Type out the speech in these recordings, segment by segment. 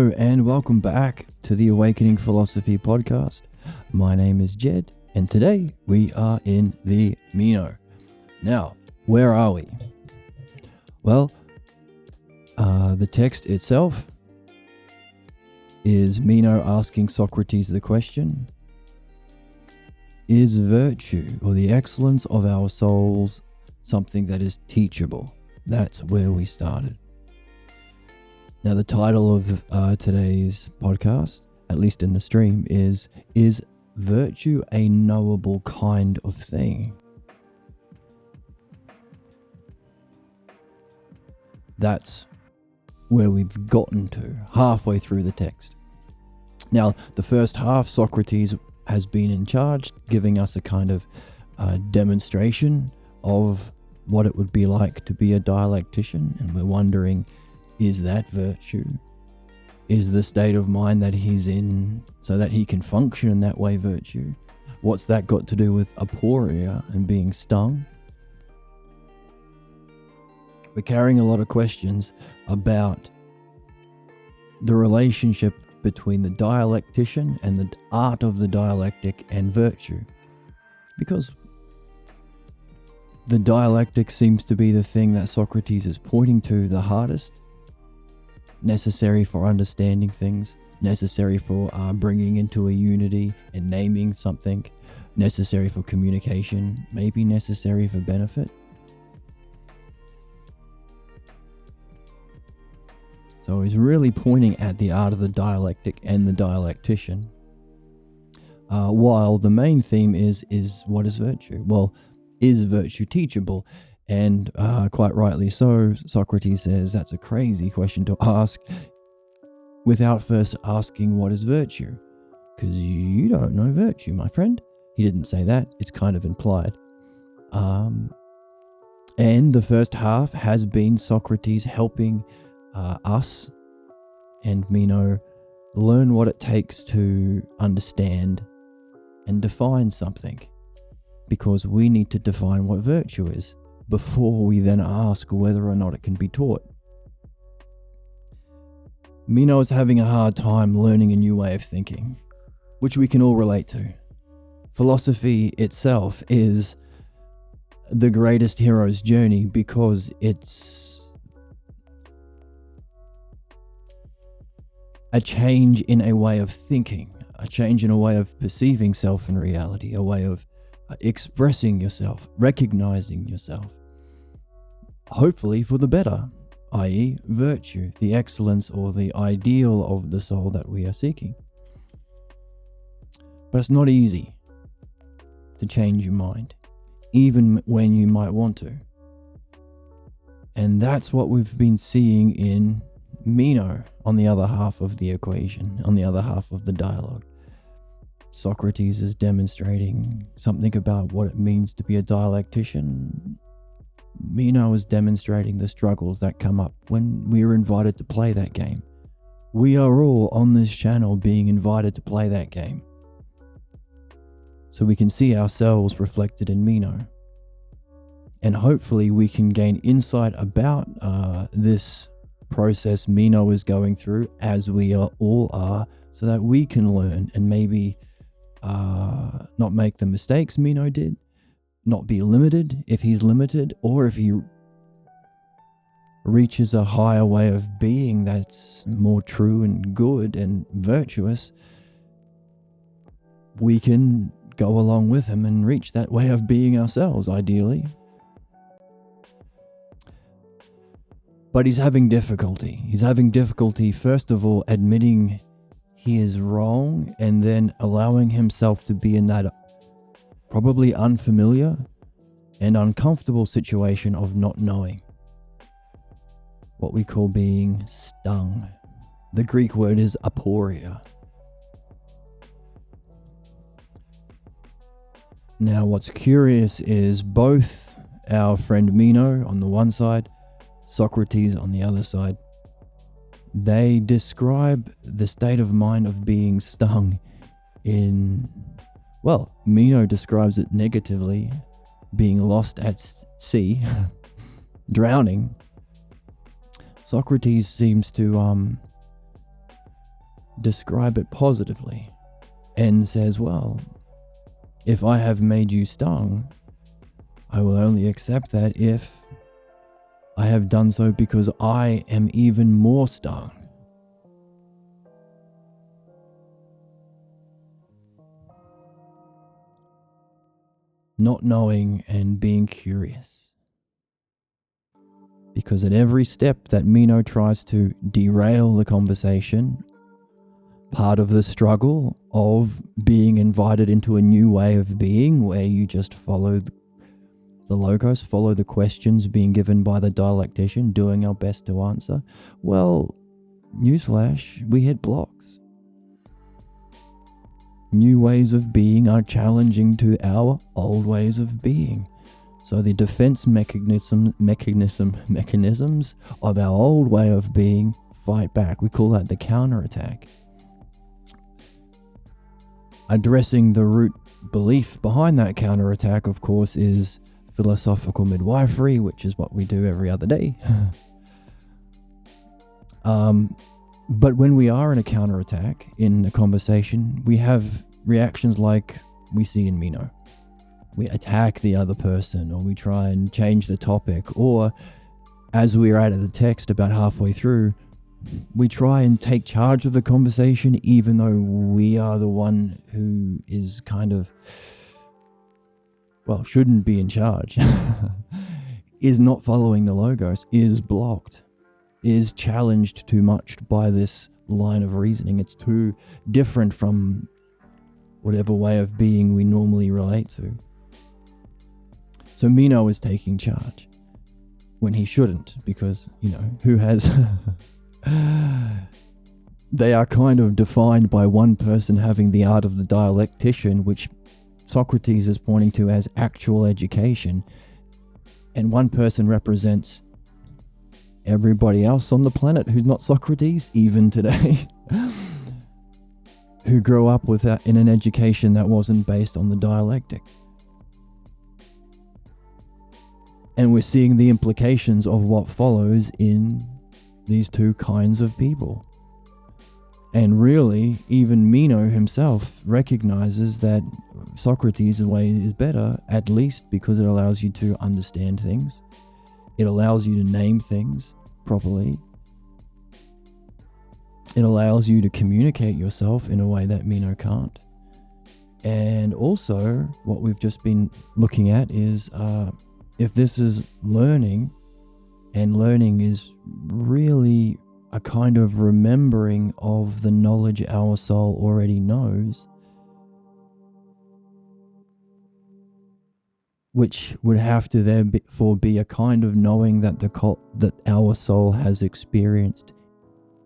Hello and welcome back to the Awakening Philosophy podcast. My name is Jed and today we are in the Meno. Now, where are we? Well, the text itself is Meno asking Socrates the question, is virtue or the excellence of our souls something that is teachable? That's where we started. Now, the title of today's podcast, at least in the stream, is virtue a knowable kind of thing? That's where we've gotten to, halfway through the text. Now, the first half, Socrates has been in charge, giving us a kind of demonstration of what it would be like to be a dialectician, and we're wondering, is that virtue? Is the state of mind that he's in so that he can function in that way virtue? What's that got to do with aporia and being stung? We're carrying a lot of questions about the relationship between the dialectician and the art of the dialectic and virtue. Because the dialectic seems to be the thing that Socrates is pointing to the hardest, necessary for understanding things, necessary for bringing into a unity and naming something, necessary for communication, maybe necessary for benefit. So he's really pointing at the art of the dialectic and the dialectician, while the main theme is what is virtue? Well, is virtue teachable? And quite rightly so, Socrates says that's a crazy question to ask without first asking what is virtue, because you don't know virtue, my friend. He didn't say that, it's kind of implied. And the first half has been Socrates helping us and Meno learn what it takes to understand and define something, because we need to define what virtue is before we then ask whether or not it can be taught. Meno is having a hard time learning a new way of thinking, which we can all relate to. Philosophy itself is the greatest hero's journey because it's a change in a way of thinking, a change in a way of perceiving self and reality, a way of expressing yourself, recognizing yourself, hopefully for the better, i.e. virtue, the excellence or the ideal of the soul that we are seeking. But it's not easy to change your mind, even when you might want to. And that's what we've been seeing in Meno on the other half of the equation, on the other half of the dialogue. Socrates is demonstrating something about what it means to be a dialectician. Meno is demonstrating the struggles that come up when we are invited to play that game. We are all on this channel being invited to play that game, so we can see ourselves reflected in Meno. And hopefully we can gain insight about this process Meno is going through, as we all are, so that we can learn and maybe not make the mistakes Meno did, not be limited if he's limited, or if he reaches a higher way of being that's more true and good and virtuous, we can go along with him and reach that way of being ourselves, ideally. But he's having difficulty. He's having difficulty, first of all, admitting he is wrong, and then allowing himself to be in that probably unfamiliar and uncomfortable situation of not knowing. What we call being stung. The Greek word is aporia. Now, what's curious is both our friend Meno on the one side, Socrates on the other side, they describe the state of mind of being stung in, well, Meno describes it negatively, being lost at sea, drowning. Socrates seems to describe it positively and says, well, if I have made you stung, I will only accept that if I have done so because I am even more stung. Not knowing and being curious. Because at every step that Meno tries to derail the conversation, part of the struggle of being invited into a new way of being where you just follow the logos, follow the questions being given by the dialectician, doing our best to answer, well, newsflash, we hit blocks. New ways of being are challenging to our old ways of being. So the defense mechanisms of our old way of being fight back. We call that the counterattack. Addressing the root belief behind that counterattack, of course, is philosophical midwifery, which is what we do every other day. But when we are in a counterattack, in a conversation, we have reactions like we see in Meno. We attack the other person, or we try and change the topic, or as we're out of the text about halfway through, we try and take charge of the conversation even though we are the one who is kind of, well, shouldn't be in charge, is not following the logos, is blocked, is challenged too much by this line of reasoning. It's too different from whatever way of being we normally relate to. So Meno is taking charge when he shouldn't, because, who has... They are kind of defined by one person having the art of the dialectician, which Socrates is pointing to as actual education, and one person represents everybody else on the planet who's not Socrates, even today, who grew up with that in an education that wasn't based on the dialectic. And we're seeing the implications of what follows in these two kinds of people. And really, even Meno himself recognizes that Socrates' way is better, at least because it allows you to understand things. It allows you to name things properly. It allows you to communicate yourself in a way that Meno can't. And also, what we've just been looking at is if this is learning, and learning is really a kind of remembering of the knowledge our soul already knows, which would have to therefore be a kind of knowing that that our soul has experienced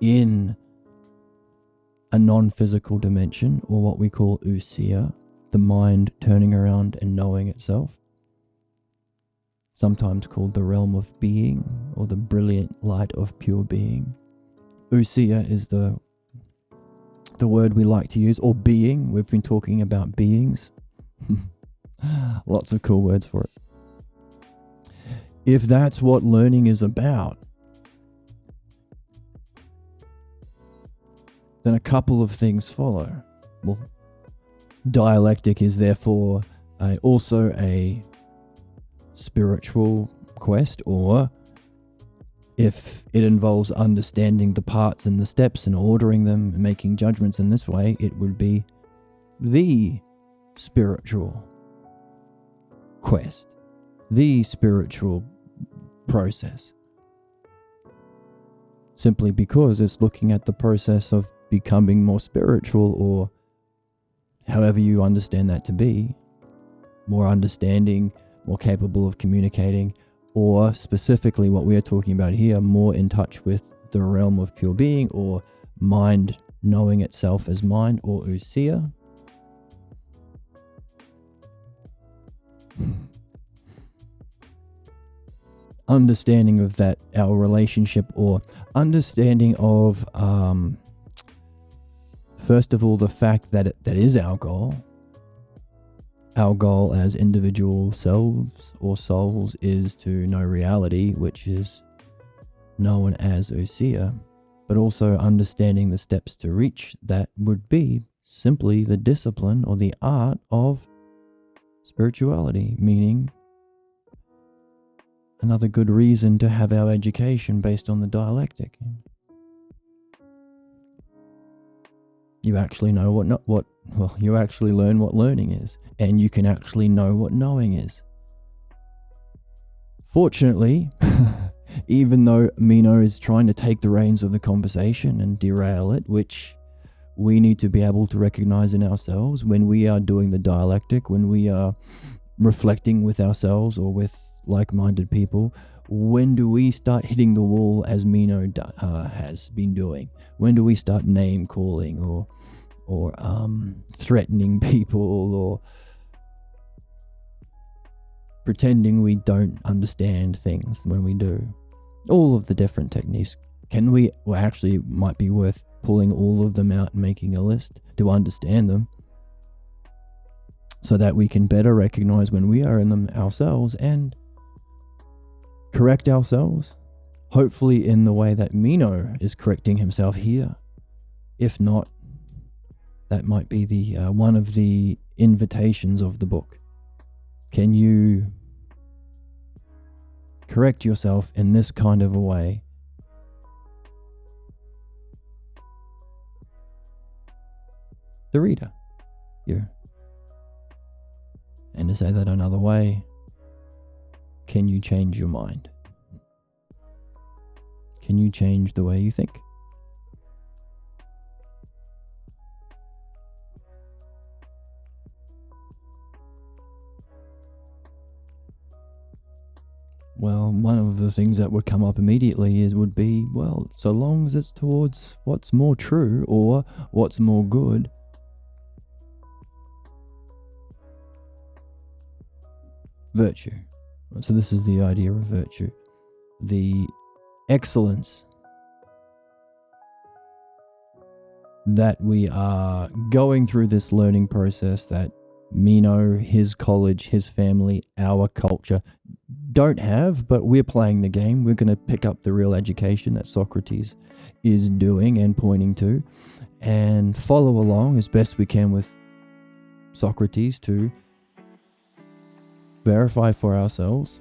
in a non-physical dimension, or what we call ousia, the mind turning around and knowing itself. Sometimes called the realm of being, or the brilliant light of pure being. Ousia is the word we like to use, or being. We've been talking about beings. Lots of cool words for it. If that's what learning is about, then a couple of things follow. Well, dialectic is therefore also a spiritual quest, or if it involves understanding the parts and the steps and ordering them and making judgments in this way, it would be the spiritual quest, the spiritual process. Simply because it's looking at the process of becoming more spiritual, or however you understand that to be, more understanding, more capable of communicating, or specifically what we are talking about here, more in touch with the realm of pure being, or mind knowing itself as mind, or ousia. Understanding of that, our relationship, or understanding of, first of all, the fact that that is our goal. Our goal as individual selves or souls is to know reality, which is known as ousia. but also understanding the steps to reach that would be simply the discipline or the art of spirituality, meaning another good reason to have our education based on the dialectic. You actually know you actually learn what learning is, and you can actually know what knowing is. Fortunately, even though Meno is trying to take the reins of the conversation and derail it, which we need to be able to recognize in ourselves when we are doing the dialectic, when we are reflecting with ourselves or with like-minded people, when do we start hitting the wall as Meno has been doing? When do we start name calling or threatening people or pretending we don't understand things when we do? All of the different techniques. Actually, it might be worth pulling all of them out and making a list to understand them so that we can better recognize when we are in them ourselves and correct ourselves, hopefully in the way that Meno is correcting himself here. If not, that might be the one of the invitations of the book. Can you correct yourself in this kind of a way? The reader, you. And to say that another way, can you change your mind? Can you change the way you think? Well, one of the things that would come up immediately would be, well, so long as it's towards what's more true or what's more good, virtue. So this is the idea of virtue. The excellence that we are going through this learning process that Meno, his college, his family, our culture don't have, but we're playing the game. We're going to pick up the real education that Socrates is doing and pointing to and follow along as best we can with Socrates to verify for ourselves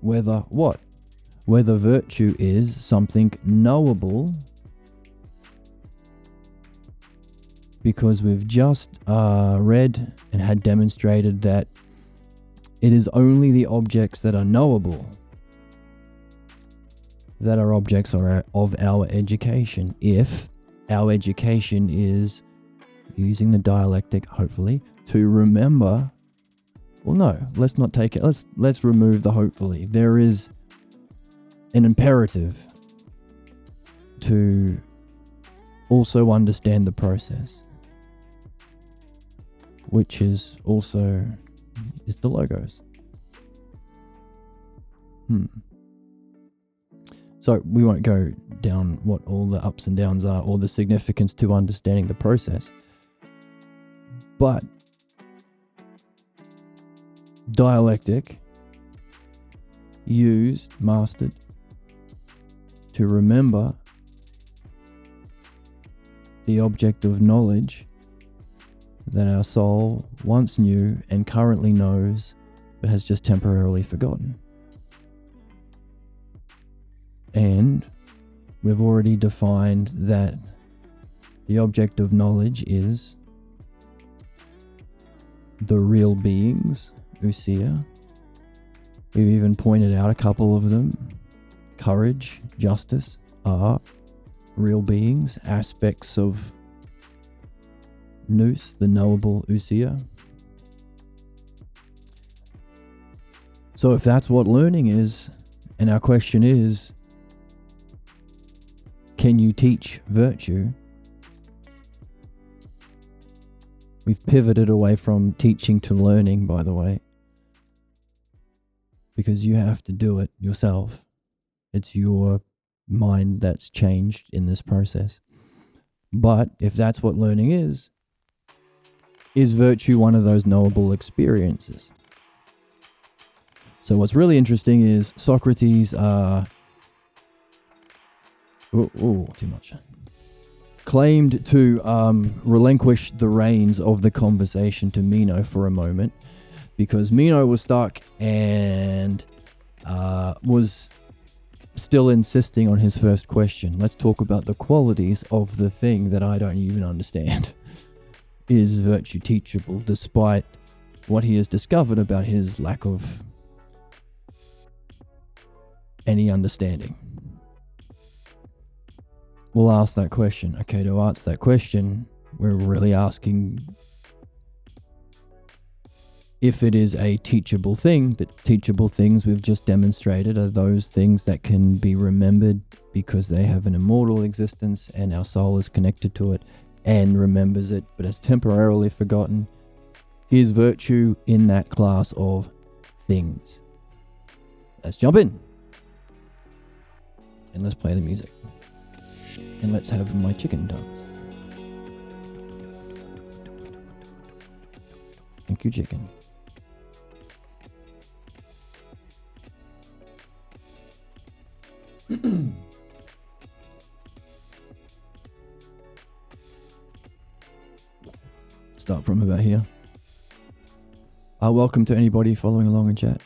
whether virtue is something knowable, because we've just read and had demonstrated that it is only the objects that are knowable that are objects of our education. If our education is using the dialectic, hopefully, to remember. Well, no, let's not take it. Let's remove the hopefully. There is an imperative to also understand the process, which is the logos. So we won't go down what all the ups and downs are or the significance to understanding the process. But dialectic, mastered, to remember the object of knowledge that our soul once knew and currently knows, but has just temporarily forgotten. And we've already defined that the object of knowledge is the real beings, ousia. We've even pointed out a couple of them. Courage, justice are real beings, aspects of nous, the knowable ousia. So if that's what learning is, and our question is, can you teach virtue? We've pivoted away from teaching to learning, by the way, because you have to do it yourself. It's your mind that's changed in this process. But if that's what learning is virtue one of those knowable experiences? So what's really interesting is Socrates, too much, claimed to relinquish the reins of the conversation to Meno for a moment, because Meno was stuck and was still insisting on his first question. Let's talk about the qualities of the thing that I don't even understand. Is virtue teachable, despite what he has discovered about his lack of any understanding? We'll ask that question. Okay, to answer that question, we're really asking if it is a teachable thing. The teachable things we've just demonstrated are those things that can be remembered because they have an immortal existence and our soul is connected to it and remembers it, but has temporarily forgotten. Is virtue in that class of things? Let's jump in. And let's play the music. And let's have my chicken dance. Thank you, chicken. Start from about here. Welcome to anybody following along in chat.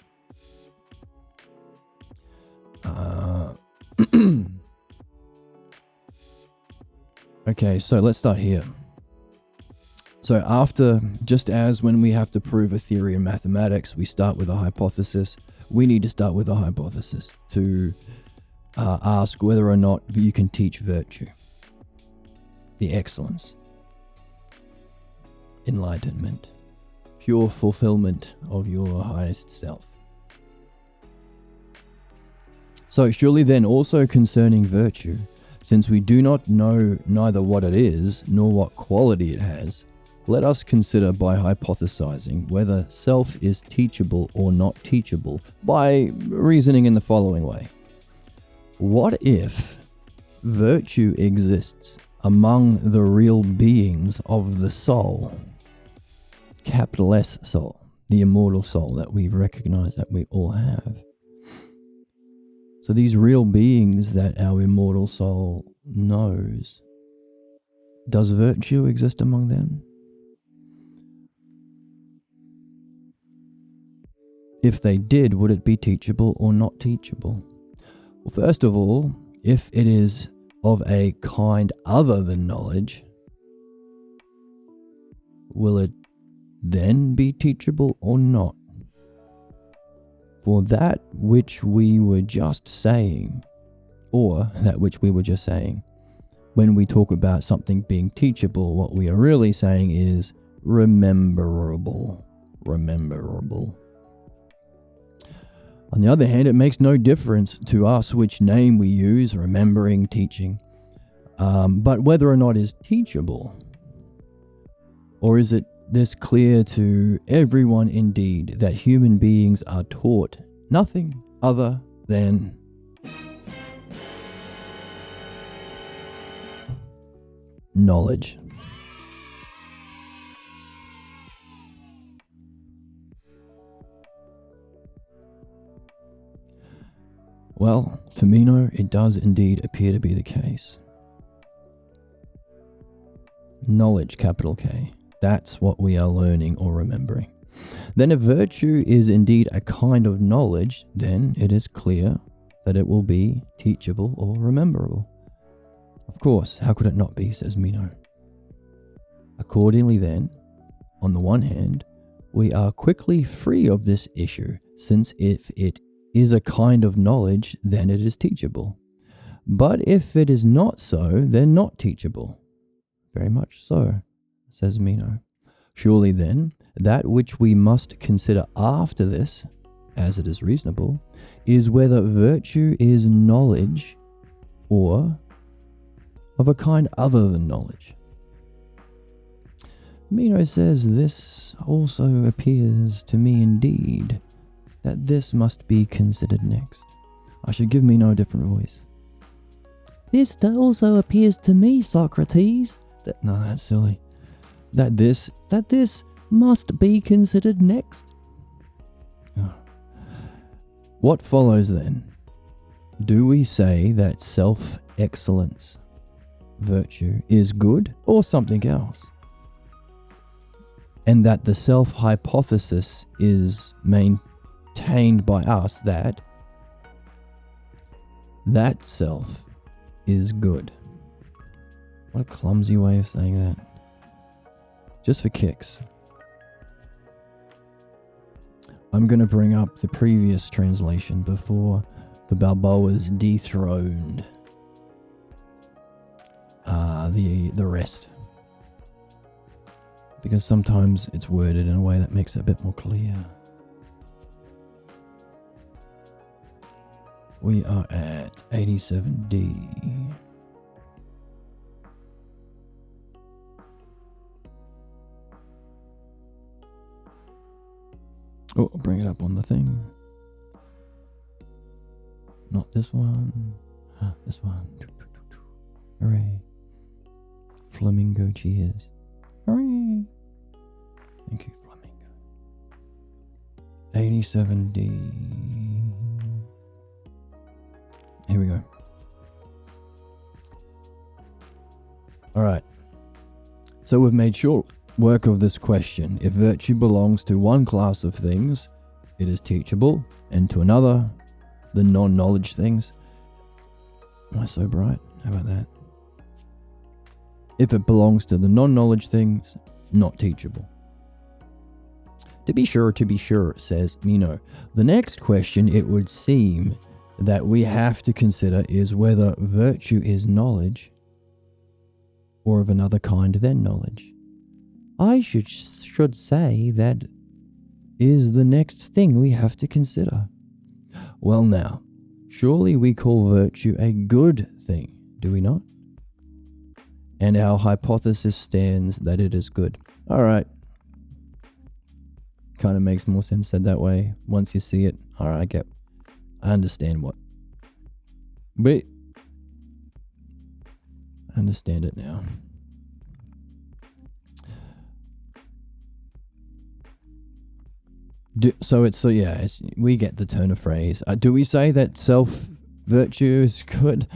Okay, so let's start here. So after, just as when we have to prove a theory in mathematics, we start with a hypothesis, we need to start with a hypothesis to ask whether or not you can teach virtue, the excellence, enlightenment, pure fulfillment of your highest self. So surely then also concerning virtue, since we do not know neither what it is nor what quality it has, let us consider by hypothesizing whether self is teachable or not teachable by reasoning in the following way. What if virtue exists among the real beings of the soul, capital S soul, the immortal soul that we recognize that we all have? So these real beings that our immortal soul knows, does virtue exist among them? If they did, would it be teachable or not teachable? Well, first of all, if it is of a kind other than knowledge, will it then be teachable or not? For that which we were just saying, or that which we were just saying, when we talk about something being teachable, what we are really saying is rememberable. Rememberable. On the other hand, it makes no difference to us which name we use, remembering, teaching, but whether or not is teachable. Or is it this clear to everyone indeed that human beings are taught nothing other than knowledge? Well, to Meno, it does indeed appear to be the case. Knowledge, capital K. That's what we are learning or remembering. Then if virtue is indeed a kind of knowledge, then it is clear that it will be teachable or rememberable. Of course, how could it not be, says Meno. Accordingly then, on the one hand, we are quickly free of this issue, since if it is a kind of knowledge, then it is teachable. But if it is not so, then not teachable. Very much so, says Meno. Surely then, that which we must consider after this, as it is reasonable, is whether virtue is knowledge or of a kind other than knowledge. Meno says this also appears to me indeed, that this must be considered next. I should give Meno a different voice. This also appears to me, Socrates. No, that's silly. That this must be considered next. Oh. What follows then? Do we say that self-excellence, virtue, is good or something else? And that the self-hypothesis is maintained by us that self is good. What a clumsy way of saying that. Just for kicks. I'm going to bring up the previous translation before the Balboas dethroned the rest. Because sometimes it's worded in a way that makes it a bit more clear. We are at 87D. Oh, I'll bring it up on the thing. Not this one. This one. Hooray. Flamingo cheers. Hooray. Thank you, Flamingo. 87D. Here we go. Alright. So we've made short work of this question. If virtue belongs to one class of things, it is teachable, and to another, the non-knowledge things. Am I so bright? How about that? If it belongs to the non-knowledge things, not teachable. To be sure, says Meno. The next question, it would seem, that we have to consider is whether virtue is knowledge or of another kind than knowledge. I should say that is the next thing we have to consider. Well now, surely we call virtue a good thing, do we not? And our hypothesis stands that it is good. Alright. Kind of makes more sense said that way. Once you see it, alright, I understand what. But I understand it now. We get the turn of phrase. Do we say that self-virtue is good?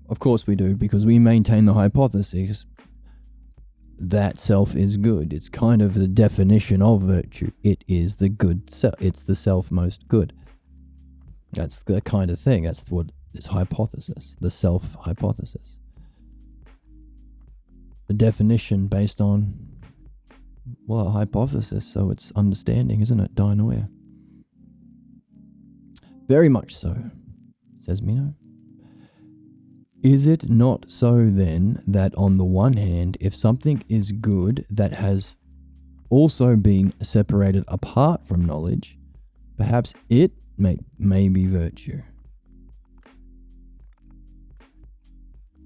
Of course we do, because we maintain the hypothesis that self is good. It's kind of the definition of virtue. It is the good self. It's the self most good. That's the kind of thing. That's what is hypothesis, the self-hypothesis. The definition based on, well, a hypothesis, so it's understanding, isn't it? Dianoia. Very much so, says Meno. Is it not so then that on the one hand, if something is good that has also been separated apart from knowledge, perhaps it may be virtue?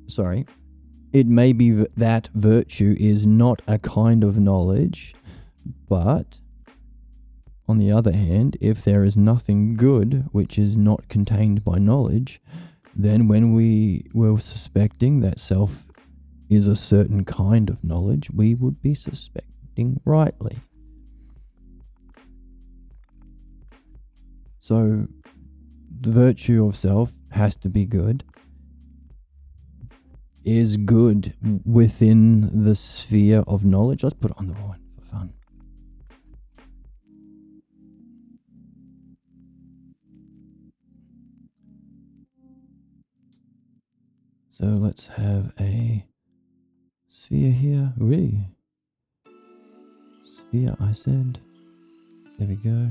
Sorry. It may be that virtue is not a kind of knowledge, but on the other hand, if there is nothing good which is not contained by knowledge, then when we were suspecting that self is a certain kind of knowledge, we would be suspecting rightly. So, the virtue of self has to be good, is good within the sphere of knowledge. Let's put it on the one for fun. So let's have a sphere here. Wee. Sphere, I said. There we go.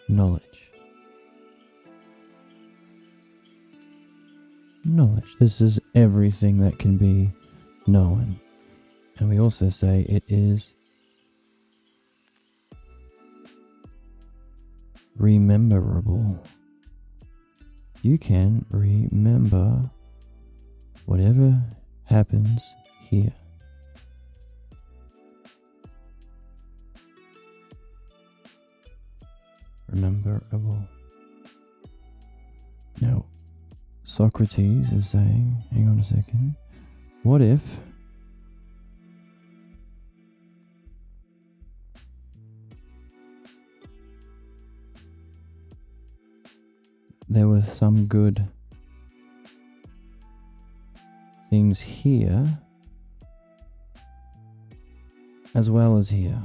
Knowledge. Knowledge. This is everything that can be known. And we also say it is rememberable. You can remember whatever happens here. Rememberable. Now, Socrates is saying, hang on a second, what if there were some good things here as well as here.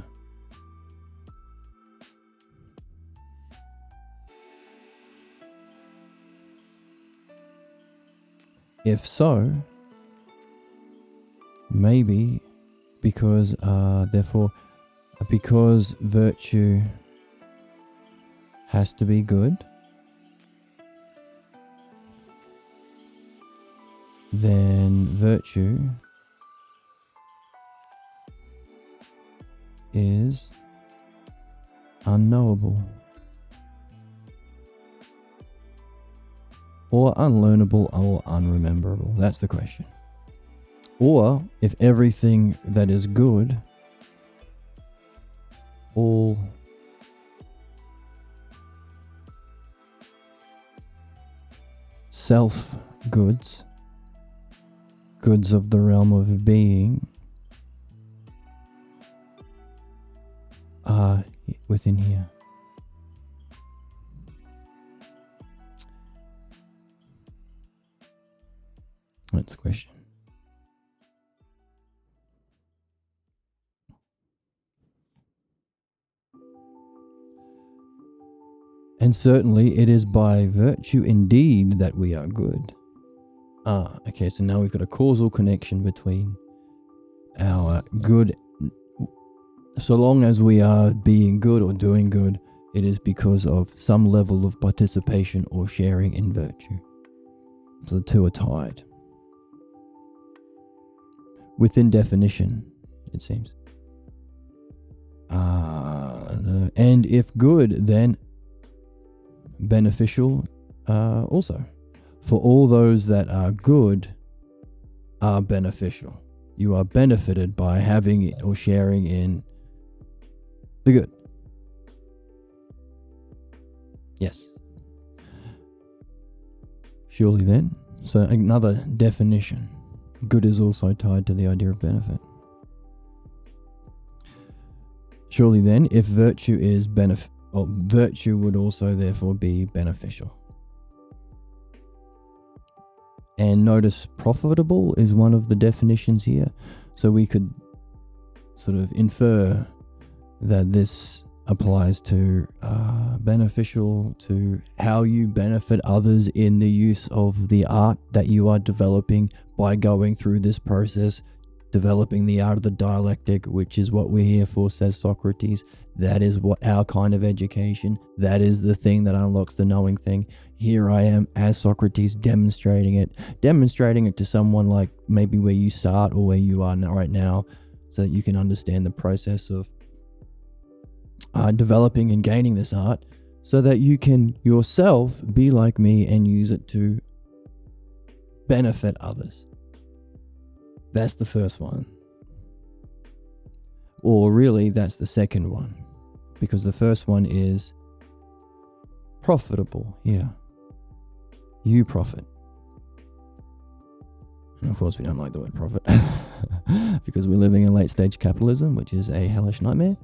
If so, maybe because virtue has to be good, then virtue is unknowable or unlearnable or unrememberable. That's the question. Or if everything that is good, all self goods, goods of the realm of being, are within here. That's the question. And certainly it is by virtue indeed that we are good. Okay, so now we've got a causal connection between our good. So long as we are being good or doing good, it is because of some level of participation or sharing in virtue. So the two are tied. Within definition, it seems. And if good, then beneficial also. For all those that are good are beneficial. You are benefited by having it or sharing in the good. Yes. Surely then, so another definition. Good is also tied to the idea of benefit. Surely then, if virtue is virtue would also therefore be beneficial. And notice profitable is one of the definitions here. So we could sort of infer that this applies to beneficial to how you benefit others in the use of the art that you are developing by going through this process, developing the art of the dialectic, which is what we're here for, says Socrates. That is what our kind of education, that is the thing that unlocks the knowing thing. Here I am as Socrates demonstrating it to someone like maybe where you start or where you are right now, so that you can understand the process of developing and gaining this art, so that you can yourself be like me and use it to benefit others. That's the first one. Or really, that's the second one. Because the first one is profitable. Yeah. You profit. And of course, we don't like the word profit. Because we're living in late stage capitalism, which is a hellish nightmare.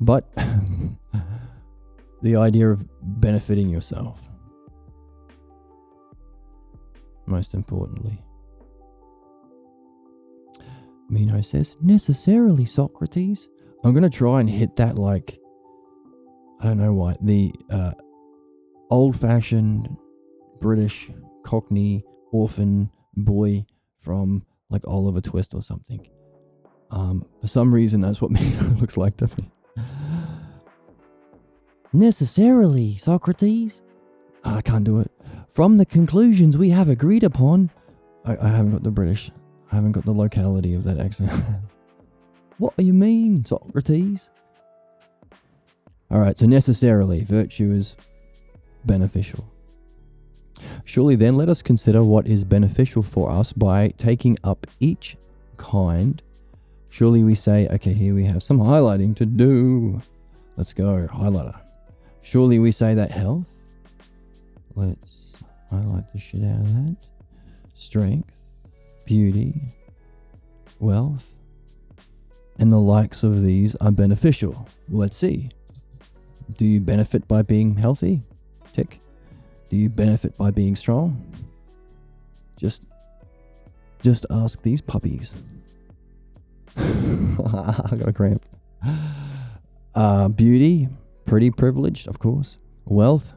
But the idea of benefiting yourself, most importantly. Meno says, necessarily, Socrates. I'm going to try and hit that like, I don't know why, the old-fashioned British Cockney orphan boy from like Oliver Twist or something. For some reason, that's what Meno looks like to me. Necessarily, Socrates. I can't do it. From the conclusions we have agreed upon. I haven't got the British. I haven't got the locality of that accent. What do you mean, Socrates? Alright, so necessarily, virtue is beneficial. Surely then, let us consider what is beneficial for us by taking up each kind. Surely we say, okay, here we have some highlighting to do. Let's go, highlighter. Surely we say that health. Let's highlight the shit out of that. Strength, beauty, wealth, and the likes of these are beneficial. Well, let's see. Do you benefit by being healthy? Tick. Do you benefit by being strong? Just ask these puppies. I got a cramp. Beauty, pretty privileged, of course. Wealth.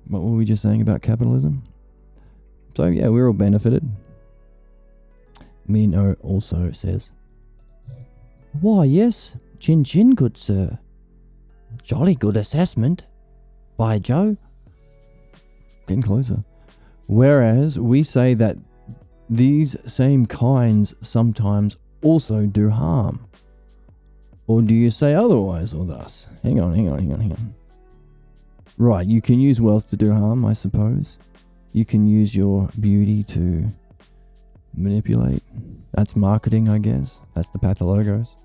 What were we just saying about capitalism? So yeah, we're all benefited. Meno also says, "Why, yes, chin chin, good sir. Jolly good assessment. By Joe." Getting closer. Whereas we say that these same kinds sometimes also do harm. Or do you say otherwise or thus? Hang on. Right, you can use wealth to do harm, I suppose. You can use your beauty to manipulate. That's marketing, I guess. That's the pathologos.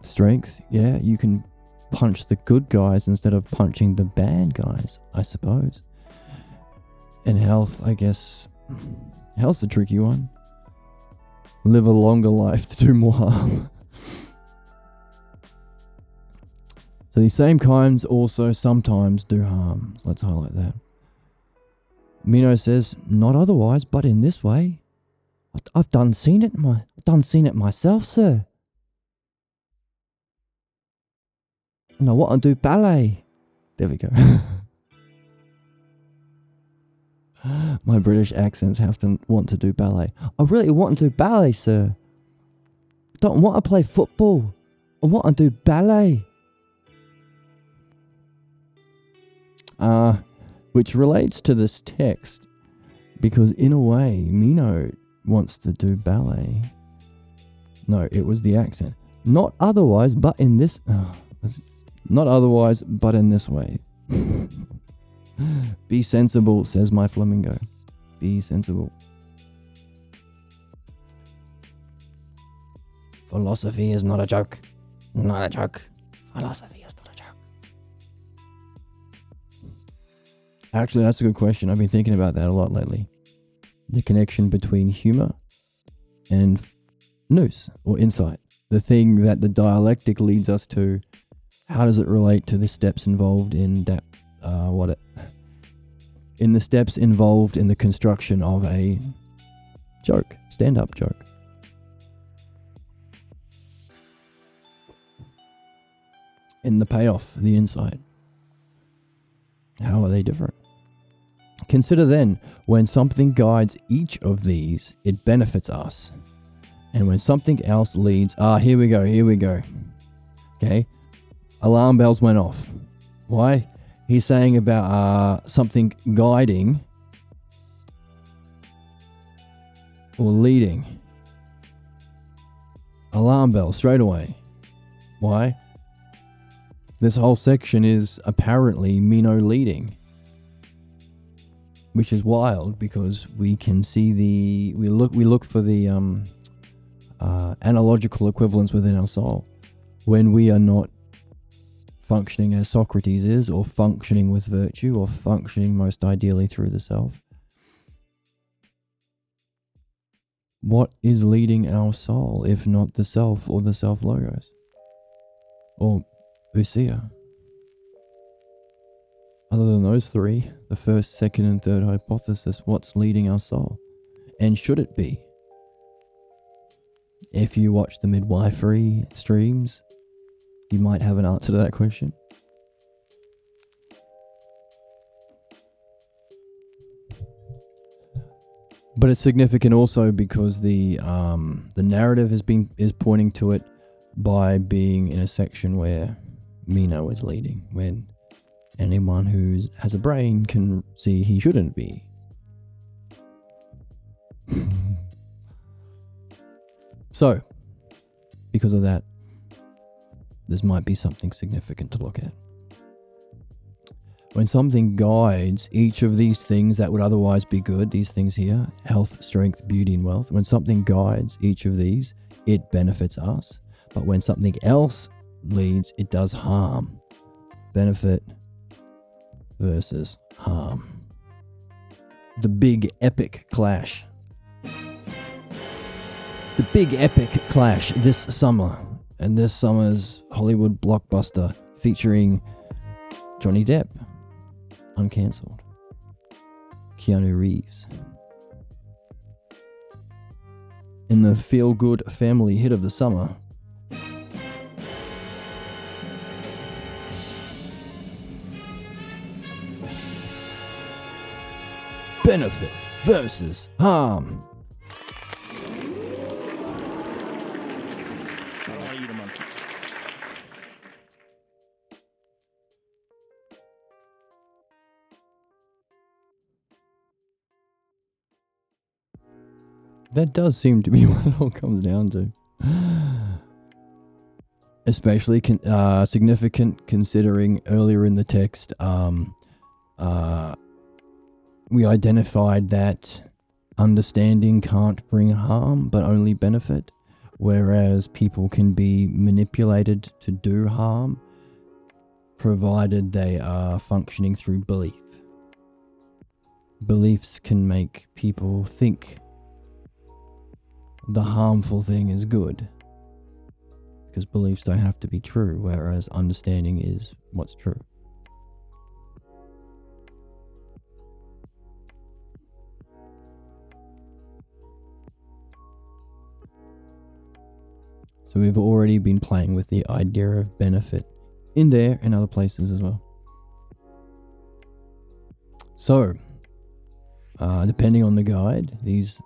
Strength, yeah, you can punch the good guys instead of punching the bad guys, I suppose. And health, I guess, health's a tricky one. Live a longer life to do more harm. So these same kinds also sometimes do harm. Let's highlight that. Meno says, "Not otherwise, but in this way. I've done seen it myself, sir. And I want to do ballet." There we go. My British accents have to want to do ballet. "I really want to do ballet, sir. Don't want to play football. I want to do ballet." Which relates to this text, because in a way, Meno wants to do ballet. No, it was the accent. Not otherwise, but in this... not otherwise, but in this way. Be sensible, says my flamingo. Be sensible. Philosophy is not a joke. Not a joke. Philosophy is not a joke. Actually, that's a good question. I've been thinking about that a lot lately. The connection between humor and nous, or insight. The thing that the dialectic leads us to. How does it relate to the steps involved in that? In the steps involved in the construction of a joke, stand-up joke. In the payoff, the insight. How are they different? Consider then, when something guides each of these, it benefits us. And when something else leads... here we go. Okay. Alarm bells went off. Why? He's saying about something guiding or leading. Alarm bell straight away. Why? This whole section is apparently Meno leading, which is wild because we can see we look for the analogical equivalence within our soul when we are not functioning as Socrates is, or functioning with virtue, or functioning most ideally through the self. What is leading our soul if not the self or the self-logos? Or ousia? Other than those three, the first, second, and third hypothesis, what's leading our soul? And should it be? If you watch the midwifery streams, you might have an answer to that question. But it's significant also because the narrative is pointing to it by being in a section where Meno is leading, when anyone who has a brain can see he shouldn't be. So, because of that, this might be something significant to look at. When something guides each of these things that would otherwise be good, these things here, health, strength, beauty, and wealth, when something guides each of these, it benefits us. But when something else leads, it does harm. Benefit versus harm. The big epic clash. The big epic clash this summer and this summer's Hollywood blockbuster featuring Johnny Depp, uncancelled. Keanu Reeves. In the feel-good family hit of the summer, benefit versus harm. That does seem to be what it all comes down to. Especially significant considering earlier in the text, we identified that understanding can't bring harm, but only benefit, whereas people can be manipulated to do harm, provided they are functioning through belief. Beliefs can make people think the harmful thing is good, because beliefs don't have to be true, whereas understanding is what's true. So we've already been playing with the idea of benefit in there and other places as well. So, depending on the guide, these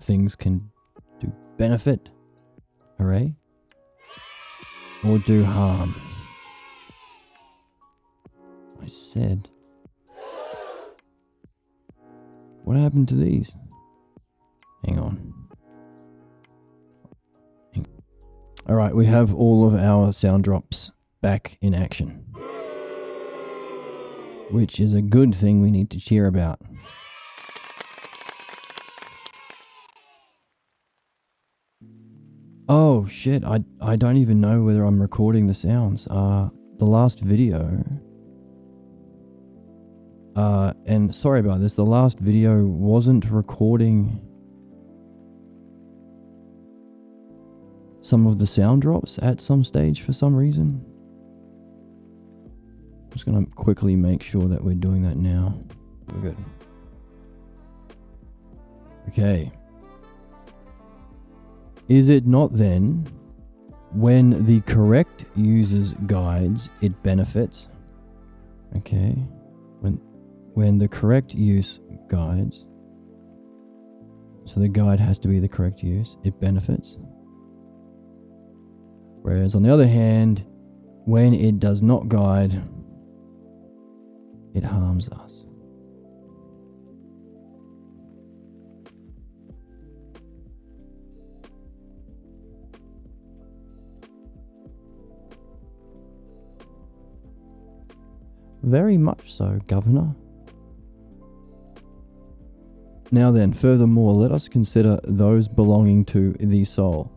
things can do benefit, hooray, or do harm. I said, what happened to these? Hang on. Alright, we have all of our sound drops back in action, which is a good thing we need to cheer about. Oh shit, I don't even know whether I'm recording the sounds. The last video, and sorry about this, the last video wasn't recording some of the sound drops at some stage for some reason. I'm just gonna quickly make sure that we're doing that now. We're good. Okay. Is it not then, when the correct uses guides, it benefits? Okay. When the correct use guides, so the guide has to be the correct use, it benefits. Whereas on the other hand, when it does not guide, it harms us. Very much so, Governor. Now then, furthermore, let us consider those belonging to the soul.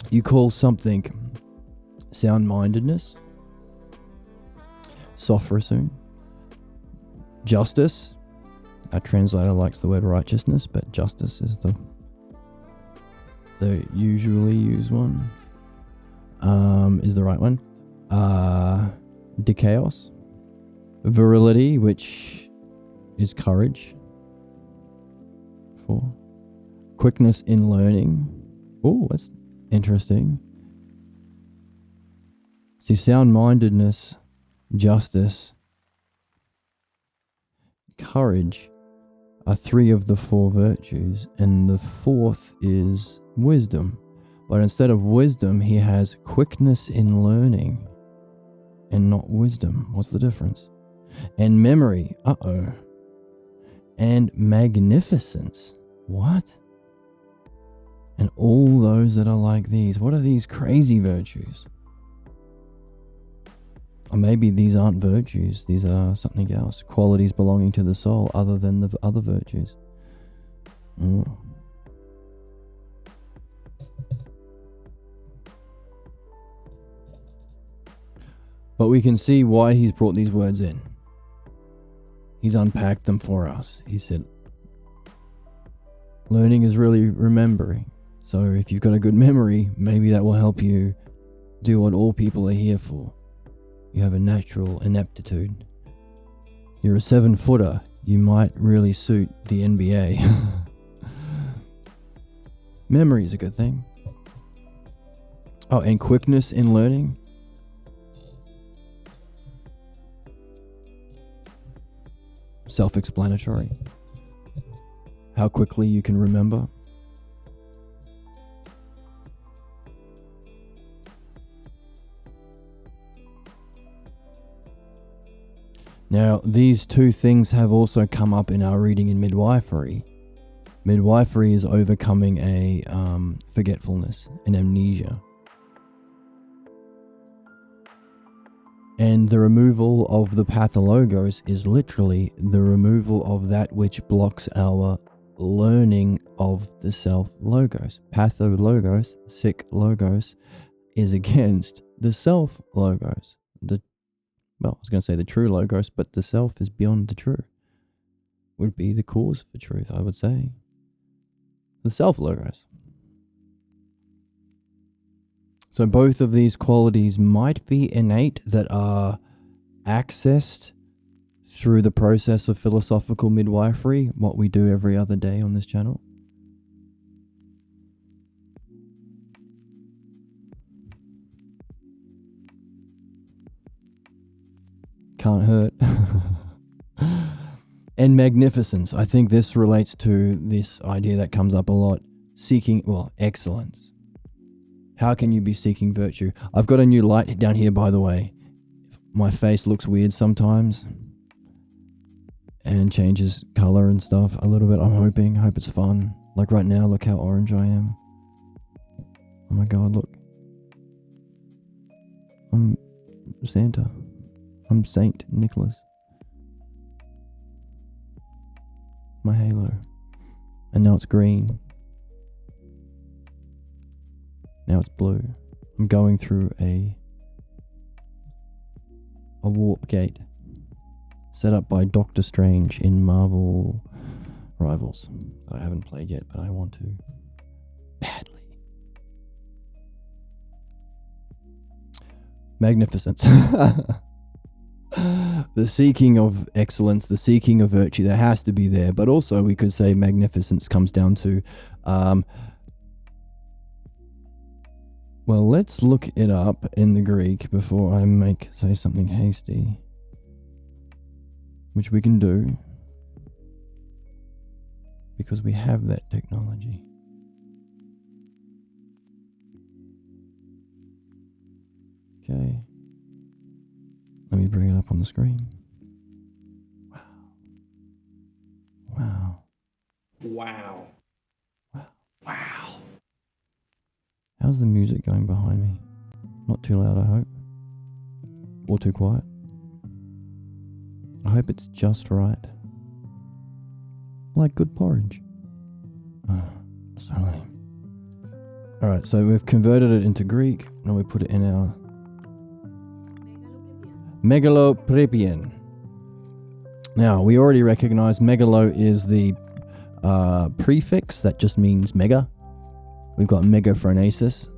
You call something sound-mindedness, Socrates, justice. Our translator likes the word righteousness, but justice is the usually used one. Is the right one. Dikaios, virility, which is courage. 4. Quickness in learning. Oh, that's interesting. See, sound-mindedness, justice, courage are 3 of the 4 virtues, and the 4th is wisdom. But instead of wisdom, he has quickness in learning and not wisdom. What's the difference? And memory. Uh-oh. And magnificence. What? And all those that are like these. What are these crazy virtues? Or maybe these aren't virtues. These are something else. Qualities belonging to the soul other than the other virtues. Oh. But we can see why he's brought these words in. He's unpacked them for us. He said, Learning is really remembering. So if you've got a good memory, maybe that will help you do what all people are here for. You have a natural ineptitude. You're a 7-footer. You might really suit the NBA. Memory is a good thing. Oh, and quickness in learning. Self-explanatory. How quickly you can remember. Now, these two things have also come up in our reading in midwifery. Midwifery is overcoming a forgetfulness, an amnesia. And the removal of the pathologos is literally the removal of that which blocks our learning of the self-logos. Pathologos, sick logos, is against the self-logos. I was going to say the true logos, but the self is beyond the true. Would be the cause for truth, I would say. The self-logos. So both of these qualities might be innate, that are accessed through the process of philosophical midwifery, what we do every other day on this channel. Can't hurt. And magnificence. I think this relates to this idea that comes up a lot. Seeking, excellence. How can you be seeking virtue? I've got a new light down here, by the way. My face looks weird sometimes and changes color and stuff a little bit. I hope it's fun. Like right now, look how orange I am. Oh my God, look. I'm Santa. I'm Saint Nicholas. My halo. And now it's green. Now it's blue. I'm going through a warp gate set up by Doctor Strange in Marvel Rivals that I haven't played yet, but I want to badly. Magnificence. The seeking of excellence, the seeking of virtue, that has to be there. But also we could say magnificence comes down to well, let's look it up in the Greek before I say something hasty, which we can do because we have that technology. Okay. Let me bring it up on the screen. Wow. Wow. Wow. Wow. Wow. How's the music going behind me? Not too loud, I hope. Or too quiet. I hope it's just right. Like good porridge. Oh, so lame. Alright, so we've converted it into Greek. Now we put it in our Megaloprepian. Now, we already recognize megalo is the prefix that just means mega. We've got megaphronesis,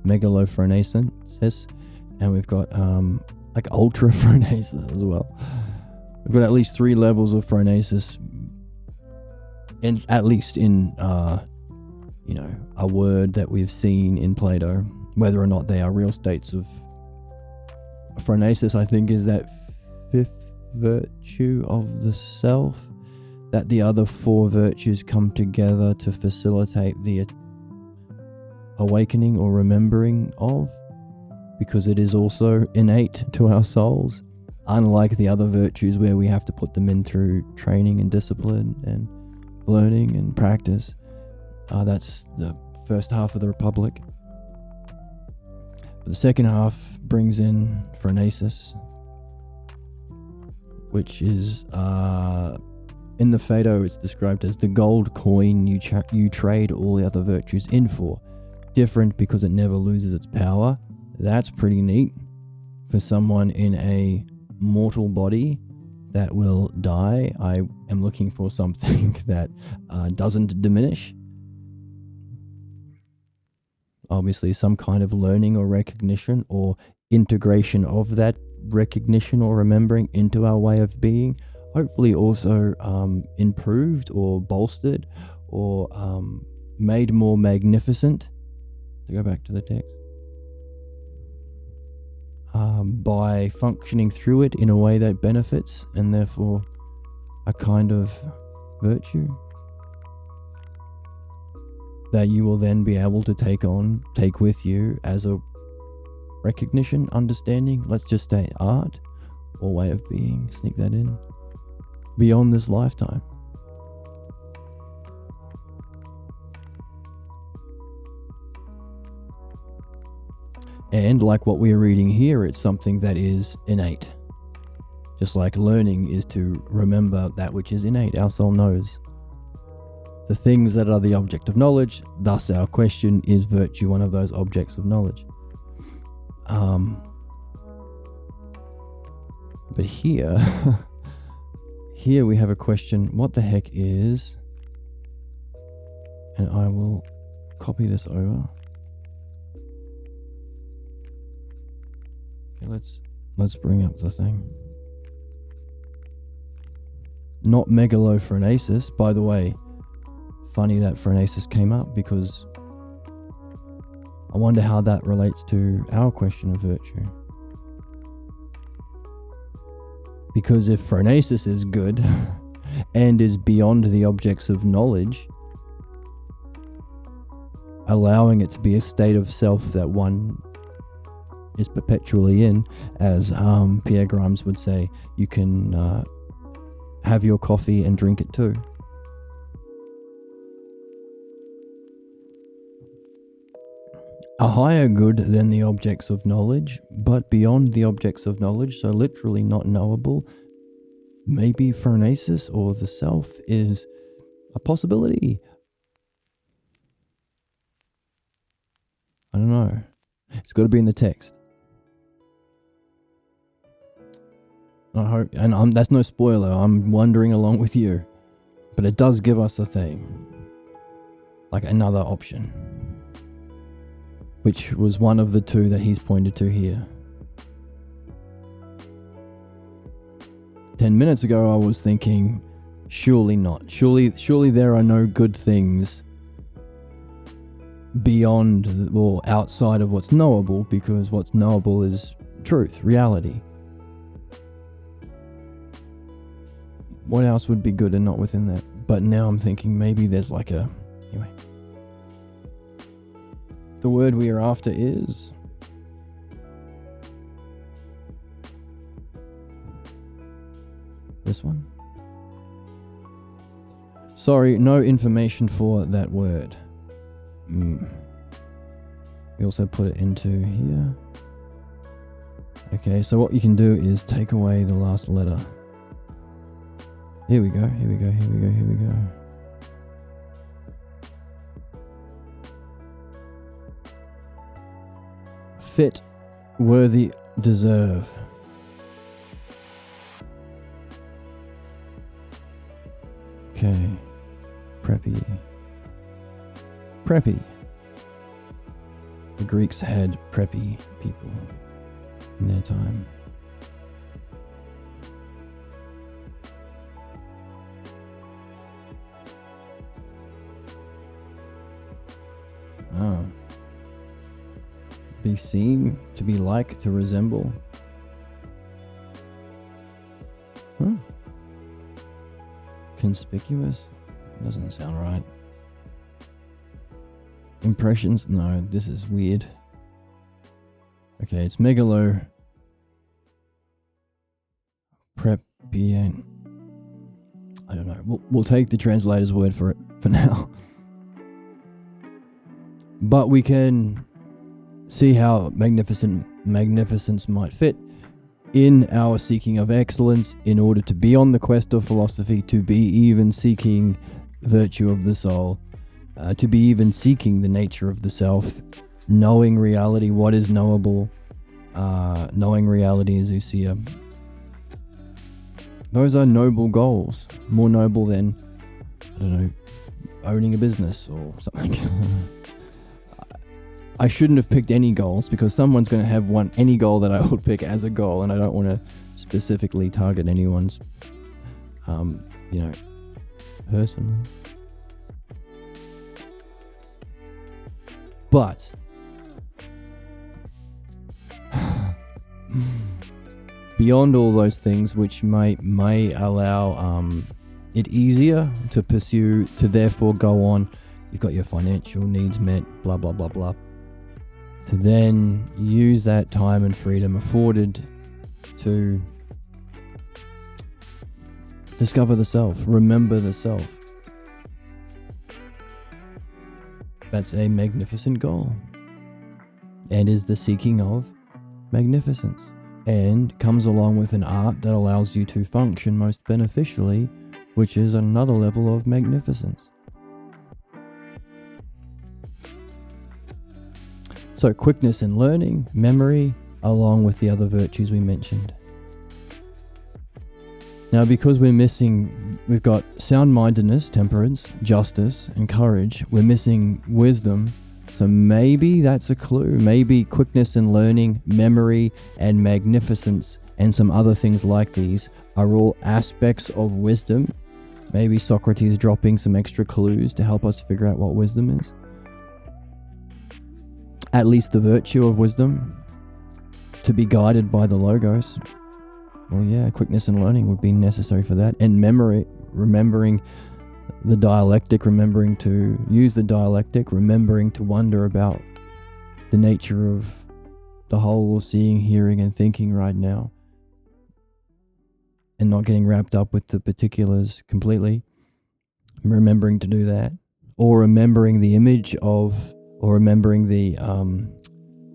megalophronesis, and we've got like ultraphronesis as well. We've got at least 3 levels of phronesis, at least in a word that we've seen in Plato. Whether or not they are real states of phronesis, I think, is that 5th virtue of the self, that the other 4 virtues come together to facilitate the awakening or remembering of, because it is also innate to our souls, unlike the other virtues where we have to put them in through training and discipline and learning and practice. That's the first half of the Republic. The second half brings in phronesis, which is in the Phaedo it's described as the gold coin you trade all the other virtues in for. Different because it never loses its power. That's pretty neat for someone in a mortal body that will die. I am looking for something that doesn't diminish, obviously some kind of learning or recognition or integration of that recognition or remembering into our way of being, hopefully also improved or bolstered or made more magnificent, to go back to the text, by functioning through it in a way that benefits and therefore a kind of virtue that you will then be able to take with you as a recognition, understanding, let's just say art or way of being, sneak that in, beyond this lifetime. And like what we're reading here, it's something that is innate. Just like learning is to remember that which is innate, our soul knows the things that are the object of knowledge. Thus our question, is virtue one of those objects of knowledge? But here we have a question, what the heck is, and I will copy this over. Okay, let's bring up the thing. Not megalophrenesis, by the way. Funny that phrenesis came up, because I wonder how that relates to our question of virtue. Because if phrenesis is good and is beyond the objects of knowledge, allowing it to be a state of self that one is perpetually in, as Pierre Grimes would say, you can have your coffee and drink it too. A higher good than the objects of knowledge, but beyond the objects of knowledge, so literally not knowable. Maybe phronesis or the self is a possibility. I don't know. It's got to be in the text. I hope, and that's no spoiler, I'm wondering along with you. But it does give us a thing. Like another option. Which was one of the two that he's pointed to here. 10 minutes ago I was thinking, surely not. Surely there are no good things beyond or outside of what's knowable, because what's knowable is truth, reality. What else would be good and not within that? But now I'm thinking maybe there's like a... Anyway. The word we are after is... this one. Sorry, no information for that word. We also put it into here. Okay, so what you can do is take away the last letter. Here we go. Fit, worthy, deserve. Okay. Preppy. The Greeks had preppy people in their time. Oh. Be seen, to be like, to resemble. Huh. Conspicuous? Doesn't sound right. Impressions? No, this is weird. Okay, it's megalo. Prepiant. I don't know. We'll take the translator's word for it for now. But we can see how magnificence might fit in our seeking of excellence, in order to be on the quest of philosophy, to be even seeking virtue of the soul, to be even seeking the nature of the self, knowing reality, what is knowable, knowing reality as ousia. Those are noble goals, more noble than, I don't know, owning a business or something. I shouldn't have picked any goals, because someone's going to have any goal that I would pick as a goal, and I don't want to specifically target anyone's, personally. But beyond all those things, which may allow it easier to pursue, to therefore go on, you've got your financial needs met, blah blah blah blah, to then use that time and freedom afforded to discover the self, remember the self. That's a magnificent goal, and is the seeking of magnificence, and comes along with an art that allows you to function most beneficially, which is another level of magnificence. So quickness in learning, memory, along with the other virtues we mentioned. Now, because we've got sound-mindedness, temperance, justice, and courage, we're missing wisdom. So maybe that's a clue. Maybe quickness in learning, memory, and magnificence, and some other things like these are all aspects of wisdom. Maybe Socrates dropping some extra clues to help us figure out what wisdom is. At least the virtue of wisdom, to be guided by the logos. Well, yeah, quickness in learning would be necessary for that. And memory, remembering the dialectic, remembering to use the dialectic, remembering to wonder about the nature of the whole of seeing, hearing, and thinking right now, and not getting wrapped up with the particulars completely. Remembering to do that, or remembering the image of, or remembering the,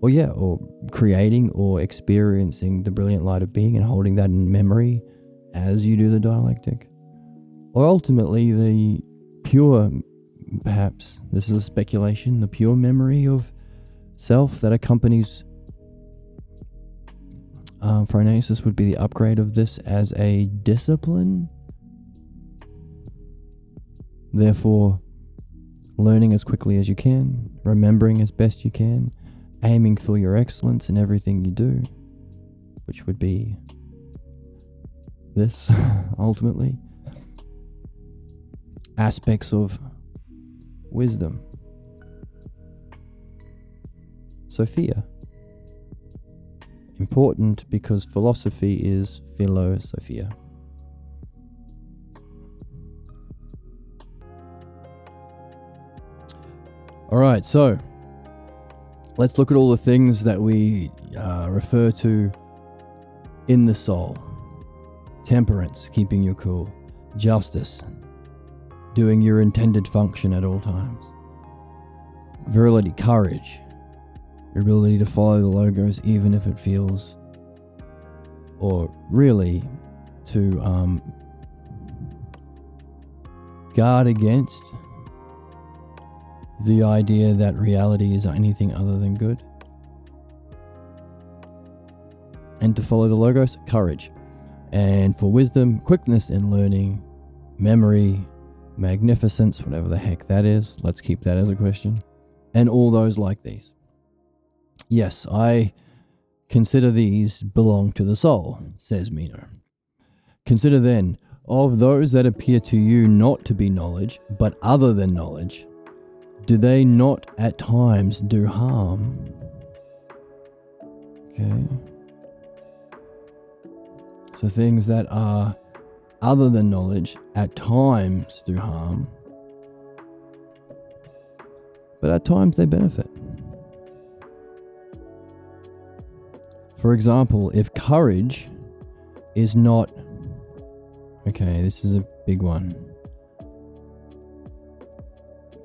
or creating or experiencing the brilliant light of being and holding that in memory as you do the dialectic. Or ultimately the pure, perhaps, this is a speculation, the pure memory of self that accompanies phronesis would be the upgrade of this as a discipline. Therefore, learning as quickly as you can, remembering as best you can, aiming for your excellence in everything you do, which would be this, ultimately. Aspects of wisdom. Sophia. Important because philosophy is philosophia. Alright, so let's look at all the things that we refer to in the soul. Temperance, keeping you cool. Justice, doing your intended function at all times. Virility, courage, your ability to follow the logos even if it feels, or really to guard against the idea that reality is anything other than good. And to follow the logos, courage. And for wisdom, quickness in learning, memory, magnificence, whatever the heck that is. Let's keep that as a question. And all those like these. Yes, I consider these belong to the soul, says Meno. Consider then, of those that appear to you not to be knowledge, but other than knowledge, do they not at times do harm? Okay. So things that are other than knowledge at times do harm, but at times they benefit. For example, if courage is not... Okay, this is a big one.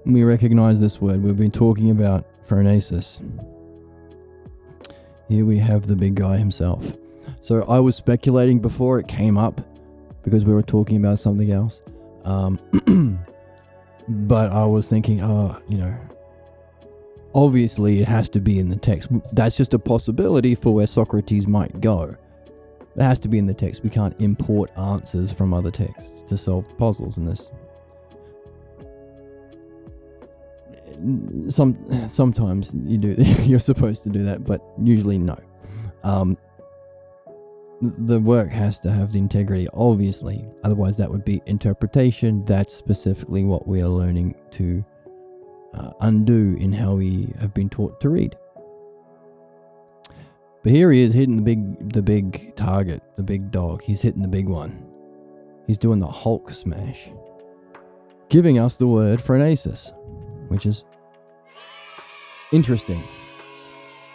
We recognize this word. We've been talking about phronesis. Here we have the big guy himself. So I was speculating before it came up because we were talking about something else. But I was thinking, obviously it has to be in the text. That's just a possibility for where Socrates might go. It has to be in the text. We can't import answers from other texts to solve the puzzles in this. sometimes you do. You're supposed to do that, but usually no. The work has to have the integrity, obviously. Otherwise, that would be interpretation. That's specifically what we are learning to undo in how we have been taught to read. But here he is hitting the big target, the big dog. He's hitting the big one. He's doing the Hulk smash, giving us the word phronesis, which is interesting.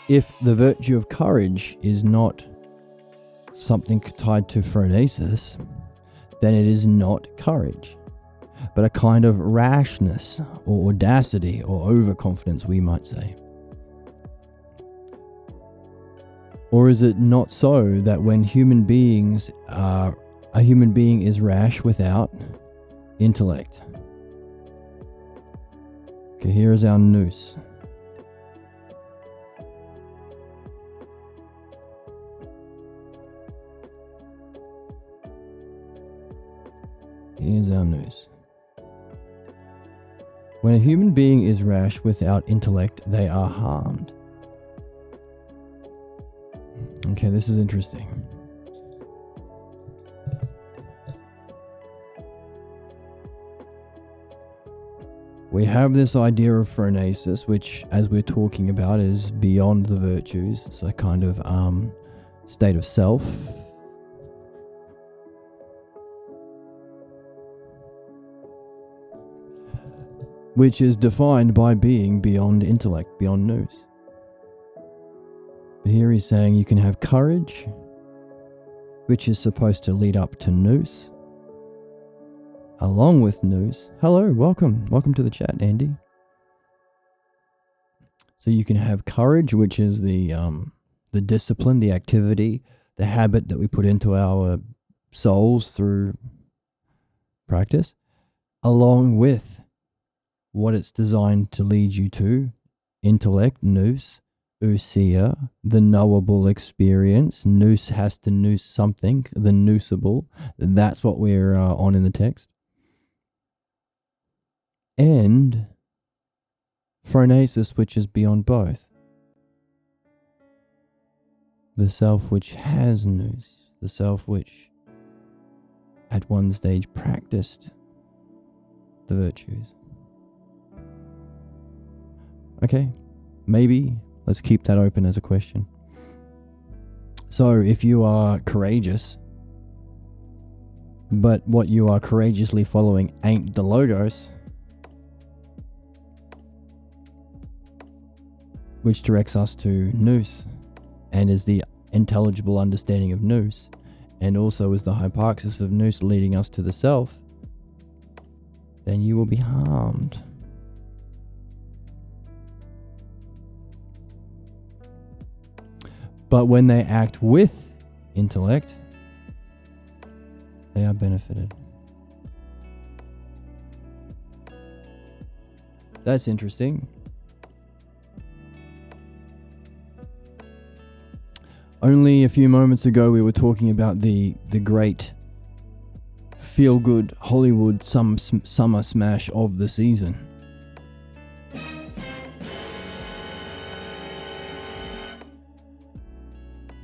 If the virtue of courage is not something tied to phronesis, then it is not courage, but a kind of rashness or audacity or overconfidence, we might say. Or is it not so that when a human being is rash without intellect? Okay, here is our nous. Here's our nous. When a human being is rash without intellect, they are harmed. Okay, this is interesting. We have this idea of phronesis, which, as we're talking about, is beyond the virtues. It's a kind of state of self. Which is defined by being beyond intellect, beyond nous. But here he's saying you can have courage, which is supposed to lead up to nous. Along with nous. Hello, welcome to the chat, Andy. So you can have courage, which is the discipline, the activity, the habit that we put into our souls through practice, along with what it's designed to lead you to, intellect, nous, ousia, the knowable experience. Nous has to nous something, the nousable. That's what we're on in the text. And phronesis, which is beyond both. The self which has nous, the self which at one stage practiced the virtues. Okay, maybe let's keep that open as a question. So if you are courageous, but what you are courageously following ain't the logos, which directs us to nous, and is the intelligible understanding of nous, and also is the hyparxis of nous leading us to the self, then you will be harmed. But when they act with intellect, they are benefited. That's interesting. Only a few moments ago we were talking about the great feel-good Hollywood summer smash of the season.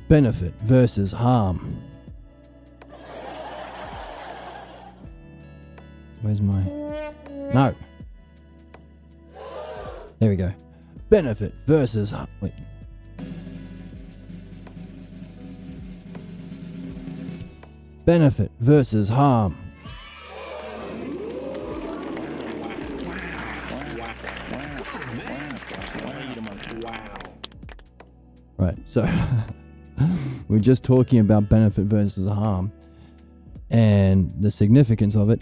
Benefit versus harm. Where's my... No. There we go. Benefit versus harm. Wait. Benefit versus harm. Wow. Right, so we're just talking about benefit versus harm and the significance of it.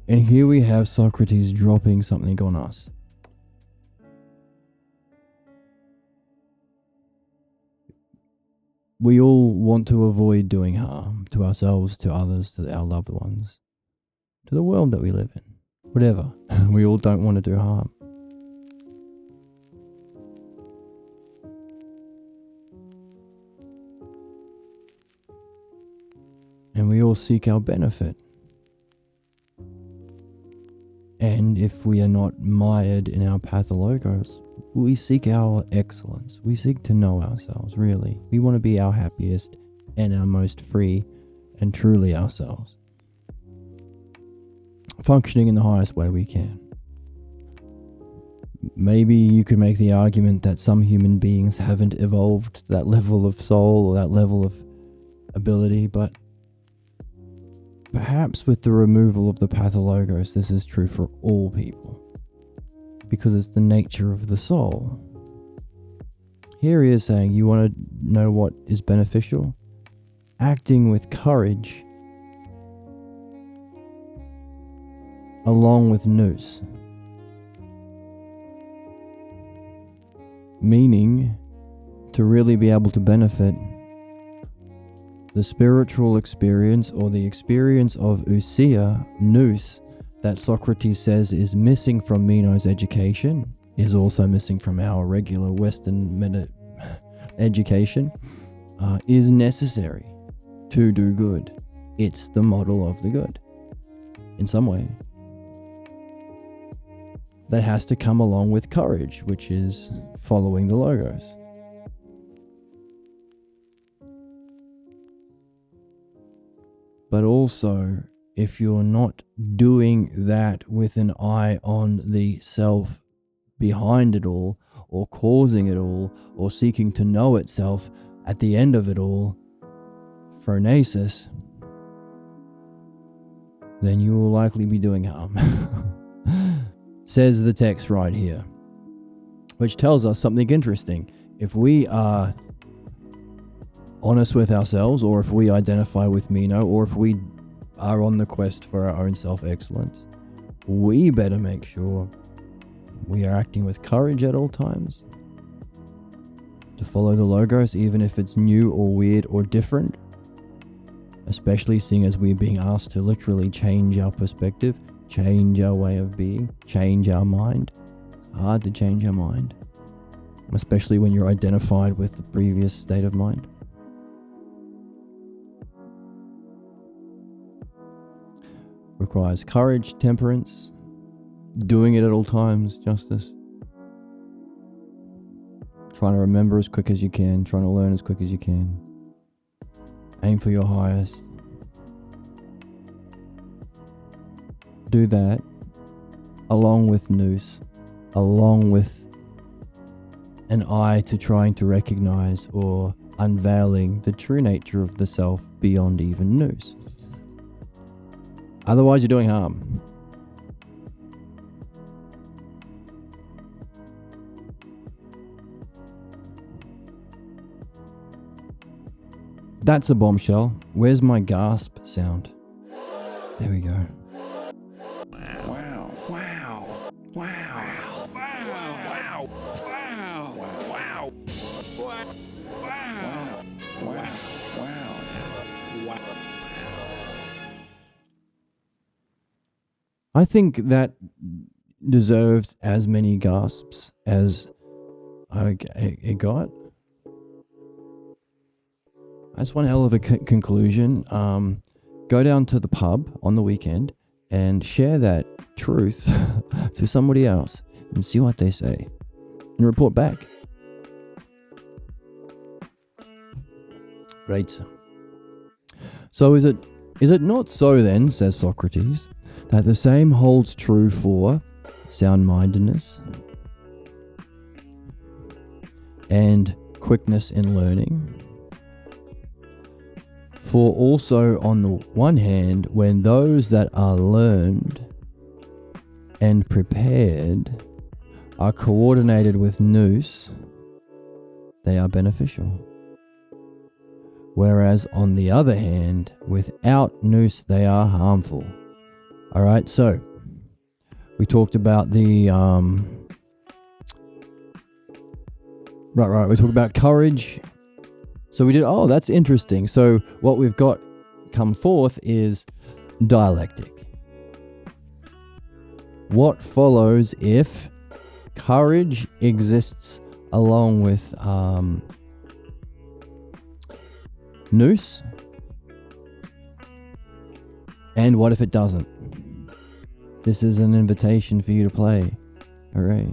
And here we have Socrates dropping something on us. We all want to avoid doing harm to ourselves, to others, to our loved ones, to the world that we live in. Whatever. We all don't want to do harm. And we all seek our benefit. And if we are not mired in our pathologos, we seek our excellence. We seek to know ourselves, really. We want to be our happiest and our most free and truly ourselves. Functioning in the highest way we can. Maybe you could make the argument that some human beings haven't evolved to that level of soul or that level of ability, but perhaps with the removal of the pathologos, this is true for all people, because it's the nature of the soul. Here he is saying, you want to know what is beneficial? Acting with courage along with nous. Meaning to really be able to benefit the spiritual experience or the experience of ousia, nous, that Socrates says is missing from Meno's education, is also missing from our regular Western education, is necessary to do good. It's the model of the good, in some way. That has to come along with courage, which is following the logos. But also, if you're not doing that with an eye on the self behind it all, or causing it all, or seeking to know itself at the end of it all, phronesis, then you will likely be doing harm. Says the text right here, which tells us something interesting. If we are honest with ourselves, or if we identify with Meno, or if we are on the quest for our own self-excellence, we better make sure we are acting with courage at all times to follow the logos, even if it's new or weird or different, especially seeing as we're being asked to literally change our perspective, change our way of being, change our mind. It's hard to change our mind, especially when you're identified with the previous state of mind. Requires courage, temperance, doing it at all times, justice. Trying to remember as quick as you can, trying to learn as quick as you can. Aim for your highest. Do that along with nous, along with an eye to trying to recognize or unveiling the true nature of the self beyond even nous. Otherwise, you're doing harm. That's a bombshell. Where's my gasp sound? There we go. Wow. Wow. Wow. Wow. Wow. Wow. Wow. Wow. Wow. I think that deserved as many gasps as it got. That's one hell of a conclusion. Go down to the pub on the weekend and share that truth to somebody else and see what they say and report back. Right. So is it not so then, says Socrates, that the same holds true for sound-mindedness and quickness in learning? For also on the one hand, when those that are learned and prepared are coordinated with nous, they are beneficial. Whereas on the other hand, without nous, they are harmful. Alright, so we talked about the we talked about courage. So we did, that's interesting. So what we've got come forth is dialectic. What follows if courage exists along with nous? And what if it doesn't? This is an invitation for you to play. Hooray.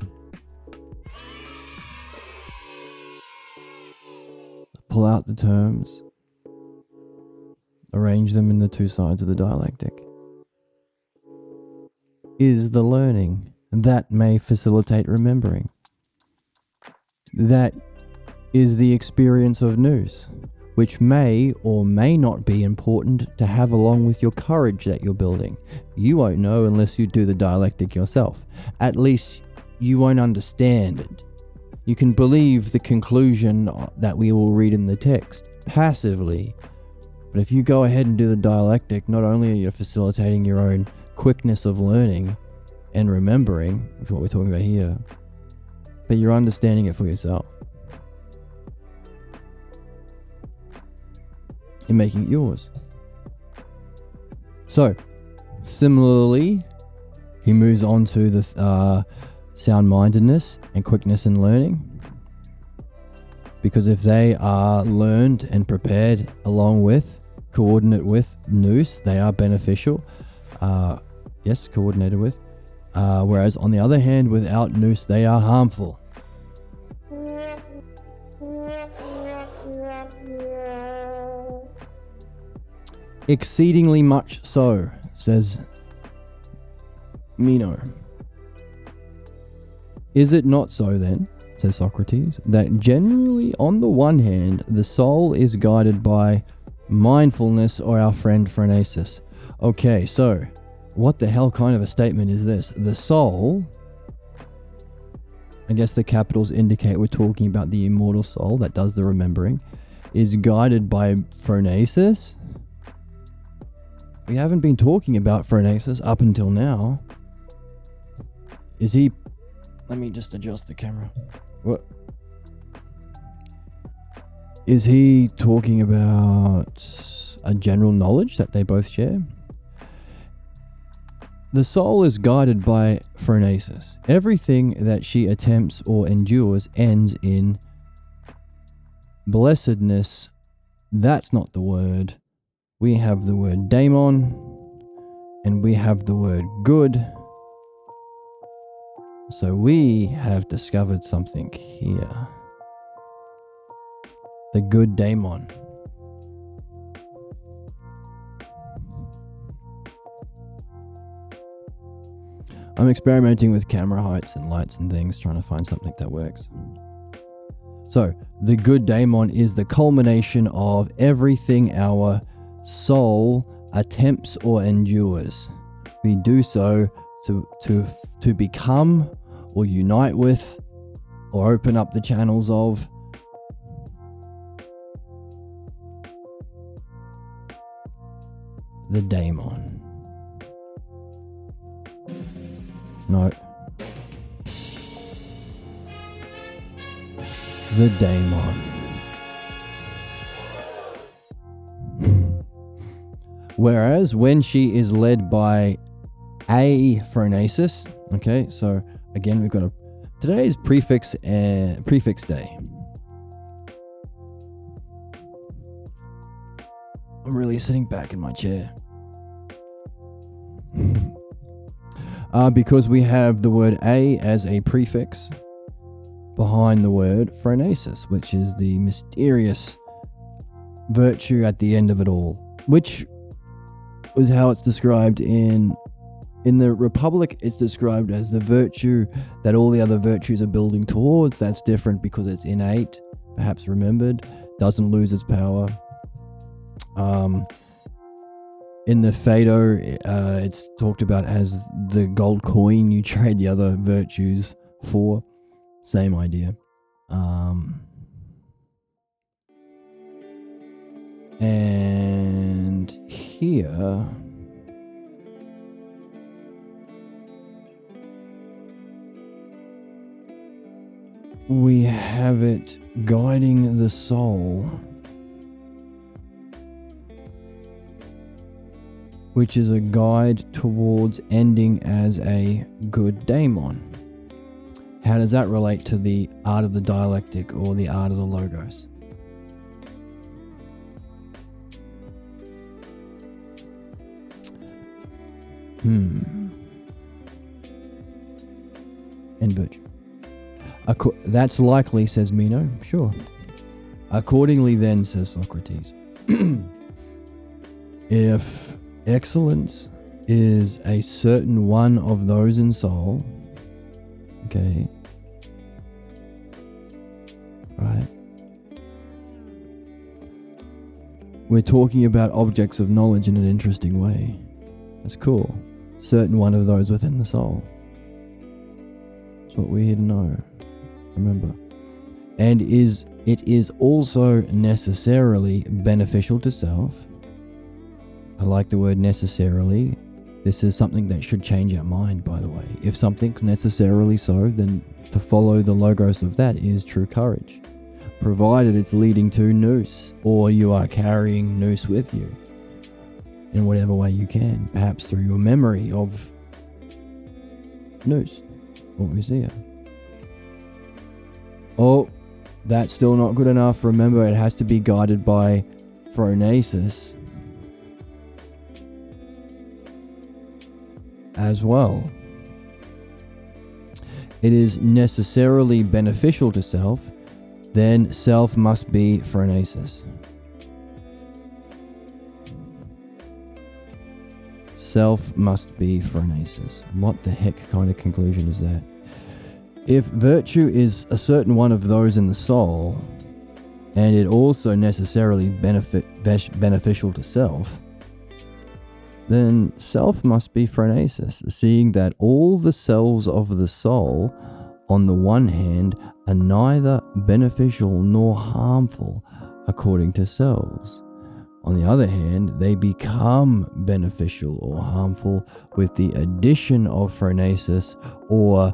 Pull out the terms. Arrange them in the two sides of the dialectic. Is the learning that may facilitate remembering. That is the experience of nous, which may or may not be important to have along with your courage that you're building. You won't know unless you do the dialectic yourself. At least you won't understand it. You can believe the conclusion that we will read in the text passively, but if you go ahead and do the dialectic, not only are you facilitating your own quickness of learning and remembering, which is what we're talking about here, but you're understanding it for yourself. You're making it yours. So, similarly, he moves on to the sound-mindedness and quickness in learning. Because if they are learned and prepared along with, coordinate with nous, they are beneficial. Yes, coordinated with. Whereas on the other hand, without nous, they are harmful. Exceedingly much so, says Meno. Is it not so then, says Socrates, that generally on the one hand, the soul is guided by mindfulness or our friend phronesis? Okay, so what the hell kind of a statement is this? The soul, I guess the capitals indicate we're talking about the immortal soul that does the remembering, is guided by phronesis? We haven't been talking about phronesis up until now. Is he... Let me just adjust the camera. What? Is he talking about a general knowledge that they both share? The soul is guided by phronesis. Everything that she attempts or endures ends in blessedness. That's not the word. We have the word daemon, and we have the word good. So we have discovered something here. The good daemon. I'm experimenting with camera heights and lights and things, trying to find something that works. So, the good daemon is the culmination of everything our soul attempts or endures. We do so to become or unite with or open up the channels of the daemon. No. The daemon. Whereas when she is led by a phronesis, okay, so again we've got today's prefix day. I'm really sitting back in my chair. Because we have the word a as a prefix behind the word phronesis, which is the mysterious virtue at the end of it all, which was how it's described in the Republic. It's described as the virtue that all the other virtues are building towards. That's different because it's innate, perhaps remembered, doesn't lose its power. In the Phaedo, it's talked about as the gold coin you trade the other virtues for. Same idea. And here we have it guiding the soul, which is a guide towards ending as a good daemon. How does that relate to the art of the dialectic or the art of the logos? and virtue. That's likely, says Meno. Sure. Accordingly then, says Socrates, if excellence is a certain one of those in soul, okay, right, we're talking about objects of knowledge in an interesting way. That's cool. Certain one of those within the soul. That's what we're here to know. Remember. And it is also necessarily beneficial to self. I like the word necessarily. This is something that should change our mind, by the way. If something's necessarily so, then to follow the logos of that is true courage, provided it's leading to nous, or you are carrying nous with you in whatever way you can, perhaps through your memory of nous, or usia. Oh, that's still not good enough. Remember, it has to be guided by phronesis as well. It is necessarily beneficial to self, then self must be phronesis. Self must be phronesis. What the heck kind of conclusion is that? If virtue is a certain one of those in the soul, and it also necessarily beneficial to self, then self must be phronesis, seeing that all the selves of the soul, on the one hand, are neither beneficial nor harmful according to selves. On the other hand, they become beneficial or harmful with the addition of phronesis or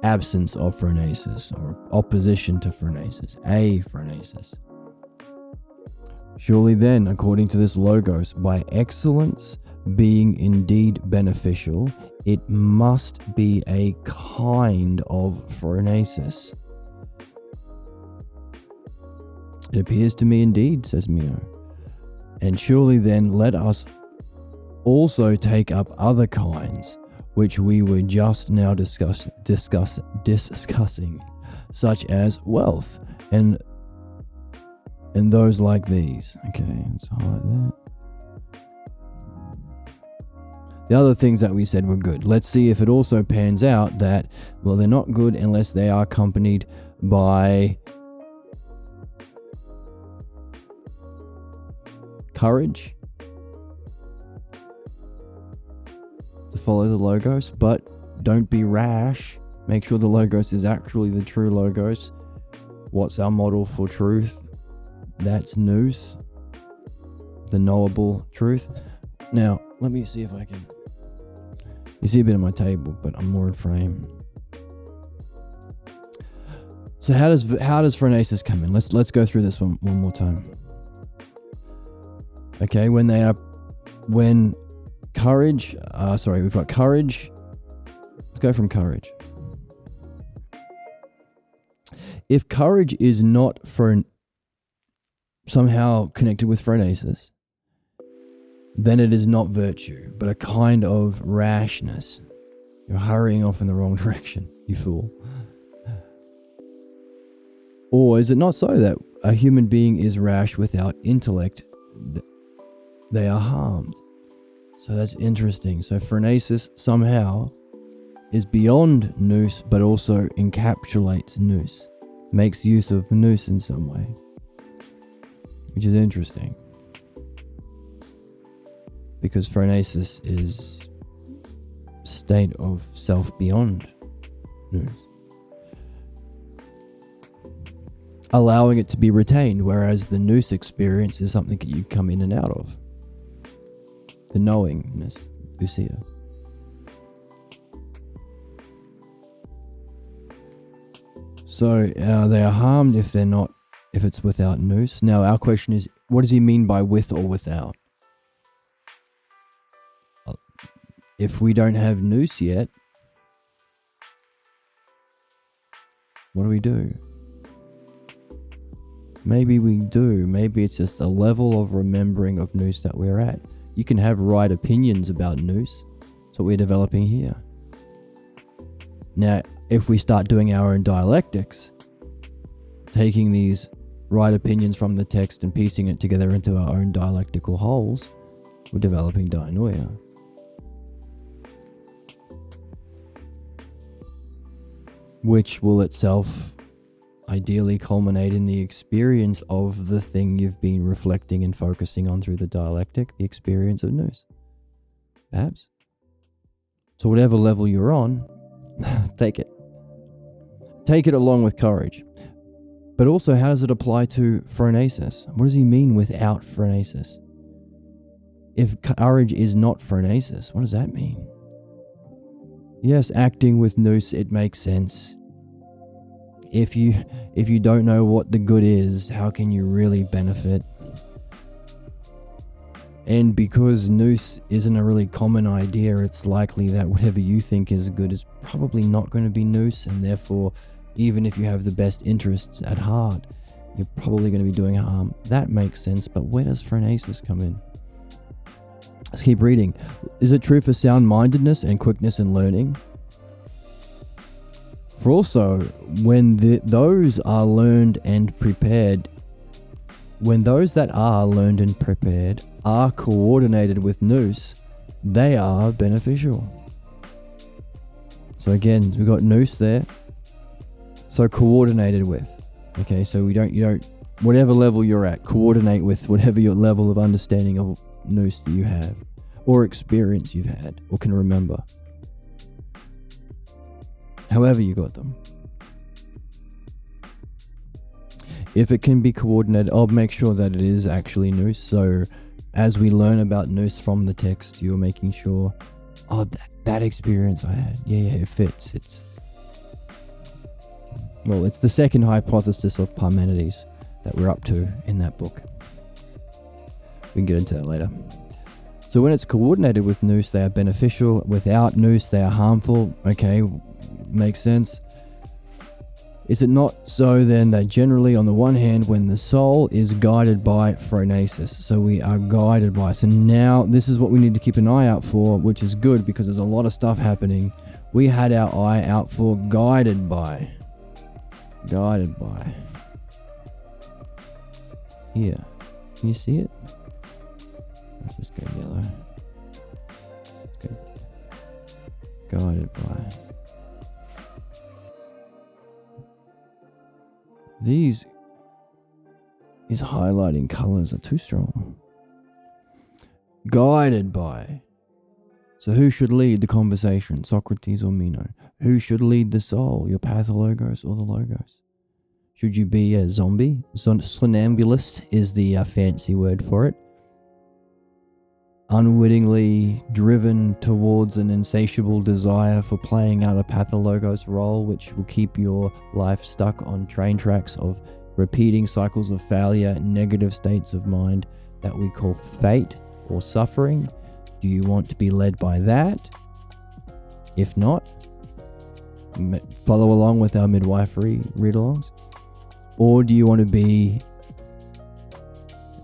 absence of phronesis, or opposition to phronesis, aphronesis. Surely then, according to this logos, by excellence being indeed beneficial, it must be a kind of phronesis. It appears to me indeed, says Meno. And surely then let us also take up other kinds, which we were just now discussing, such as wealth and those like these. Okay, let's highlight that. The other things that we said were good. Let's see if it also pans out that, well, they're not good unless they are accompanied by courage to follow the logos, but don't be rash. Make sure the logos is actually the true logos. What's our model for truth? That's nous, the knowable truth. Now, let me see if I can. You see a bit of my table, but I'm more in frame. So how does phronesis come in? Let's go through this one more time. Okay, when courage, we've got courage. Let's go from courage. If courage is not somehow connected with phronesis, then it is not virtue, but a kind of rashness. You're hurrying off in the wrong direction, you fool. Or is it not so that a human being is rash without intellect? They are harmed. So that's interesting. So phronesis somehow is beyond nous, but also encapsulates nous, makes use of nous in some way, which is interesting. Because phronesis is state of self beyond nous, allowing it to be retained, whereas the nous experience is something that you come in and out of. The knowingness, usia. So they are harmed if it's without nous. Now our question is, what does he mean by with or without? If we don't have nous yet, what do? Maybe we do. Maybe it's just a level of remembering of nous that we're at. You can have right opinions about nous. That's what we're developing here. Now, if we start doing our own dialectics, taking these right opinions from the text and piecing it together into our own dialectical wholes, we're developing dianoia. Which will itself ideally culminate in the experience of the thing you've been reflecting and focusing on through the dialectic, the experience of nous. Perhaps. So whatever level you're on, take it. Take it along with courage. But also, how does it apply to phronesis? What does he mean without phronesis? If courage is not phronesis, what does that mean? Yes, acting with nous, it makes sense. If you don't know what the good is, how can you really benefit? And because nous isn't a really common idea, it's likely that whatever you think is good is probably not going to be nous, and therefore, even if you have the best interests at heart, you're probably going to be doing harm. That makes sense, but where does phronesis come in? Let's keep reading. Is it true for sound-mindedness and quickness in learning? For also, when those are learned and prepared, when those that are learned and prepared are coordinated with nous, they are beneficial. So again, we've got nous there. So coordinated with. Okay, so you don't, whatever level you're at, coordinate with whatever your level of understanding of nous that you have, or experience you've had, or can remember. However you got them. If it can be coordinated, I'll make sure that it is actually nous. So as we learn about nous from the text, you're making sure, that experience I had, yeah, it fits. It's the second hypothesis of Parmenides that we're up to in that book. We can get into that later. So when it's coordinated with nous, they are beneficial. Without nous, they are harmful. Okay, makes sense. Is it not so then that generally, on the one hand, when the soul is guided by phronesis, so we are guided by, so now this is what we need to keep an eye out for, which is good because there's a lot of stuff happening. We had our eye out for guided by. Here, can you see it? Let's just go yellow. Let's go guided by. These highlighting colors are too strong. Guided by. So who should lead the conversation, Socrates or Meno? Who should lead the soul, your pathologos or the logos? Should you be a zombie? Somnambulist is the fancy word for it. Unwittingly driven towards an insatiable desire for playing out a pathologos role, which will keep your life stuck on train tracks of repeating cycles of failure, negative states of mind that we call fate or suffering. Do you want to be led by that? If not, follow along with our midwifery read-alongs. Or do you want to be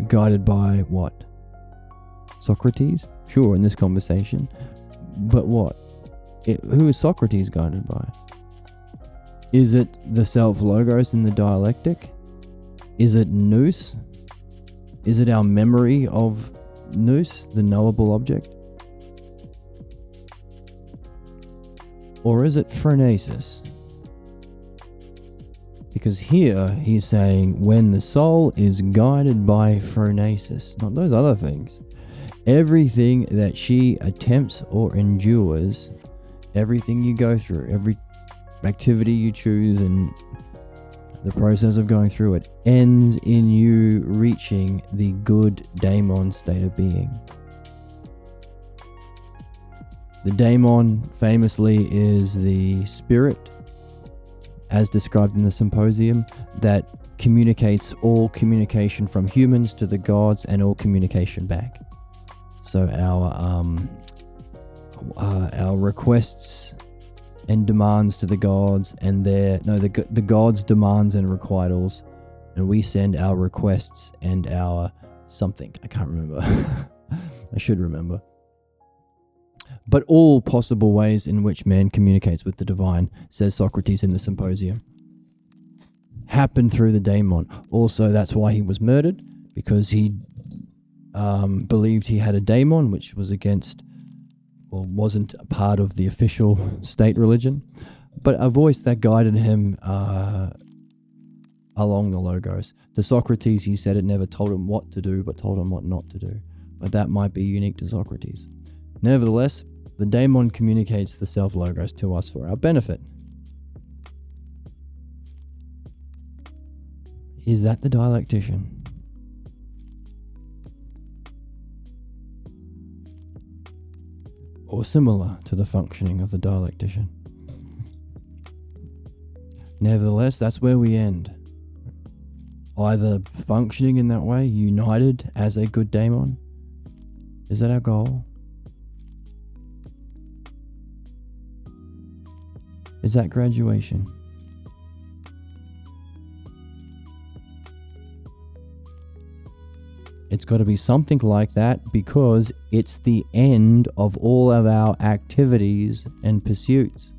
guided by what? Socrates? Sure, in this conversation. But what? Who is Socrates guided by? Is it the self-logos in the dialectic? Is it nous? Is it our memory of nous, the knowable object? Or is it phronesis? Because here he's saying when the soul is guided by phronesis, not those other things. Everything that she attempts or endures, everything you go through, every activity you choose and the process of going through it ends in you reaching the good daemon state of being. The daemon famously is the spirit, as described in the symposium, that communicates all communication from humans to the gods and all communication back. So our requests and demands to the gods and the gods' demands and requitals, and we send our requests and our something. I can't remember. I should remember. but all possible ways in which man communicates with the divine, says Socrates in the Symposium, happen through the daemon. Also, that's why he was murdered, because he believed he had a daemon, which was against, or wasn't a part of the official state religion, but a voice that guided him along the logos. To Socrates, he said it never told him what to do, but told him what not to do. But that might be unique to Socrates. Nevertheless, the daemon communicates the self-logos to us for our benefit. Is that the dialectician? Or similar to the functioning of the dialectician? Nevertheless, that's where we end. Either functioning in that way, united as a good daemon. Is that our goal? Is that graduation? It's got to be something like that, because it's the end of all of our activities and pursuits.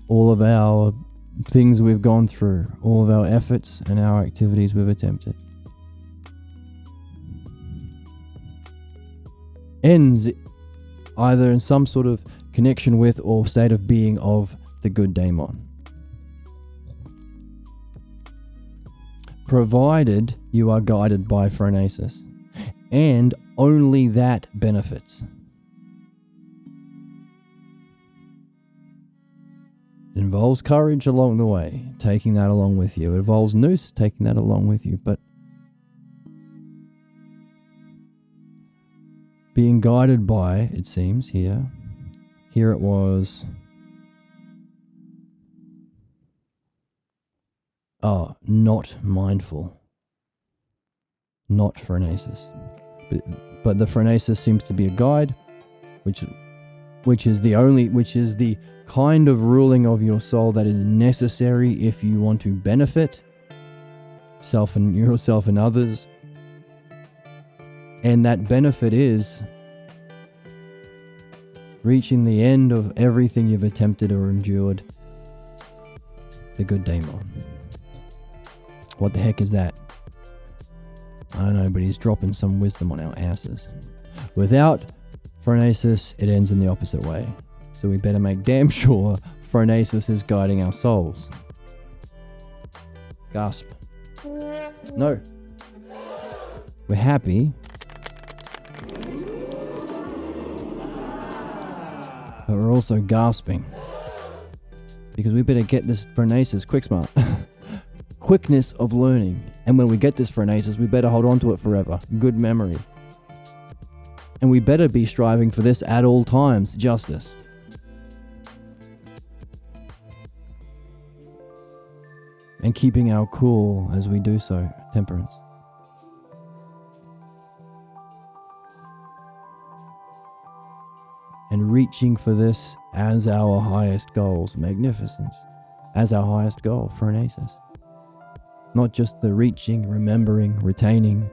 All of our things we've gone through, all of our efforts and our activities we've attempted. Ends either in some sort of connection with or state of being of the good daemon. Provided you are guided by phronesis, and only that benefits. It involves courage along the way, taking that along with you. It involves nous, taking that along with you. But being guided by, it seems, here it was, not mindful, not phronesis. But the phronesis seems to be a guide, which is the kind of ruling of your soul that is necessary if you want to benefit yourself and others. And that benefit is reaching the end of everything you've attempted or endured. The good daemon. What the heck is that? I don't know, but he's dropping some wisdom on our asses. Without phronesis, it ends in the opposite way. So we better make damn sure phronesis is guiding our souls. Gasp. No. We're happy. But we're also gasping. Because we better get this phronesis quick smart. Quickness of learning. And when we get this phronesis, we better hold on to it forever. Good memory. And we better be striving for this at all times. Justice. And keeping our cool as we do so. Temperance. And reaching for this as our highest goals. Magnificence. As our highest goal. Phronesis. Not just the reaching, remembering, retaining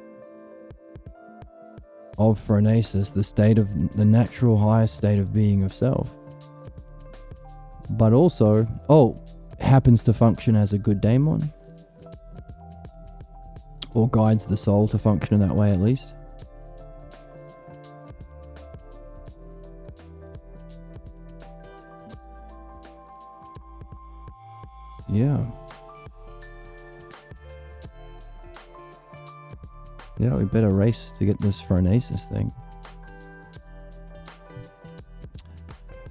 of phronesis, the natural highest state of being of self. But also, happens to function as a good daemon. Or guides the soul to function in that way at least. Yeah. Yeah, we better race to get this phronesis thing.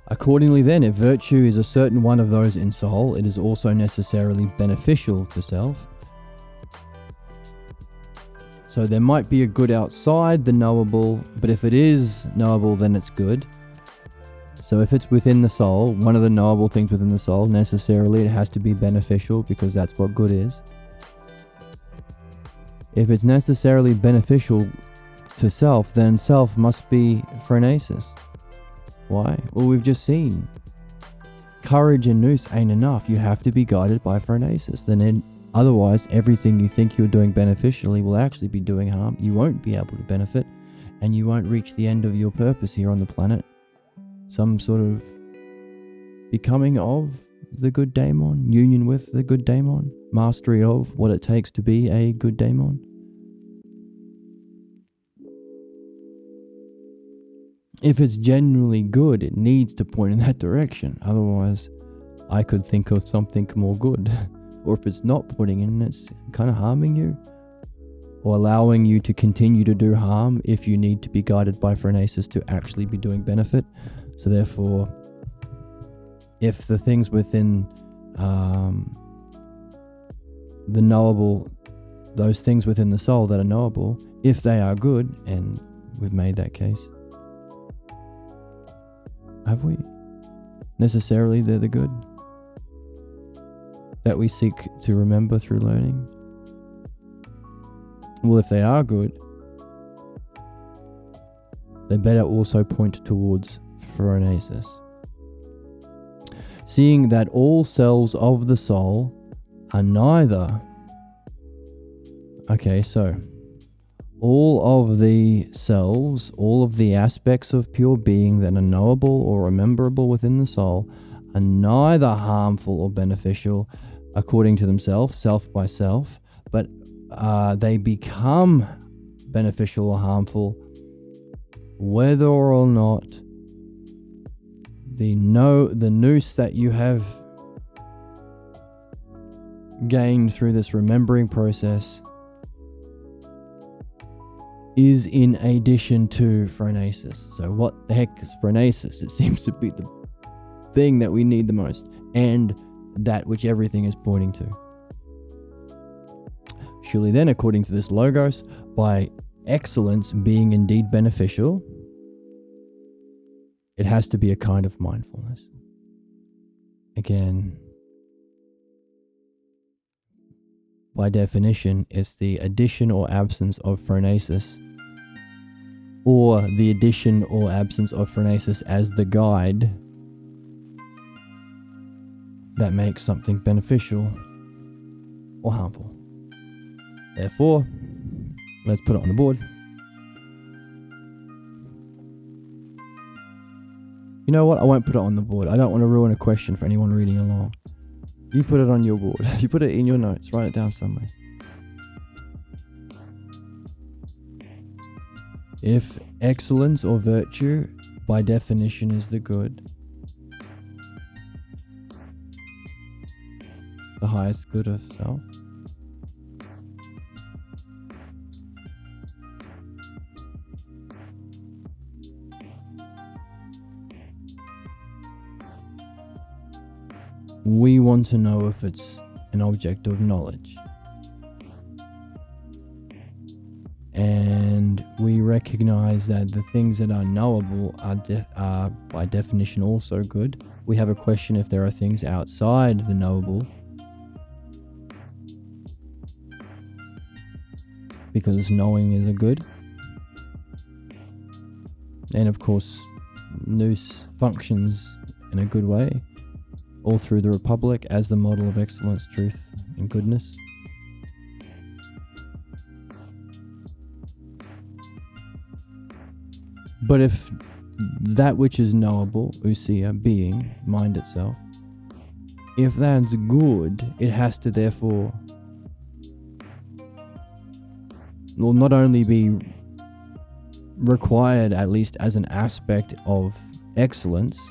Accordingly then, if virtue is a certain one of those in soul, it is also necessarily beneficial to self. So there might be a good outside the knowable, but if it is knowable, then it's good. So if it's within the soul, one of the knowable things within the soul, necessarily it has to be beneficial, because that's what good is. If it's necessarily beneficial to self, then self must be phronesis. Why? Well, we've just seen. Courage and nous ain't enough. You have to be guided by phronesis. Otherwise, everything you think you're doing beneficially will actually be doing harm. You won't be able to benefit, and you won't reach the end of your purpose here on the planet some sort of becoming of the good daemon, union with the good daemon, mastery of what it takes to be a good daemon. If it's genuinely good, it needs to point in that direction. Otherwise, I could think of something more good. Or if it's not pointing in, it's kind of harming you, or allowing you to continue to do harm if you need to be guided by phronesis to actually be doing benefit. So therefore, if the things within the knowable, those things within the soul that are knowable, if they are good, and we've made that case, have we? Necessarily they're the good that we seek to remember through learning? Well, if they are good, they better also point towards phronesis. Seeing that all cells of the soul are neither... Okay, so all of the selves, all of the aspects of pure being that are knowable or rememberable within the soul are neither harmful or beneficial according to themselves, self by self, but they become beneficial or harmful whether or not the nous that you have gained through this remembering process is in addition to phronesis. So what the heck is phronesis? It seems to be the thing that we need the most, and that which everything is pointing to. Surely then, according to this logos, by excellence being indeed beneficial, it has to be a kind of mindfulness. Again, by definition, it's the addition or absence of phronesis, or the addition or absence of phronesis as the guide that makes something beneficial or harmful. Therefore, let's put it on the board. You know what? I won't put it on the board. I don't want to ruin a question for anyone reading along. You put it on your board. You put it in your notes. Write it down somewhere. If excellence or virtue, by definition, is the good, the highest good of self, we want to know if it's an object of knowledge. And we recognize that the things that are knowable are by definition also good. We have a question if there are things outside the knowable, because knowing is a good. And of course, nous functions in a good way, all through the Republic as the model of excellence, truth, and goodness. But if that which is knowable, ousia, being, mind itself, if that's good, it has to therefore, will not only be required, at least as an aspect of excellence.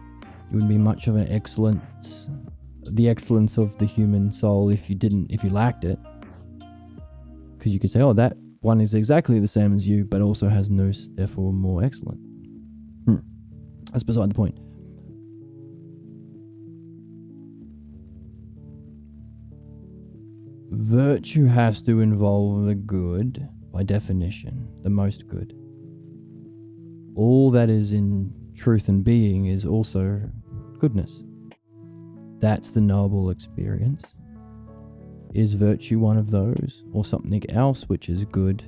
It wouldn't be much of an excellence, the excellence of the human soul if you lacked it. Because you could say, oh, that one is exactly the same as you, but also has nous, therefore more excellent. That's beside the point. Virtue has to involve the good, by definition, the most good. All that is in truth and being is also goodness. That's the knowable experience. Is virtue one of those, or something else which is good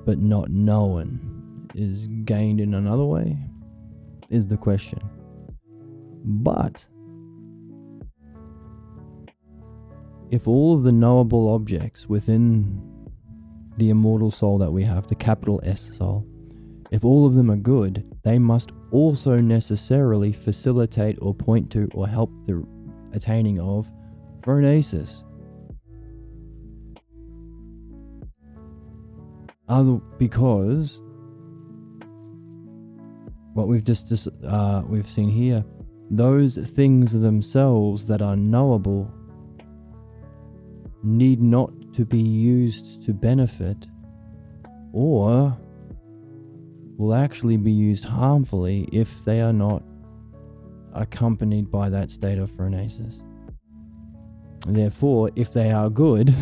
but not known is gained in another way, is the question. But if all of the knowable objects within the immortal soul that we have, the capital S soul, if all of them are good, they must also necessarily facilitate or point to or help the attaining of phronesis. Because what we've we've seen here, those things themselves that are knowable need not to be used to benefit, or will actually be used harmfully if they are not accompanied by that state of phronesis. Therefore, if they are good,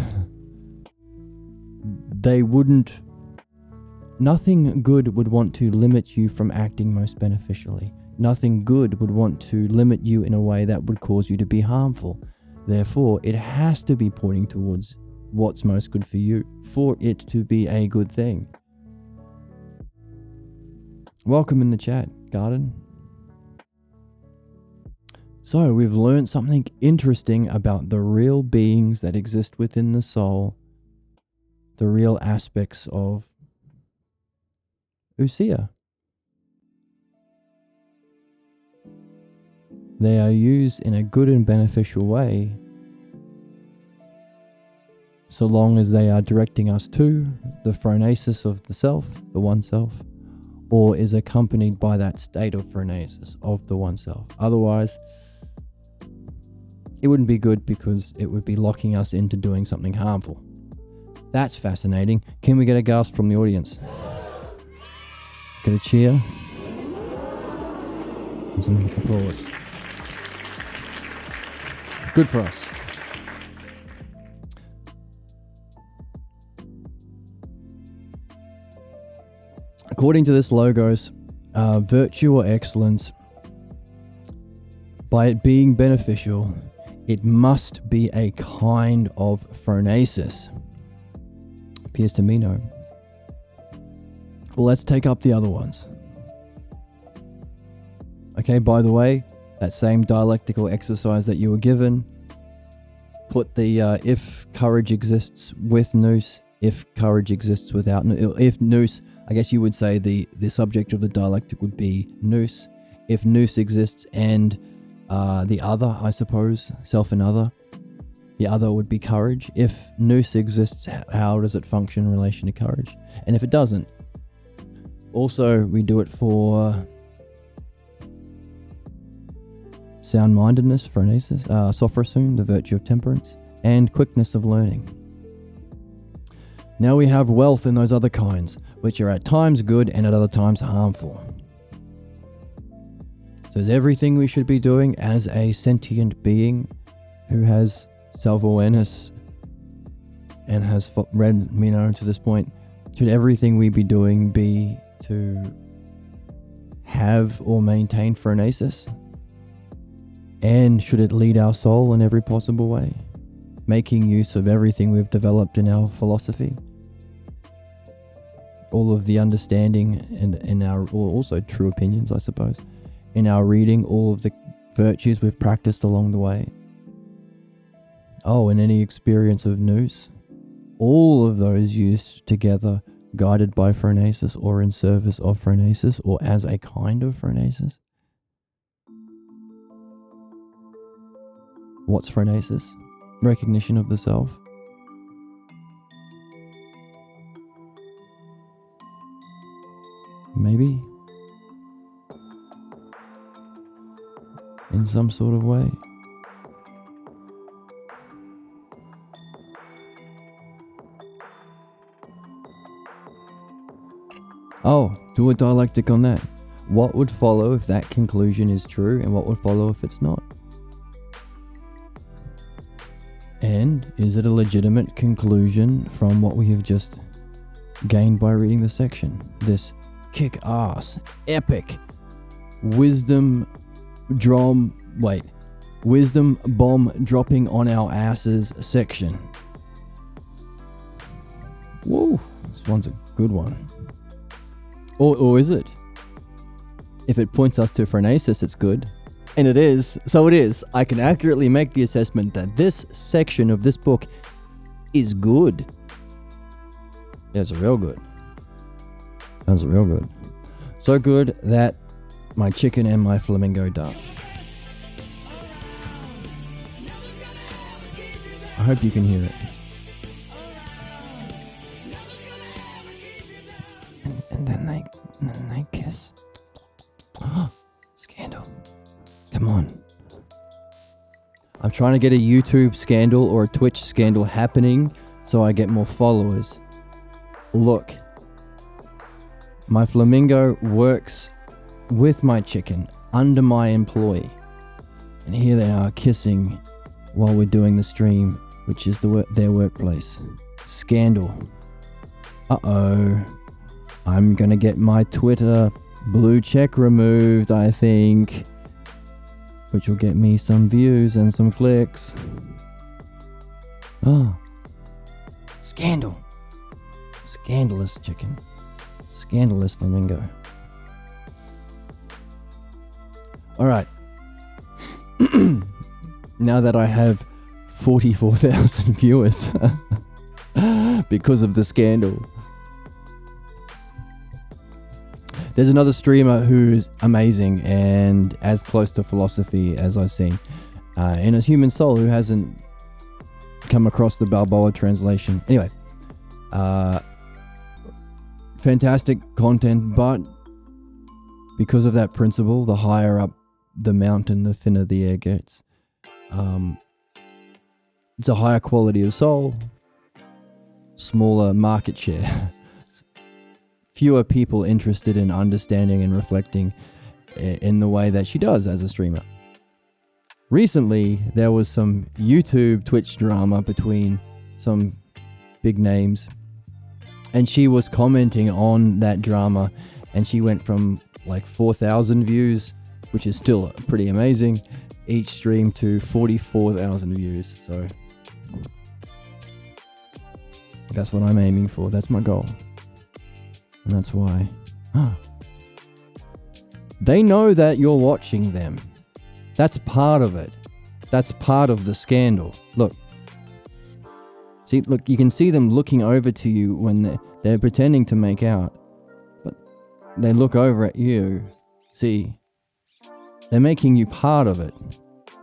nothing good would want to limit you from acting most beneficially. Nothing good would want to limit you in a way that would cause you to be harmful. Therefore, it has to be pointing towards what's most good for you for it to be a good thing. Welcome in the chat, Garden. So, we've learned something interesting about the real beings that exist within the soul, the real aspects of Usia. They are used in a good and beneficial way, so long as they are directing us to the phronesis of the self, the one self, or is accompanied by that state of phronesis of the one self. Otherwise, it wouldn't be good because it would be locking us into doing something harmful. That's fascinating. Can we get a gasp from the audience? Get a cheer? And some applause. Good for us. According to this logos, virtue or excellence, by it being beneficial, it must be a kind of phronesis. Appears to Meno. Well, let's take up the other ones. Okay, by the way, that same dialectical exercise that you were given, put the if courage exists with nous, if courage exists without nous. If nous, I guess you would say the subject of the dialectic would be nous. If nous exists and the other, I suppose, self and other, the other would be courage. If nous exists, how does it function in relation to courage? And if it doesn't, also we do it for sound-mindedness, phronesis, sophrosun, the virtue of temperance, and quickness of learning. Now we have wealth in those other kinds, which are at times good and at other times harmful. So is everything we should be doing as a sentient being who has self-awareness and has read Meno to this point, should everything we be doing be to have or maintain phronesis? And should it lead our soul in every possible way, making use of everything we've developed in our philosophy, all of the understanding and in our, or also true opinions, I suppose, in our reading, all of the virtues we've practiced along the way. Oh, and any experience of nous, all of those used together, guided by phronesis or in service of phronesis or as a kind of phronesis. What's phronesis? Recognition of the self. Maybe. In some sort of way. Oh, do a dialectic on that. What would follow if that conclusion is true, and what would follow if it's not? And is it a legitimate conclusion from what we have just gained by reading the section? This kick-ass, epic, wisdom bomb dropping on our asses section. Whoa, this one's a good one. Or is it? If it points us to phronesis, it's good. And it is. So it is. I can accurately make the assessment that this section of this book is good. Yeah, it's real good. That's real good. So good that my chicken and my flamingo dance. I hope you can hear it. And then they kiss. Scandal. Come on. I'm trying to get a YouTube scandal or a Twitch scandal happening so I get more followers. Look. My flamingo works with my chicken under my employ. And here they are kissing while we're doing the stream, which is their workplace. Scandal. Uh-oh. I'm gonna get my Twitter blue check removed, I think. Which will get me some views and some clicks. Oh. Scandal. Scandalous chicken. Scandalous flamingo. Alright. Now that I have 44,000 viewers because of the scandal. There's another streamer who's amazing and as close to philosophy as I've seen in a human soul, who hasn't come across the Balboa translation. Anyway, fantastic content, but because of that principle, the higher up the mountain, the thinner the air gets. It's a higher quality of soul, smaller market share. Fewer people interested in understanding and reflecting in the way that she does as a streamer. Recently, there was some YouTube Twitch drama between some big names, and she was commenting on that drama, and she went from like 4,000 views, which is still pretty amazing, each stream, to 44,000 views. So that's what I'm aiming for. That's my goal. And that's why they know that you're watching them. That's part of it. That's part of the scandal. Look, you can see them looking over to you when they're pretending to make out, but they look over at you. See, they're making you part of it.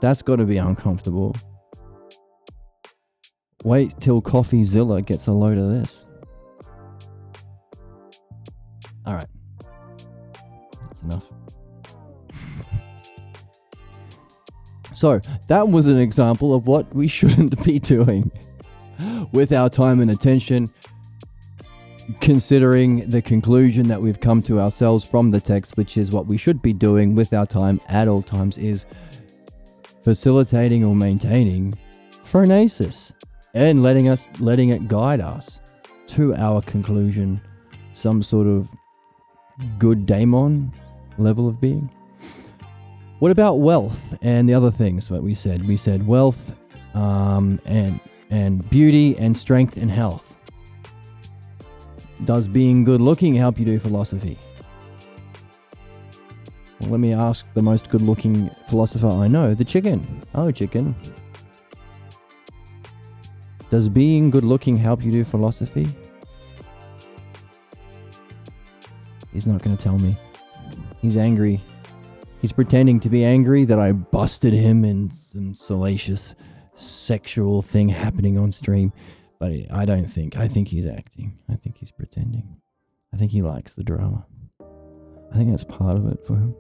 That's got to be uncomfortable. Wait till CoffeeZilla gets a load of this. Alright. That's enough. So, that was an example of what we shouldn't be doing with our time and attention, considering the conclusion that we've come to ourselves from the text, which is what we should be doing with our time at all times, is facilitating or maintaining phronesis and letting it guide us to our conclusion, some sort of good daemon level of being. What about wealth and the other things that we said? We said wealth and beauty and strength and health. Does being good looking help you do philosophy? Well, let me ask the most good looking philosopher I know, the chicken. Oh, chicken. Does being good looking help you do philosophy? He's not going to tell me. He's angry. He's pretending to be angry that I busted him in some salacious sexual thing happening on stream. But I don't think. I think he's acting. I think he's pretending. I think he likes the drama. I think that's part of it for him.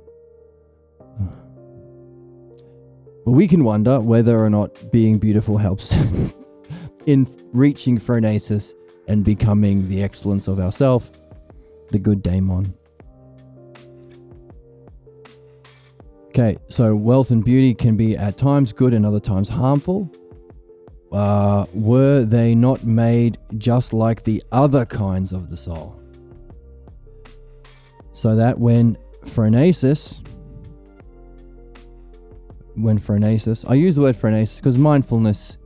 But we can wonder whether or not being beautiful helps in reaching phronesis and becoming the excellence of ourself, the good daemon. Okay, so wealth and beauty can be at times good and other times harmful. Were they not made just like the other kinds of the soul? So that when phronesis, I use the word phronesis because mindfulness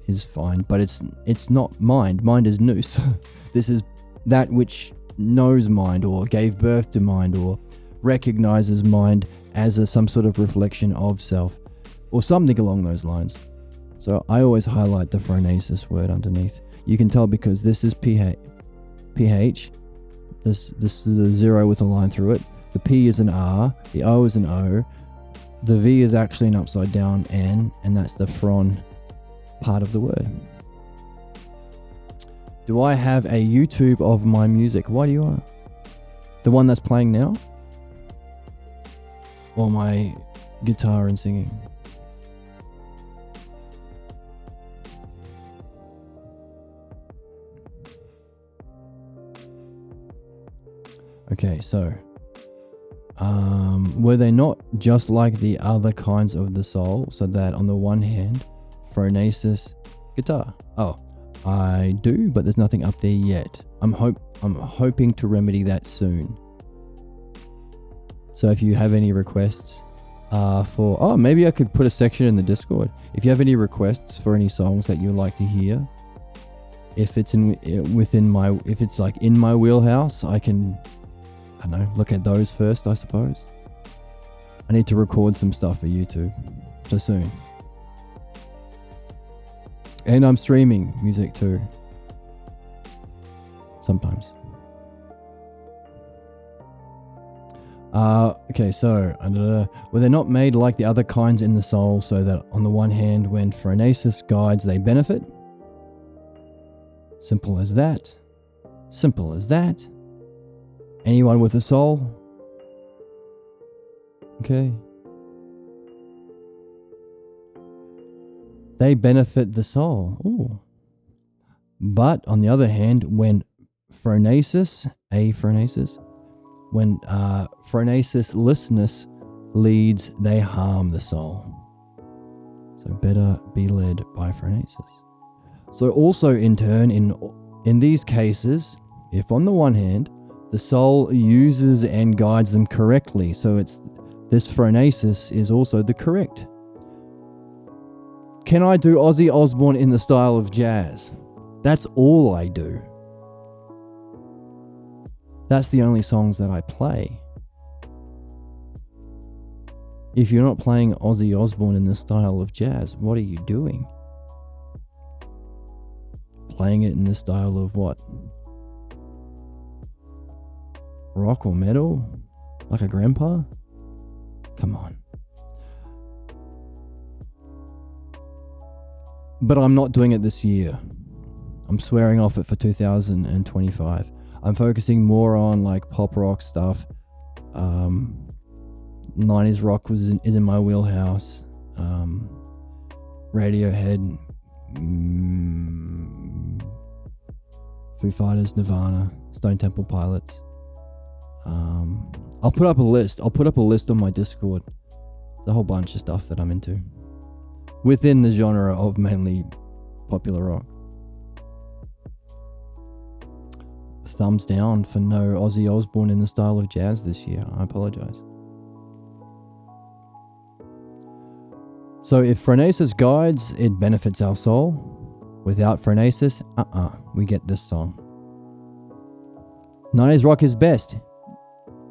is fine, but it's not mind. Mind is nous. This is that which knows mind or gave birth to mind or recognizes mind as some sort of reflection of self or something along those lines. So I always highlight the phronesis word underneath. You can tell because this is pH. This is the 0 with a line through it. The P is an R, the O is an O, the V is actually an upside down N, and that's the fron part of the word. Do I have a YouTube of my music? Why do you want? The one that's playing now? Or my guitar and singing? Okay, so were they not just like the other kinds of the soul, so that on the one hand, phronesis, guitar? Oh, I do, but there's nothing up there yet. I'm hoping to remedy that soon. So if you have any requests maybe I could put a section in the Discord. If you have any requests for any songs that you'd like to hear, if it's if it's like in my wheelhouse, I can, I don't know, look at those first, I suppose. I need to record some stuff for YouTube, so soon. And I'm streaming music too. Sometimes. Okay, so, were they not made like the other kinds in the soul, so that on the one hand, when phronesis guides, they benefit? Simple as that. Simple as that. Anyone with a soul? Okay. They benefit the soul. Ooh. But on the other hand, when phronesis phronesis-lessness leads, they harm the soul. So better be led by phronesis. So also in turn, in these cases, if on the one hand, the soul uses and guides them correctly, so it's this phronesis is also the correct. Can I do Ozzy Osbourne in the style of jazz? That's all I do. That's the only songs that I play. If you're not playing Ozzy Osbourne in the style of jazz, what are you doing? Playing it in the style of what? Rock or metal? Like a grandpa? Come on. But I'm not doing it this year. I'm swearing off it for 2025. I'm focusing more on like pop rock stuff. 90s rock is in my wheelhouse. Radiohead, Foo Fighters, Nirvana, Stone Temple Pilots. I'll put up a list. I'll put up a list on my Discord. There's a whole bunch of stuff that I'm into within the genre of mainly popular rock. Thumbs down for no Ozzy Osbourne in the style of jazz this year. I apologize. So if phronesis guides, it benefits our soul. Without phronesis, we get this song. 90s rock is best.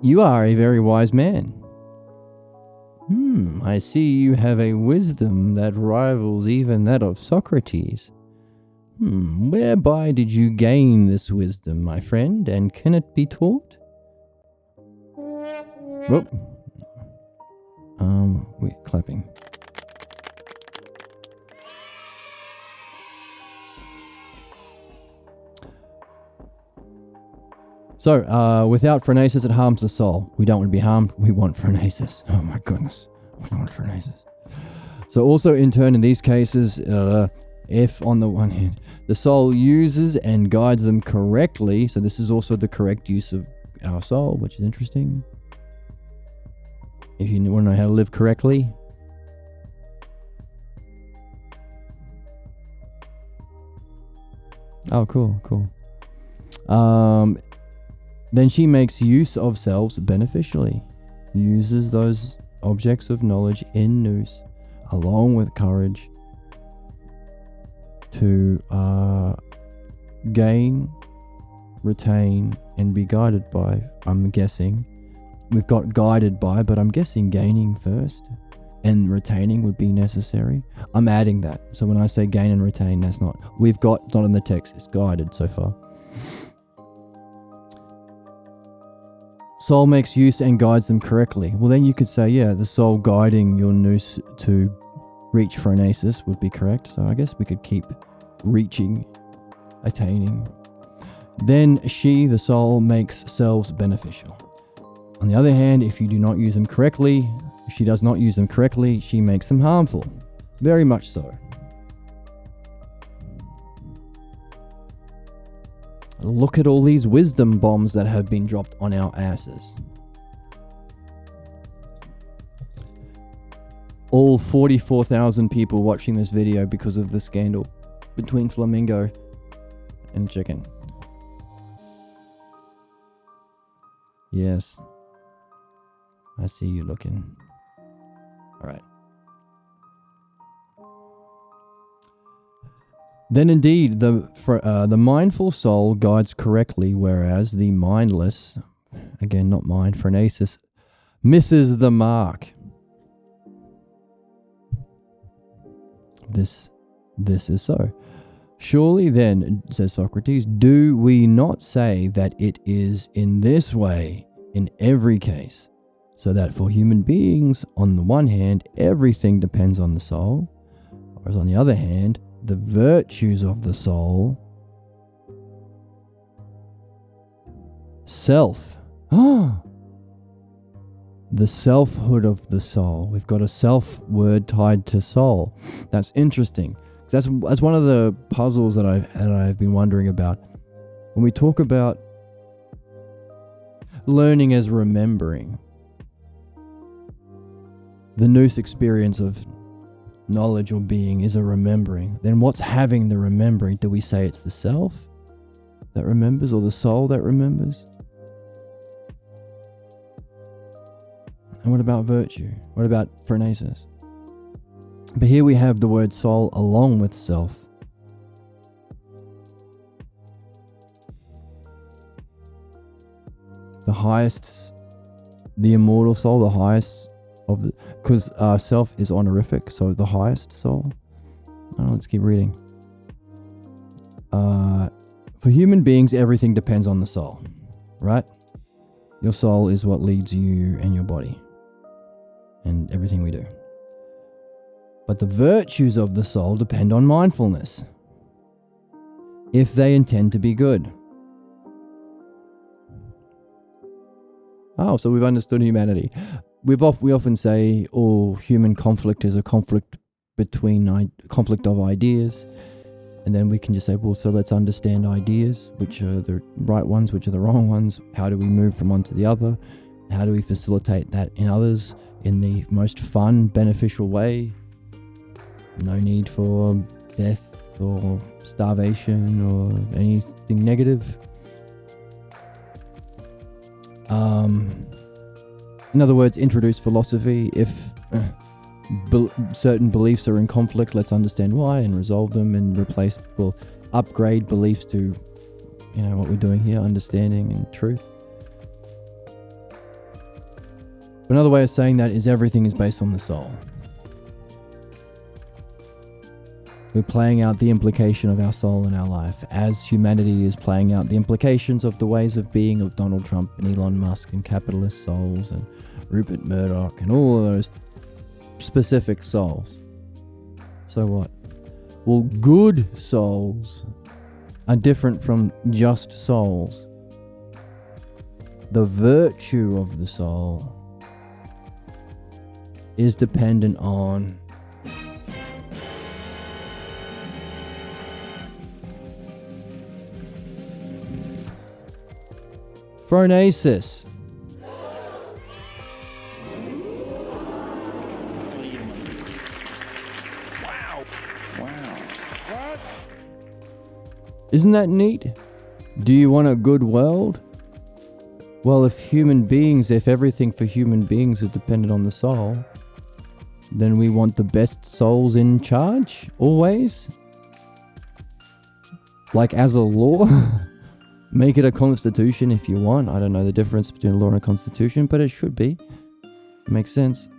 You are a very wise man. I see you have a wisdom that rivals even that of Socrates. Whereby did you gain this wisdom, my friend, and can it be taught? Whoop. We're clapping. So, without phronesis, it harms the soul. We don't want to be harmed. We want phronesis. Oh my goodness. We want phronesis. So also in turn, in these cases, if on the one hand, the soul uses and guides them correctly, so this is also the correct use of our soul, which is interesting. If you want to know how to live correctly, oh, cool. Then she makes use of selves beneficially, uses those objects of knowledge in nous, along with courage, to gain, retain, and be guided by. I'm guessing we've got guided by, but I'm guessing gaining first, and retaining would be necessary. I'm adding that. So when I say gain and retain, that's not, we've got, it's not in the text, it's guided so far. Soul makes use and guides them correctly. Well, then you could say, yeah, the soul guiding your nous to reach phronesis would be correct. So I guess we could keep reaching, attaining. Then she, the soul, makes selves beneficial. On the other hand, if you do not use them correctly, if she does not use them correctly, she makes them harmful. Very much so. Look at all these wisdom bombs that have been dropped on our asses. All 44,000 people watching this video because of the scandal between Flamingo and Chicken. Yes. I see you looking. Alright. Then indeed, the mindful soul guides correctly, whereas the mindless, again not mind, phronesis, misses the mark. This is so. Surely then, says Socrates, do we not say that it is in this way in every case, so that for human beings, on the one hand, everything depends on the soul, whereas on the other hand, the virtues of the soul, self, the selfhood of the soul. We've got a self word tied to soul. That's interesting. That's one of the puzzles that I've been wondering about. When we talk about learning as remembering, the nous experience of knowledge or being is a remembering. Then what's having the remembering? Do we say it's the self that remembers or the soul that remembers? And what about virtue? What about phronesis? But here we have the word soul along with self. The highest, the immortal soul, the highest of the, because self is honorific, so the highest soul. Let's keep reading. For human beings, everything depends on the soul, right? Your soul is what leads you and your body and everything we do. But the virtues of the soul depend on mindfulness, if they intend to be good. Oh, so we've understood humanity. We often say, human conflict is a conflict of ideas, and then we can just say, so let's understand ideas, which are the right ones, which are the wrong ones. How do we move from one to the other? How do we facilitate that in others in the most fun, beneficial way? No need for death or starvation or anything negative. In other words, introduce philosophy. If certain beliefs are in conflict, let's understand why and resolve them and upgrade beliefs to, what we're doing here, understanding and truth. Another way of saying that is everything is based on the soul. We're playing out the implication of our soul in our life, as humanity is playing out the implications of the ways of being of Donald Trump and Elon Musk and capitalist souls and Rupert Murdoch and all of those specific souls. So what? Well, good souls are different from just souls. The virtue of the soul is dependent on phronesis. Wow. What? Isn't that neat? Do you want a good world? Well, if everything for human beings is dependent on the soul, then we want the best souls in charge, always? Like as a law? Make it a constitution if you want. I don't know the difference between a law and a constitution, but it should be. Makes sense.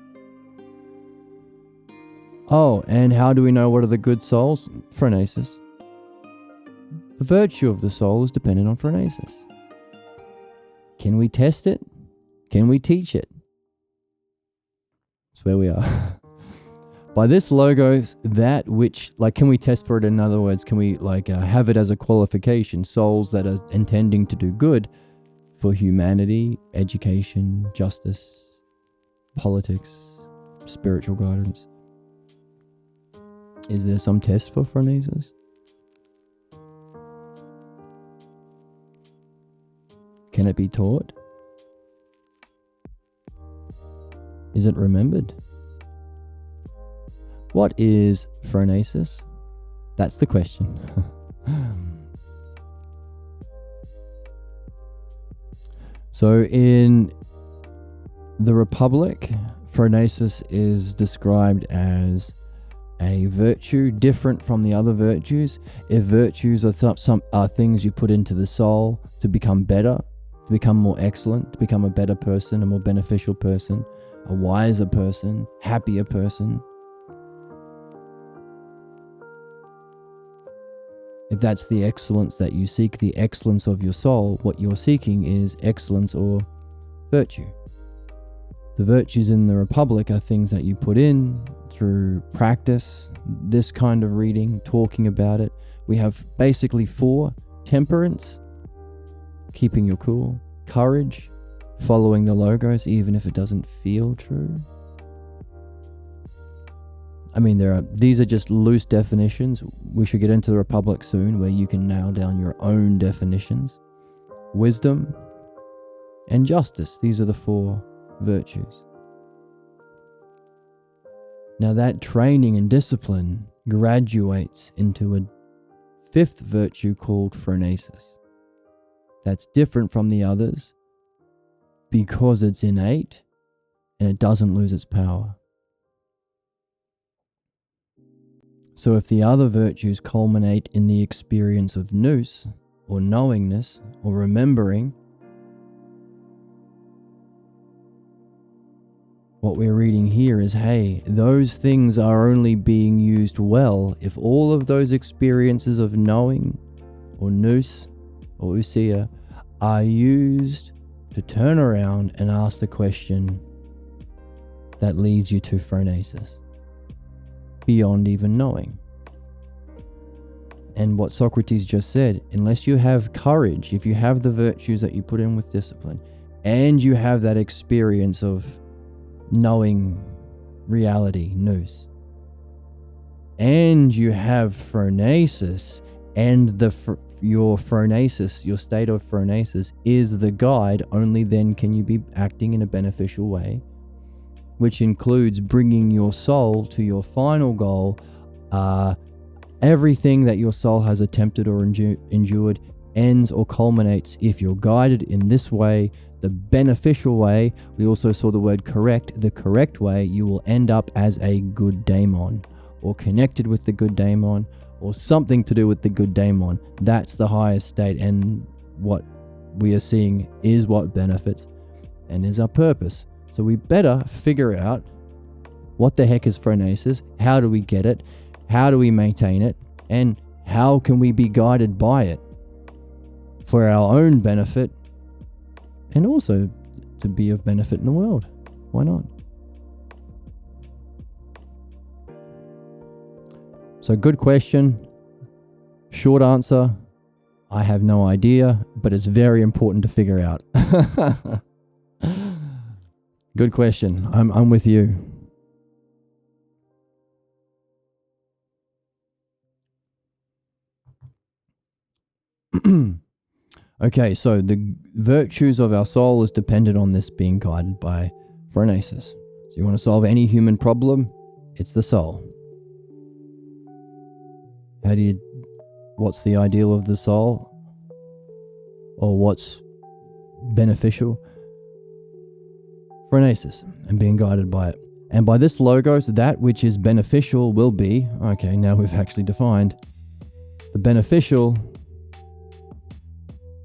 Oh, and how do we know what are the good souls? Phronesis. The virtue of the soul is dependent on phronesis. Can we test it? Can we teach it? That's where we are. By this logos, that which, can we test for it? In other words, can we have it as a qualification? Souls that are intending to do good for humanity, education, justice, politics, spiritual guidance. Is there some test for phronesis? Can it be taught? Is it remembered? What is phronesis? That's the question. So in the Republic, phronesis is described as a virtue different from the other virtues. If virtues are things you put into the soul to become better, to become more excellent, to become a better person, a more beneficial person, a wiser person, happier person. If that's the excellence that you seek, the excellence of your soul, what you're seeking is excellence or virtue. The virtues in the Republic are things that you put in through practice, this kind of reading, talking about it. We have basically 4: temperance, keeping your cool; courage, following the logos even if it doesn't feel true. I mean, these are just loose definitions. We should get into the Republic soon, where you can nail down your own definitions. Wisdom and justice. These are the 4 virtues. Now that training and discipline graduates into a 5th virtue called phronesis. That's different from the others because it's innate and it doesn't lose its power. So if the other virtues culminate in the experience of nous, or knowingness, or remembering, what we're reading here is, hey, those things are only being used well if all of those experiences of knowing, or nous, or ousia, are used to turn around and ask the question that leads you to phronesis, beyond even knowing. And what Socrates just said, unless you have courage, if you have the virtues that you put in with discipline, and you have that experience of knowing reality, nous, and you have phronesis, and your phronesis, your state of phronesis is the guide, only then can you be acting in a beneficial way, which includes bringing your soul to your final goal. Everything that your soul has attempted or endured ends or culminates if you're guided in this way, the beneficial way. We also saw the word correct. The correct way, you will end up as a good daemon, or connected with the good daemon, or something to do with the good daemon. That's the highest state, and what we are seeing is what benefits and is our purpose. So we better figure out what the heck is phronesis, how do we get it, how do we maintain it, and how can we be guided by it for our own benefit and also to be of benefit in the world. Why not? So good question. Short answer, I have no idea, but it's very important to figure out. Good question. I'm with you. Okay, so the virtues of our soul is dependent on this being guided by phronesis. So you want to solve any human problem, it's the soul. What's the ideal of the soul? Or what's beneficial? Phronesis, and being guided by it. And by this logos, that which is beneficial will be, okay, now we've actually defined, the beneficial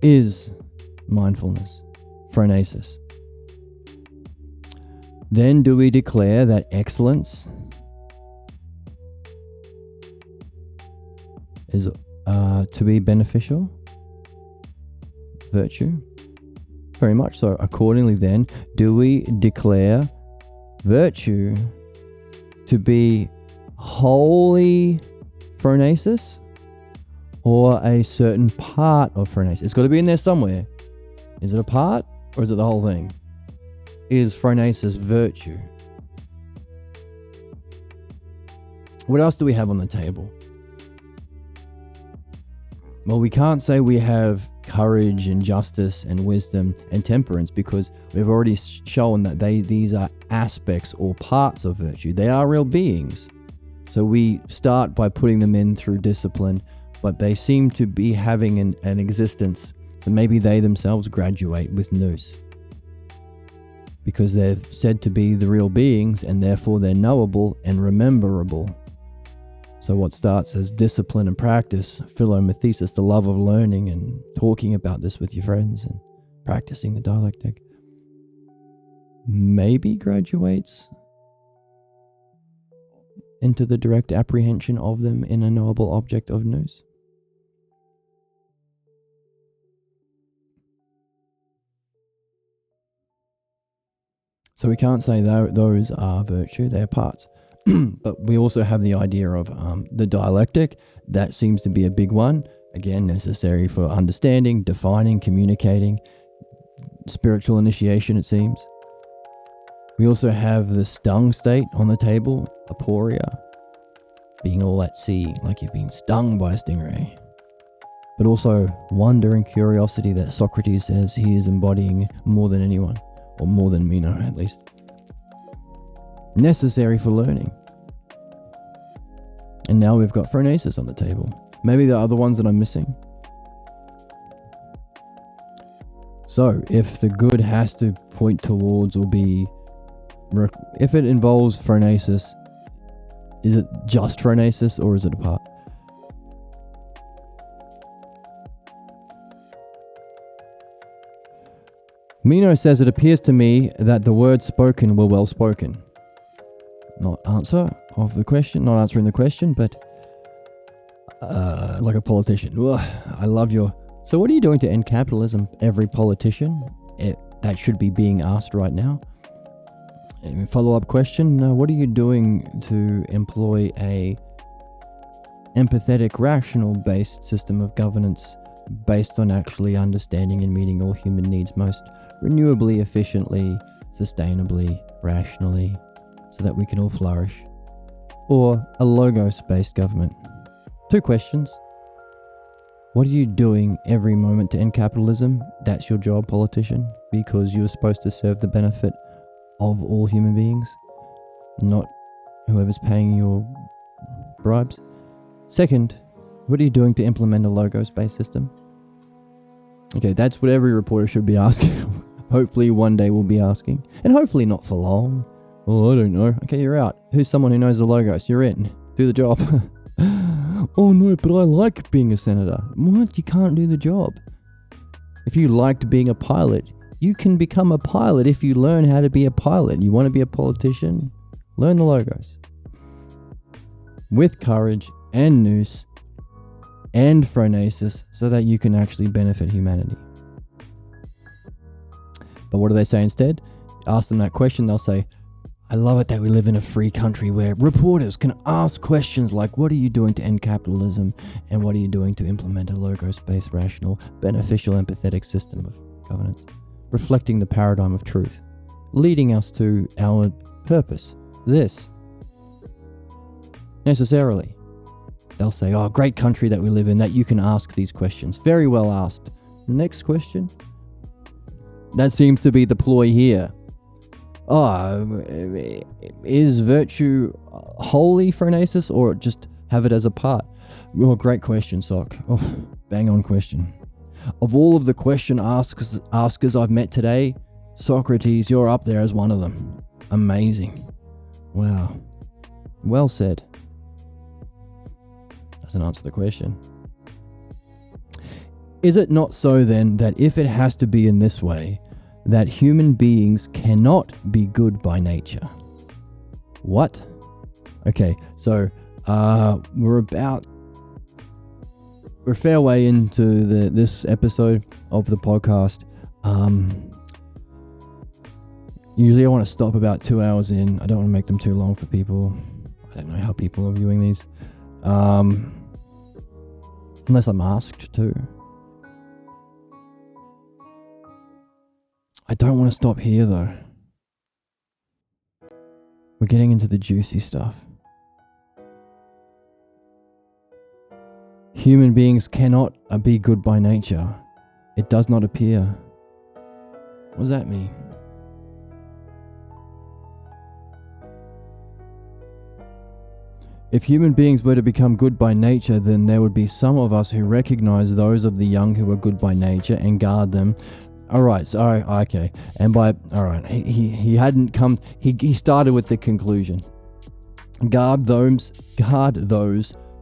is mindfulness, phronesis. Then do we declare that excellence is to be beneficial virtue? Very much so. Accordingly then, do we declare virtue to be wholly phronesis or a certain part of phronesis? It's got to be in there somewhere. Is it a part or is it the whole thing? Is phronesis virtue? What else do we have on the table? Well, we can't say we have courage and justice and wisdom and temperance because we've already shown that these are aspects or parts of virtue. They are real beings. So we start by putting them in through discipline, but they seem to be having an existence. So maybe they themselves graduate with nous, because they're said to be the real beings and therefore they're knowable and rememberable. So what starts as discipline and practice, philomathesis, the love of learning and talking about this with your friends and practicing the dialectic, maybe graduates into the direct apprehension of them in a knowable object of nous. So we can't say those are virtue, they're parts. But we also have the idea of the dialectic. That seems to be a big one. Again, necessary for understanding, defining, communicating, spiritual initiation, it seems. We also have the stung state on the table, aporia, being all at sea, like you've been stung by a stingray. But also wonder and curiosity that Socrates says he is embodying more than anyone, or more than Meno at least. Necessary for learning. And now we've got phronesis on the table. Maybe there are other ones that I'm missing. So, if the good has to point towards or be... if it involves phronesis, is it just phronesis or is it a part? Meno says, it appears to me that the words spoken were well spoken. Not answering the question, but like a politician. Ugh, I love your... So what are you doing to end capitalism? Every politician? That should be being asked right now. And follow-up question, what are you doing to employ a empathetic, rational-based system of governance based on actually understanding and meeting all human needs most renewably, efficiently, sustainably, rationally, so that we can all flourish? Or a logos-based government? 2 questions. What are you doing every moment to end capitalism? That's your job, politician, because you're supposed to serve the benefit of all human beings, not whoever's paying your bribes. Second, what are you doing to implement a logos-based system? Okay, that's what every reporter should be asking. Hopefully one day we'll be asking. And hopefully not for long. Oh, I don't know. Okay, you're out. Who's someone who knows the logos? You're in. Do the job. Oh no, but I like being a senator. What? You can't do the job. If you liked being a pilot, you can become a pilot if you learn how to be a pilot. You want to be a politician? Learn the logos. With courage and nous and phronesis, so that you can actually benefit humanity. But what do they say instead? Ask them that question, they'll say, I love it that we live in a free country where reporters can ask questions like, what are you doing to end capitalism? And what are you doing to implement a logos-based, rational, beneficial, empathetic system of governance? Reflecting the paradigm of truth, leading us to our purpose, this. Necessarily. They'll say, oh, great country that we live in, that you can ask these questions. Very well asked. Next question. That seems to be the ploy here. Oh, is virtue wholly phronesis or just have it as a part? Oh, great question, Sock. Oh, bang on question. Of all of the question askers I've met today, Socrates, you're up there as one of them. Amazing. Wow. Well said. Doesn't answer the question. Is it not so then that if it has to be in this way, that human beings cannot be good by nature? What? Okay, so we're a fair way into this episode of the podcast. Usually I want to stop about 2 hours in. I don't want to make them too long for people. I don't know how people are viewing these. Unless I'm asked to. I don't want to stop here though. We're getting into the juicy stuff. Human beings cannot be good by nature. It does not appear. What does that mean? If human beings were to become good by nature, then there would be some of us who recognize those of the young who are good by nature and guard them. Alright, so, okay. And by, alright, he hadn't come, he started with the conclusion. Guard those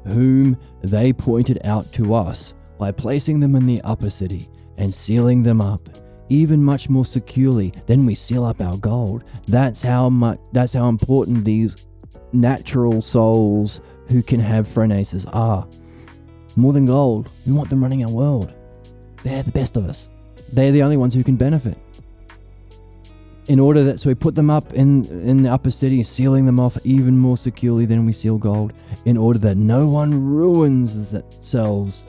whom they pointed out to us by placing them in the upper city and sealing them up, even much more securely than we seal up our gold. That's how important these natural souls who can have phronesis are. More than gold, we want them running our world. They're the best of us. They're the only ones who can benefit. So we put them up in the upper city, sealing them off even more securely than we seal gold, in order that no one ruins themselves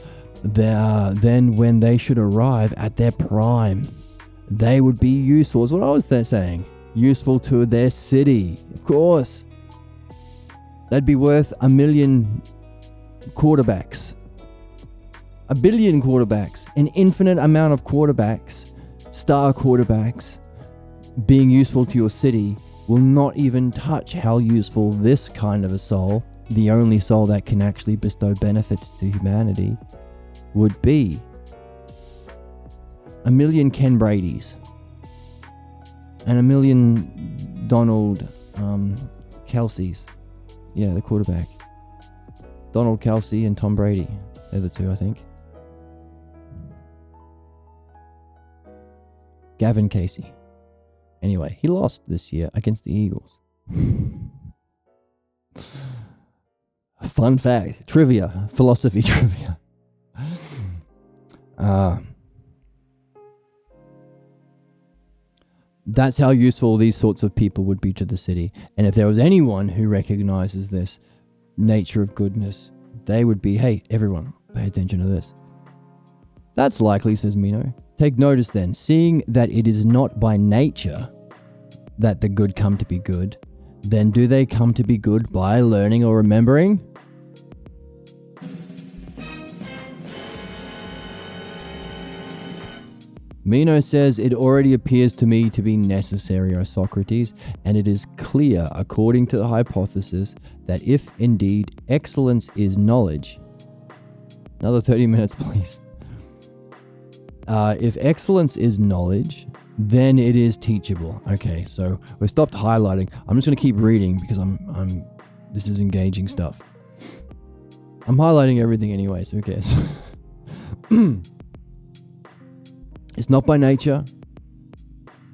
there. Then when they should arrive at their prime, they would be useful, is what I was saying. Useful to their city, of course. They'd be worth 1 million quarterbacks. 1 billion quarterbacks. An infinite amount of quarterbacks, star quarterbacks, being useful to your city will not even touch how useful this kind of a soul, the only soul that can actually bestow benefits to humanity, would be. 1 million Ken Bradys. And 1 million Donald Kelseys. Yeah, the quarterback. Donald Kelsey and Tom Brady. They're the two, I think. Gavin Casey. Anyway, he lost this year against the Eagles. Fun fact. Trivia. Philosophy trivia. That's how useful these sorts of people would be to the city. And if there was anyone who recognizes this nature of goodness, they would be, hey, everyone, pay attention to this. That's likely, says Meno. Take notice then, seeing that it is not by nature that the good come to be good, then do they come to be good by learning or remembering? Meno says, it already appears to me to be necessary, O Socrates, and it is clear, according to the hypothesis, that if indeed excellence is knowledge, another 30 minutes please. If excellence is knowledge, then it is teachable. Okay, so we stopped highlighting. I'm just going to keep reading because this is engaging stuff. I'm highlighting everything anyway, so who cares? It's not by nature.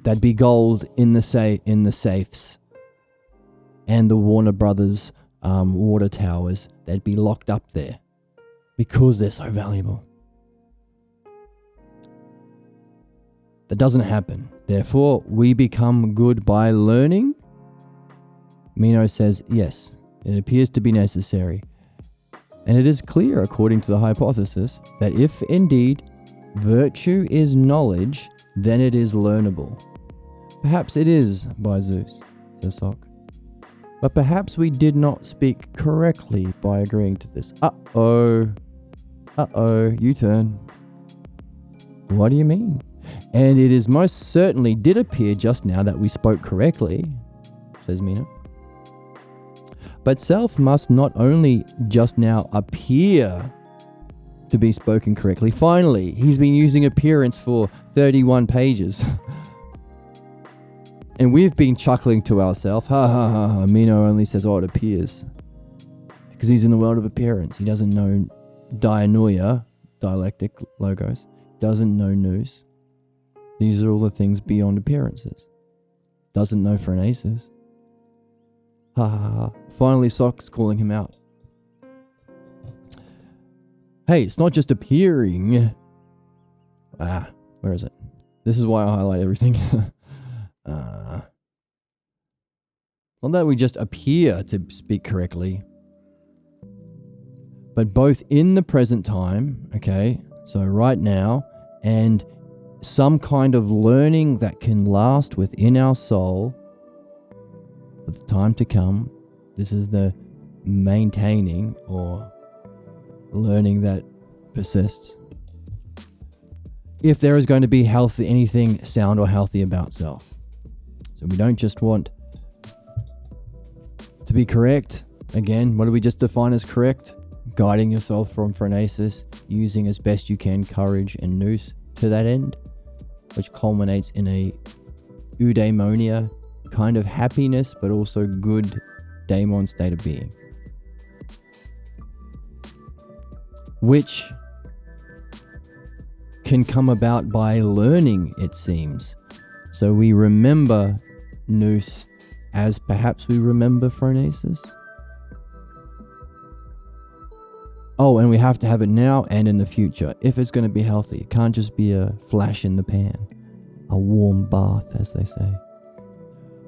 That'd be gold in the safes and the Warner Brothers water towers. They'd be locked up there because they're so valuable. That doesn't happen. Therefore, we become good by learning. Meno says, yes, it appears to be necessary. And it is clear, according to the hypothesis, that if indeed virtue is knowledge, then it is learnable. Perhaps it is, by Zeus, says Soc. But perhaps we did not speak correctly by agreeing to this. Uh-oh, U-turn. What do you mean? And it is most certainly did appear just now that we spoke correctly, says Meno. But self must not only just now appear to be spoken correctly. Finally, he's been using appearance for 31 pages. And we've been chuckling to ourselves. Ha ha ha ha. Meno only says, oh, it appears. Because he's in the world of appearance. He doesn't know dianoia, dialectic logos. Doesn't know nous. These are all the things beyond appearances. Doesn't know phronesis. Ha ha ha. Finally, Soc's calling him out. Hey, it's not just appearing. Where is it? This is why I highlight everything. Not that we just appear to speak correctly, but both in the present time, okay, so right now, and some kind of learning that can last within our soul for the time to come. This is the maintaining or learning that persists. If there is going to be healthy, anything sound or healthy about self. So we don't just want to be correct. Again, what do we just define as correct? Guiding yourself from phronesis, using as best you can courage and nous to that end, which culminates in a eudaimonia kind of happiness, but also good daemon state of being, which can come about by learning, it seems. So we remember nous as perhaps we remember phronesis. Oh, and we have to have it now and in the future if it's going to be healthy. It can't just be a flash in the pan, a warm bath, as they say.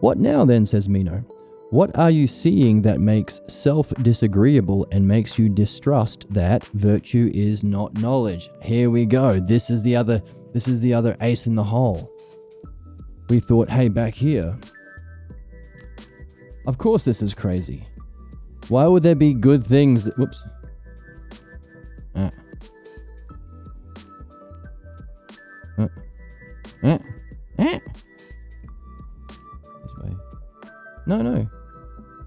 What now then, says Meno? What are you seeing that makes self disagreeable and makes you distrust that virtue is not knowledge? Here we go. This is the other ace in the hole. We thought, hey, back here. Of course this is crazy. Why would there be good things that, whoops. This way. No.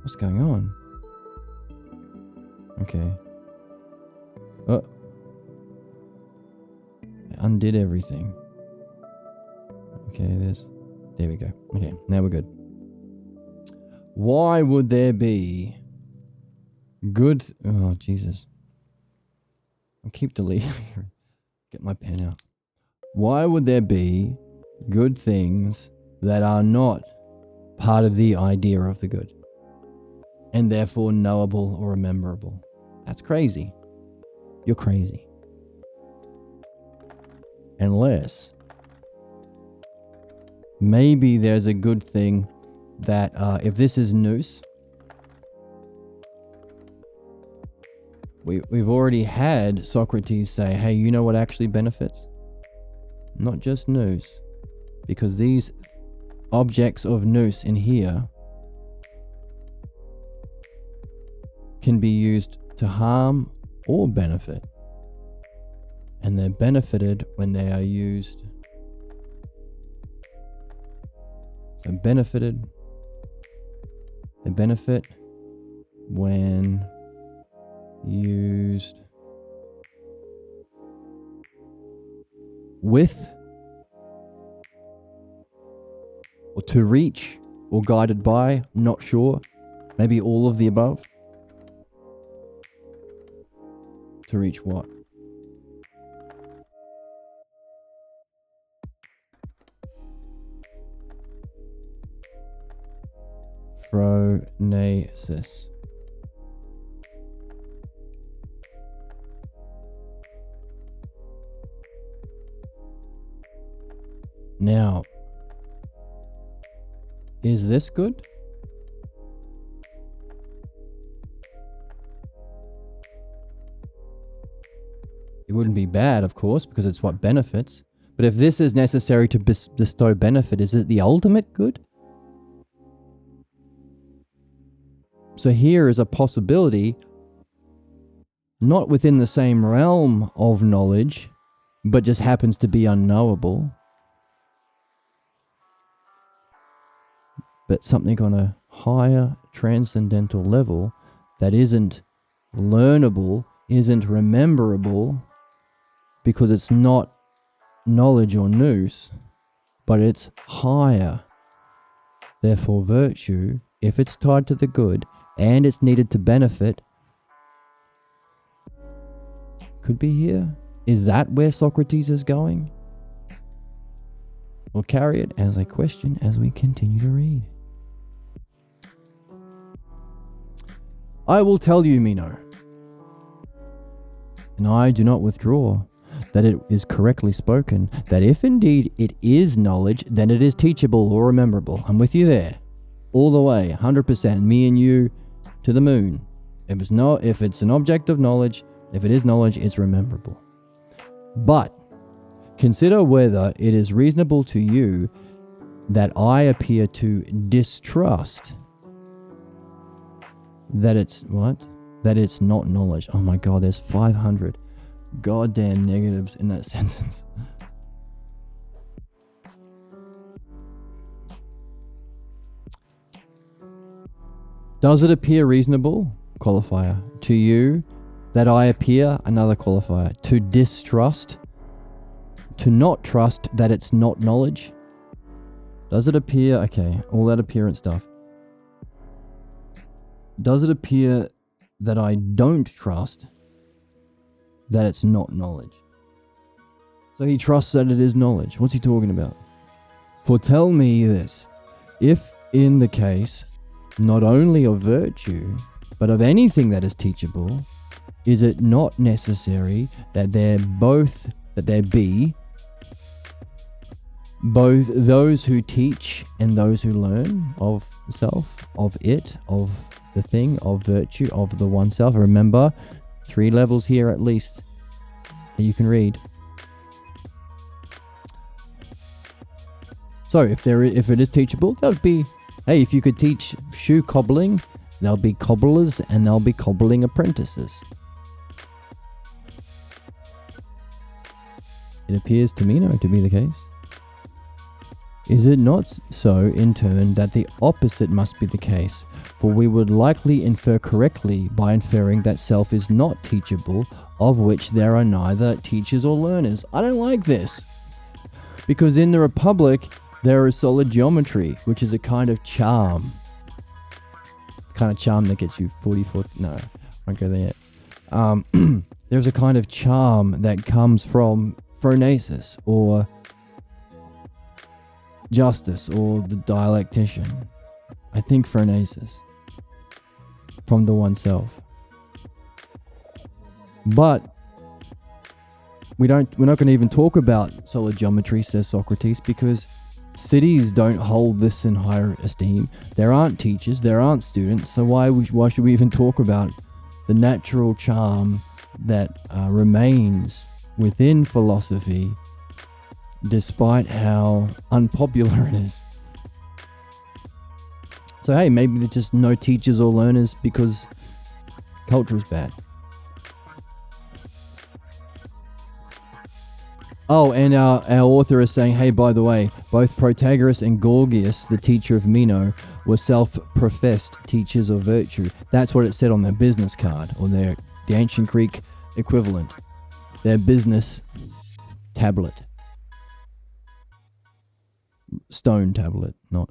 What's going on? Okay. Oh. I undid everything. Okay, there we go. Okay, now we're good. Why would there be good... Oh, Jesus. I'll keep deleting. Get my pen out. Why would there be good things that are not part of the idea of the good, and therefore knowable or rememberable? That's crazy. You're crazy. Unless maybe there's a good thing that if this is nous, we've already had Socrates say, hey, you know what actually benefits? Not just nous, because these objects of nous in here can be used to harm or benefit. And they're benefited when they are used. So they benefit when used with, or to reach, or guided by, not sure. Maybe all of the above. To reach what? Phronesis. Now, is this good? It wouldn't be bad, of course, because it's what benefits. But if this is necessary to bestow benefit, is it the ultimate good? So here is a possibility, not within the same realm of knowledge, but just happens to be unknowable. But something on a higher transcendental level that isn't learnable, isn't rememberable, because it's not knowledge or nous, but it's higher. Therefore, virtue, if it's tied to the good and it's needed to benefit, could be here. Is that where Socrates is going? We'll carry it as a question as we continue to read. I will tell you, Meno, and I do not withdraw, that it is correctly spoken, that if indeed it is knowledge, then it is teachable or rememberable. I'm with you there. All the way, 100%, me and you to the moon. If it's an object of knowledge, if it is knowledge, it's rememberable. But consider whether it is reasonable to you that I appear to distrust that it's what? That it's not knowledge. Oh my God, there's 500 goddamn negatives in that sentence. Does it appear reasonable? Qualifier. To you that I appear, another qualifier. To distrust, to not trust that it's not knowledge. Does it appear, okay, all that appearance stuff. Does it appear that I don't trust that it's not knowledge? So he trusts that it is knowledge. What's he talking about? For tell me this, if in the case not only of virtue, but of anything that is teachable, is it not necessary that there be both those who teach and those who learn of self, of it, of the thing, of virtue, of the oneself? Remember, 3 levels here at least that you can read. So if it is teachable, that would be, hey, if you could teach shoe cobbling, there'll be cobblers and there'll be cobbling apprentices. It appears to Meno to be the case. Is it not so, in turn, that the opposite must be the case? For we would likely infer correctly by inferring that self is not teachable, of which there are neither teachers or learners. I don't like this. Because in the Republic, there is solid geometry, which is a kind of charm. Kind of charm that gets you 44... No, I won't go there yet. There's a kind of charm that comes from phronesis, or justice, or the dialectician. I think phronesis. From the oneself. But we're not going to even talk about solid geometry, says Socrates, because cities don't hold this in higher esteem. There aren't teachers, there aren't students, so why should we even talk about the natural charm that remains within philosophy, despite how unpopular it is? So hey, maybe there's just no teachers or learners because culture is bad. Oh, and our author is saying, hey, by the way, both Protagoras and Gorgias, the teacher of Meno, were self-professed teachers of virtue. That's what it said on their business card, or the ancient Greek equivalent. Their business tablet. Stone tablet, not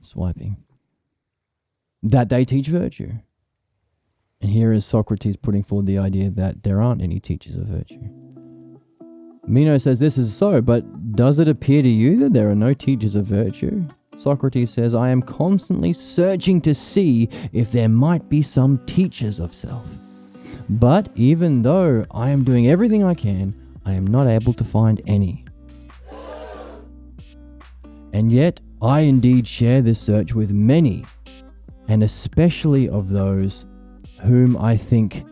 swiping. That they teach virtue. And here is Socrates putting forward the idea that there aren't any teachers of virtue. Meno says this is so, but does it appear to you that there are no teachers of virtue? Socrates says, I am constantly searching to see if there might be some teachers of self. But even though I am doing everything I can, I am not able to find any. And yet, I indeed share this search with many, and especially of those whom I think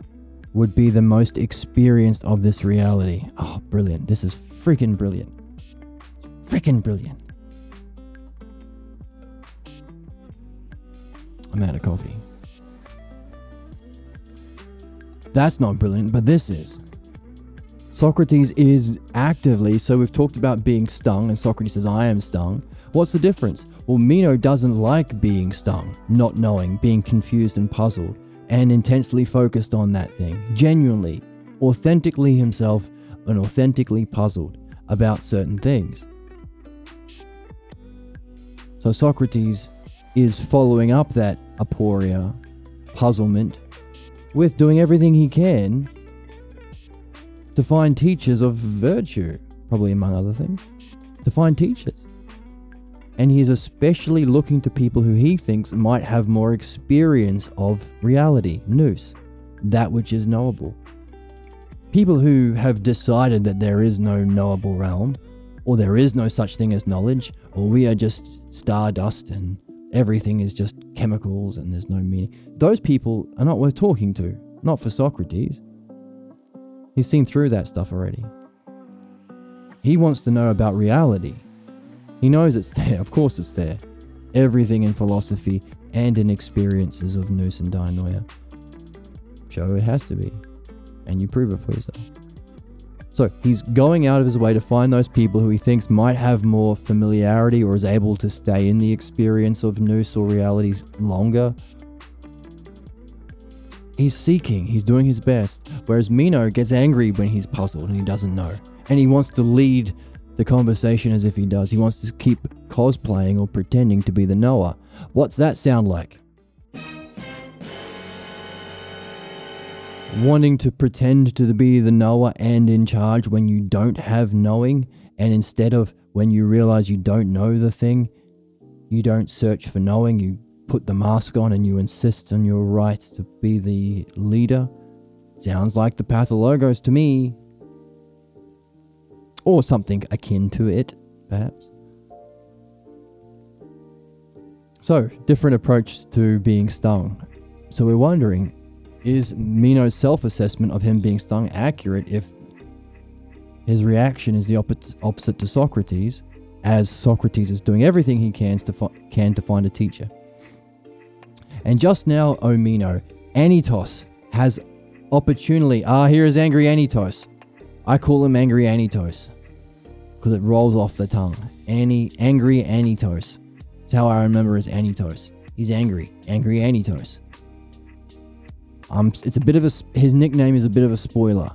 would be the most experienced of this reality. Oh, brilliant. This is freaking brilliant. Freaking brilliant. I'm out of coffee. That's not brilliant, but this is. Socrates is actively, so we've talked about being stung, and Socrates says, I am stung. What's the difference? Well, Meno doesn't like being stung, not knowing, being confused and puzzled, and intensely focused on that thing, genuinely, authentically himself, and authentically puzzled about certain things. So Socrates is following up that aporia, puzzlement, with doing everything he can to find teachers of virtue, probably among other things, to find teachers. And he's especially looking to people who he thinks might have more experience of reality, nous, that which is knowable. People who have decided that there is no knowable realm, or there is no such thing as knowledge, or we are just stardust and everything is just chemicals and there's no meaning. Those people are not worth talking to. Not for Socrates. He's seen through that stuff already. He wants to know about reality. He knows it's there. Of course it's there. Everything in philosophy and in experiences of nous and dianoia. So it has to be. And you prove it for yourself. So he's going out of his way to find those people who he thinks might have more familiarity or is able to stay in the experience of nous or reality longer. He's seeking, he's doing his best. Whereas Meno gets angry when he's puzzled and he doesn't know. And he wants to lead the conversation as if he does. He wants to keep cosplaying or pretending to be the knower. What's that sound like? Wanting to pretend to be the knower and in charge when you don't have knowing, and instead of when you realize you don't know the thing, you don't search for knowing, you put the mask on and you insist on your right to be the leader. Sounds like the pathologos to me. Or something akin to it, perhaps. So, different approach to being stung. So we're wondering, is Meno's self-assessment of him being stung accurate if his reaction is the opposite to Socrates, as Socrates is doing everything he can to find a teacher? And just now, O Meno, Anytos has opportunely... here is angry Anytos. I call him angry Anytos because it rolls off the tongue. Angry Anytos. That's how I remember as Anytos. He's angry Anytos. It's a bit of his nickname is a bit of a spoiler.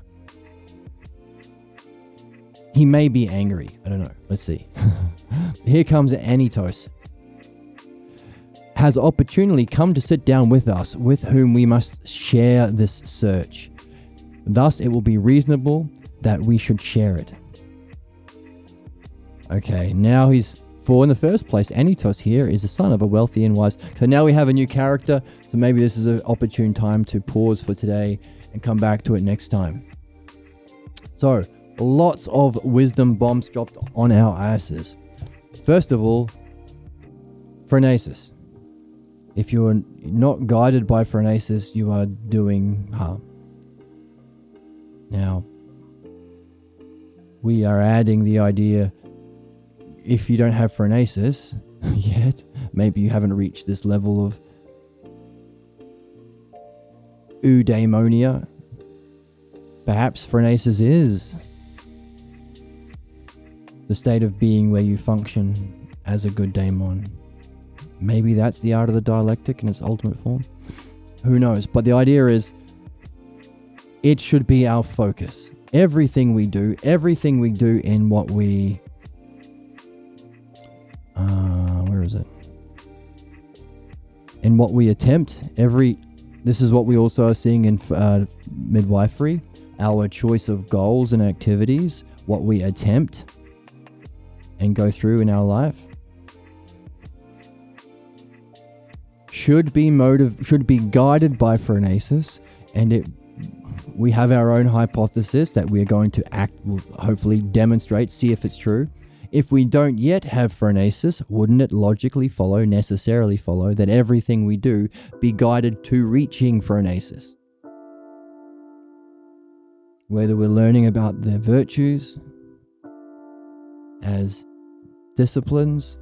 He may be angry. I don't know. Let's see. Here comes Anytos. Has opportunely come to sit down with us, with whom we must share this search. Thus, it will be reasonable that we should share it. Okay, now for in the first place, Anytos here is the son of a wealthy and wise. So now we have a new character. So maybe this is an opportune time to pause for today and come back to it next time. So, lots of wisdom bombs dropped on our asses. First of all, phronesis. If you're not guided by phronesis, you are doing harm. Now, we are adding the idea, if you don't have phronesis yet, maybe you haven't reached this level of eudaimonia. Perhaps phronesis is the state of being where you function as a good daemon. Maybe that's the art of the dialectic in its ultimate form. Who knows? But the idea is, it should be our focus. Everything we do in what we... where is it? In what we attempt, this is what we also are seeing in midwifery. Our choice of goals and activities, what we attempt and go through in our life, should be guided by phronesis, and we have our own hypothesis that we are going to will hopefully demonstrate, see if it's true. If we don't yet have phronesis, wouldn't it necessarily follow that everything we do be guided to reaching phronesis? Whether we're learning about their virtues as disciplines,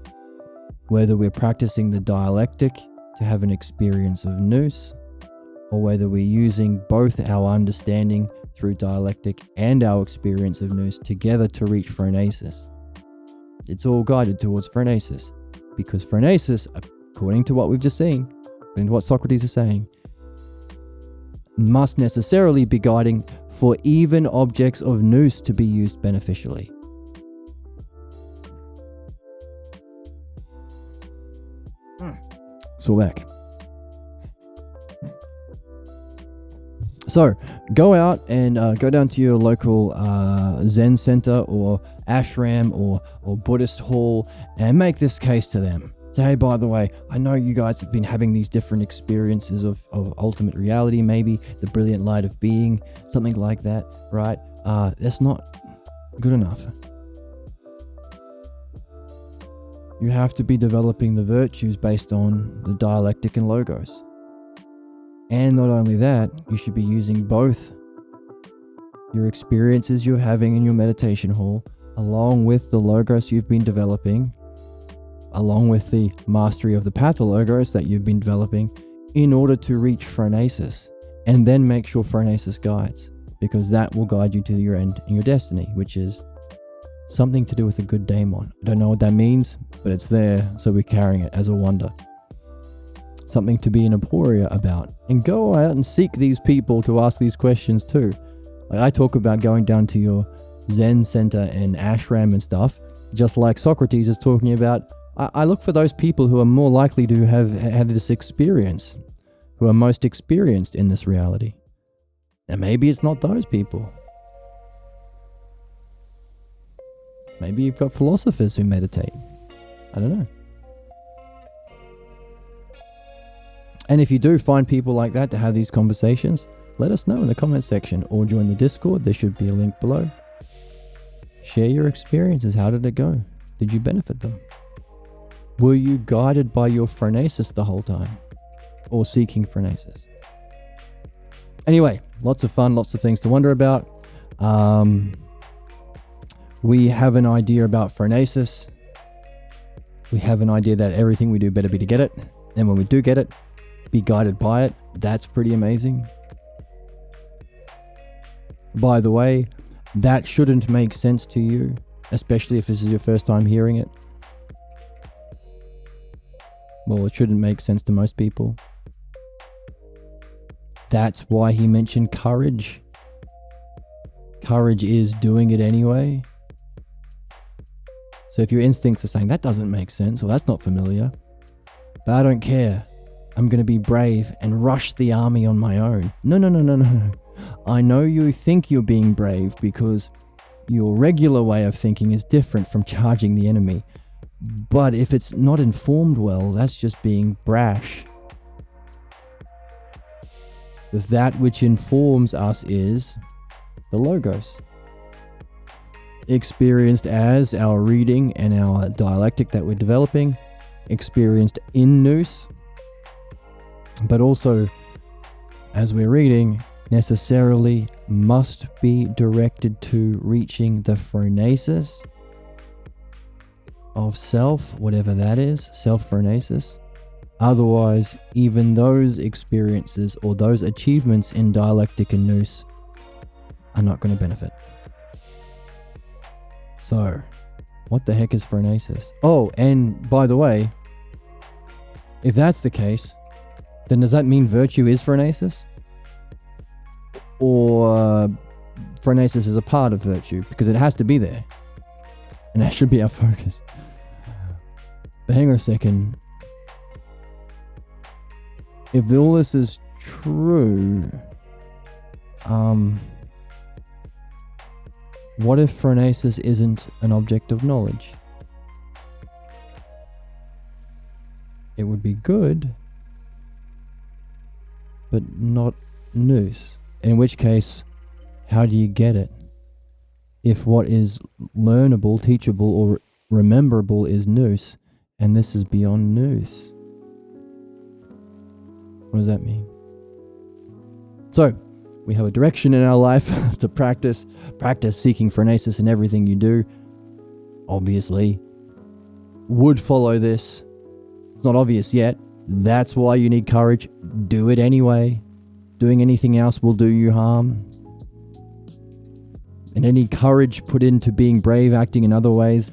whether we're practicing the dialectic to have an experience of nous, or whether we're using both our understanding through dialectic and our experience of nous together to reach phronesis. It's all guided towards phronesis, because phronesis, according to what we've just seen, and what Socrates is saying, must necessarily be guiding for even objects of nous to be used beneficially. So back. So go out and go down to your local Zen center or ashram or Buddhist hall and make this case to them. Say, hey, by the way, I know you guys have been having these different experiences of ultimate reality, maybe the brilliant light of being, something like that, right? That's not good enough. You have to be developing the virtues based on the dialectic and logos. And not only that, you should be using both your experiences you're having in your meditation hall, along with the logos you've been developing, along with the mastery of the pathologos that you've been developing, in order to reach phronesis. And then make sure phronesis guides, because that will guide you to your end and your destiny, which is something to do with a good daemon. I don't know what that means, but it's there, so we're carrying it as a wonder. Something to be an aporia about. And go out and seek these people to ask these questions too. Like I talk about going down to your Zen center and ashram and stuff, just like Socrates is talking about. I look for those people who are more likely to have had this experience, who are most experienced in this reality. And maybe it's not those people. Maybe you've got philosophers who meditate. I don't know. And if you do find people like that to have these conversations, let us know in the comment section or join the Discord. There should be a link below. Share your experiences. How did it go? Did you benefit them? Were you guided by your phronesis the whole time? Or seeking phronesis? Anyway, lots of fun, lots of things to wonder about. We have an idea about phronesis. We have an idea that everything we do better be to get it. And when we do get it, be guided by it. That's pretty amazing. By the way, that shouldn't make sense to you, especially if this is your first time hearing it. Well, it shouldn't make sense to most people. That's why he mentioned courage. Courage is doing it anyway. So if your instincts are saying, that doesn't make sense, or that's not familiar, but I don't care. I'm going to be brave and rush the army on my own. No. I know you think you're being brave because your regular way of thinking is different from charging the enemy. But if it's not informed well, that's just being brash. That which informs us is the logos. Experienced as our reading and our dialectic that we're developing, experienced in nous, but also as we're reading, necessarily must be directed to reaching the phronesis of self, whatever that is, self-phronesis. Otherwise, even those experiences or those achievements in dialectic and nous are not going to benefit. So, what the heck is phronesis? Oh, and by the way, if that's the case, then does that mean virtue is phronesis? Or phronesis is a part of virtue? Because it has to be there. And that should be our focus. But hang on a second. If all this is true, what if phronesis isn't an object of knowledge? It would be good, but not nous. In which case, how do you get it? If what is learnable, teachable, or rememberable is nous, and this is beyond nous. What does that mean? So, we have a direction in our life to practice seeking phronesis in everything you do. Obviously, would follow this. It's not obvious yet. That's why you need courage. Do it anyway. Doing anything else will do you harm. And any courage put into being brave, acting in other ways,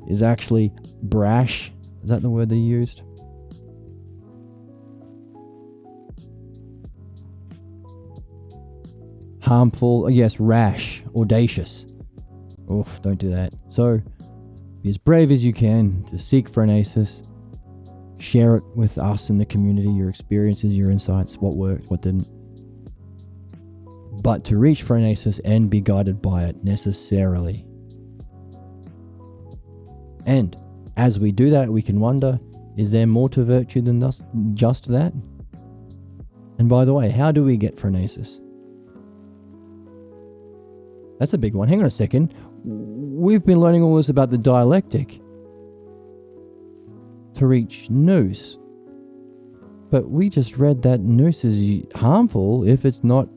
is actually brash. Is that the word they used? Harmful, yes, rash, audacious. Oof, don't do that. So, be as brave as you can to seek phronesis. Share it with us in the community, your experiences, your insights, what worked, what didn't. But to reach phronesis and be guided by it necessarily. And as we do that, we can wonder, Is there more to virtue than just that? And by the way, how do we get phronesis? That's a big one. Hang on a second. We've been learning all this about the dialectic to reach nous. But we just read that nous is harmful if it's not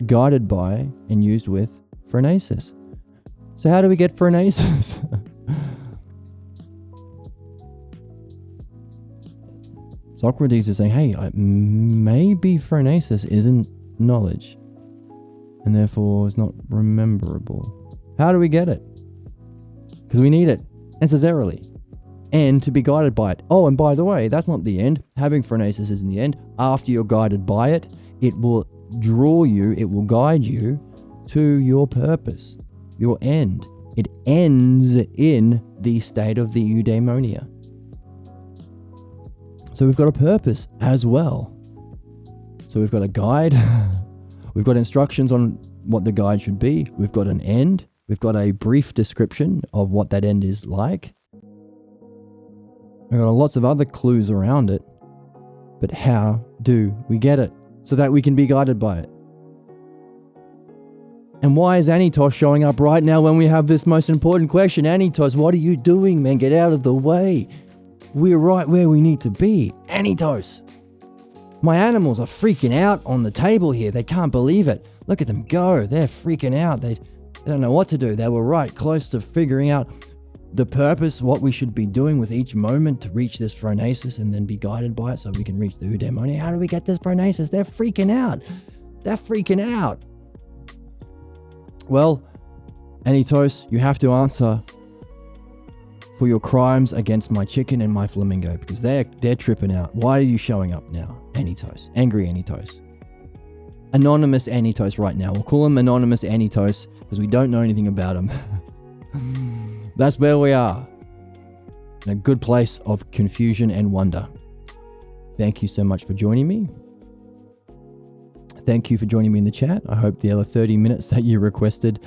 guided by and used with phronesis. So how do we get phronesis? Socrates is saying, hey, maybe phronesis isn't knowledge and therefore is not rememberable. How do we get it? Because we need it necessarily and to be guided by it. Oh, and by the way, that's not the end. Having phronesis isn't the end. After you're guided by it, it will draw you, it will guide you to your purpose, your end. It ends in the state of the eudaimonia. So we've got a purpose as well. So we've got a guide. We've got instructions on what the guide should be. We've got an end. We've got a brief description of what that end is like. We've got lots of other clues around it. But how do we get it so that we can be guided by it? And why is Anitos showing up right now when we have this most important question? Anitos, what are you doing, man? Get out of the way. We're right where we need to be. Anitos. My animals are freaking out on the table here. They can't believe it. Look at them go. They're freaking out. They don't know what to do. They were right close to figuring out the purpose, what we should be doing with each moment to reach this phronesis and then be guided by it so we can reach the eudaimonia. How do we get this phronesis? They're freaking out. They're freaking out. Well, Anitos, you have to answer for your crimes against my chicken and my flamingo because they're tripping out. Why are you showing up now? Anitos. Angry Anitos. Anonymous Anitos right now. We'll call him Anonymous Anitos because we don't know anything about him. That's where we are. In a good place of confusion and wonder. Thank you so much for joining me. Thank you for joining me in the chat. I hope the other 30 minutes that you requested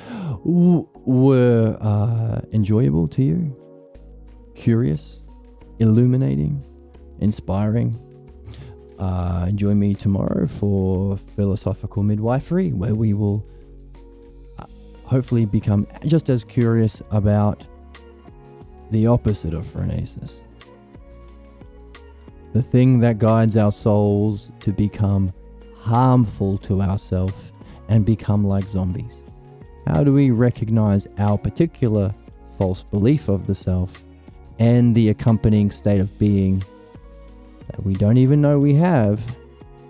were enjoyable to you. Curious, illuminating, inspiring. Join me tomorrow for Philosophical Midwifery, where we will hopefully become just as curious about the opposite of phronesis. The thing that guides our souls to become harmful to ourselves and become like zombies. How do we recognize our particular false belief of the self and the accompanying state of being that we don't even know we have?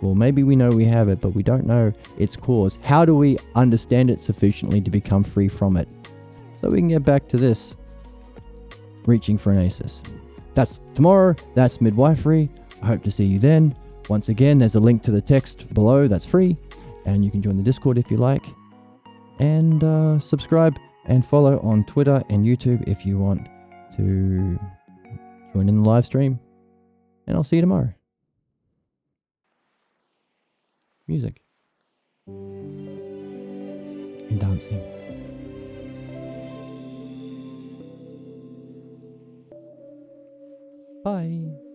Well, maybe we know we have it, but we don't know its cause. How do we understand it sufficiently to become free from it? So we can get back to this, reaching phronesis. That's tomorrow. That's midwifery. I hope to see you then. Once again, there's a link to the text below that's free, and you can join the Discord if you like. And subscribe and follow on Twitter and YouTube if you want to join in the live stream. And I'll see you tomorrow. Music. And dancing. Bye.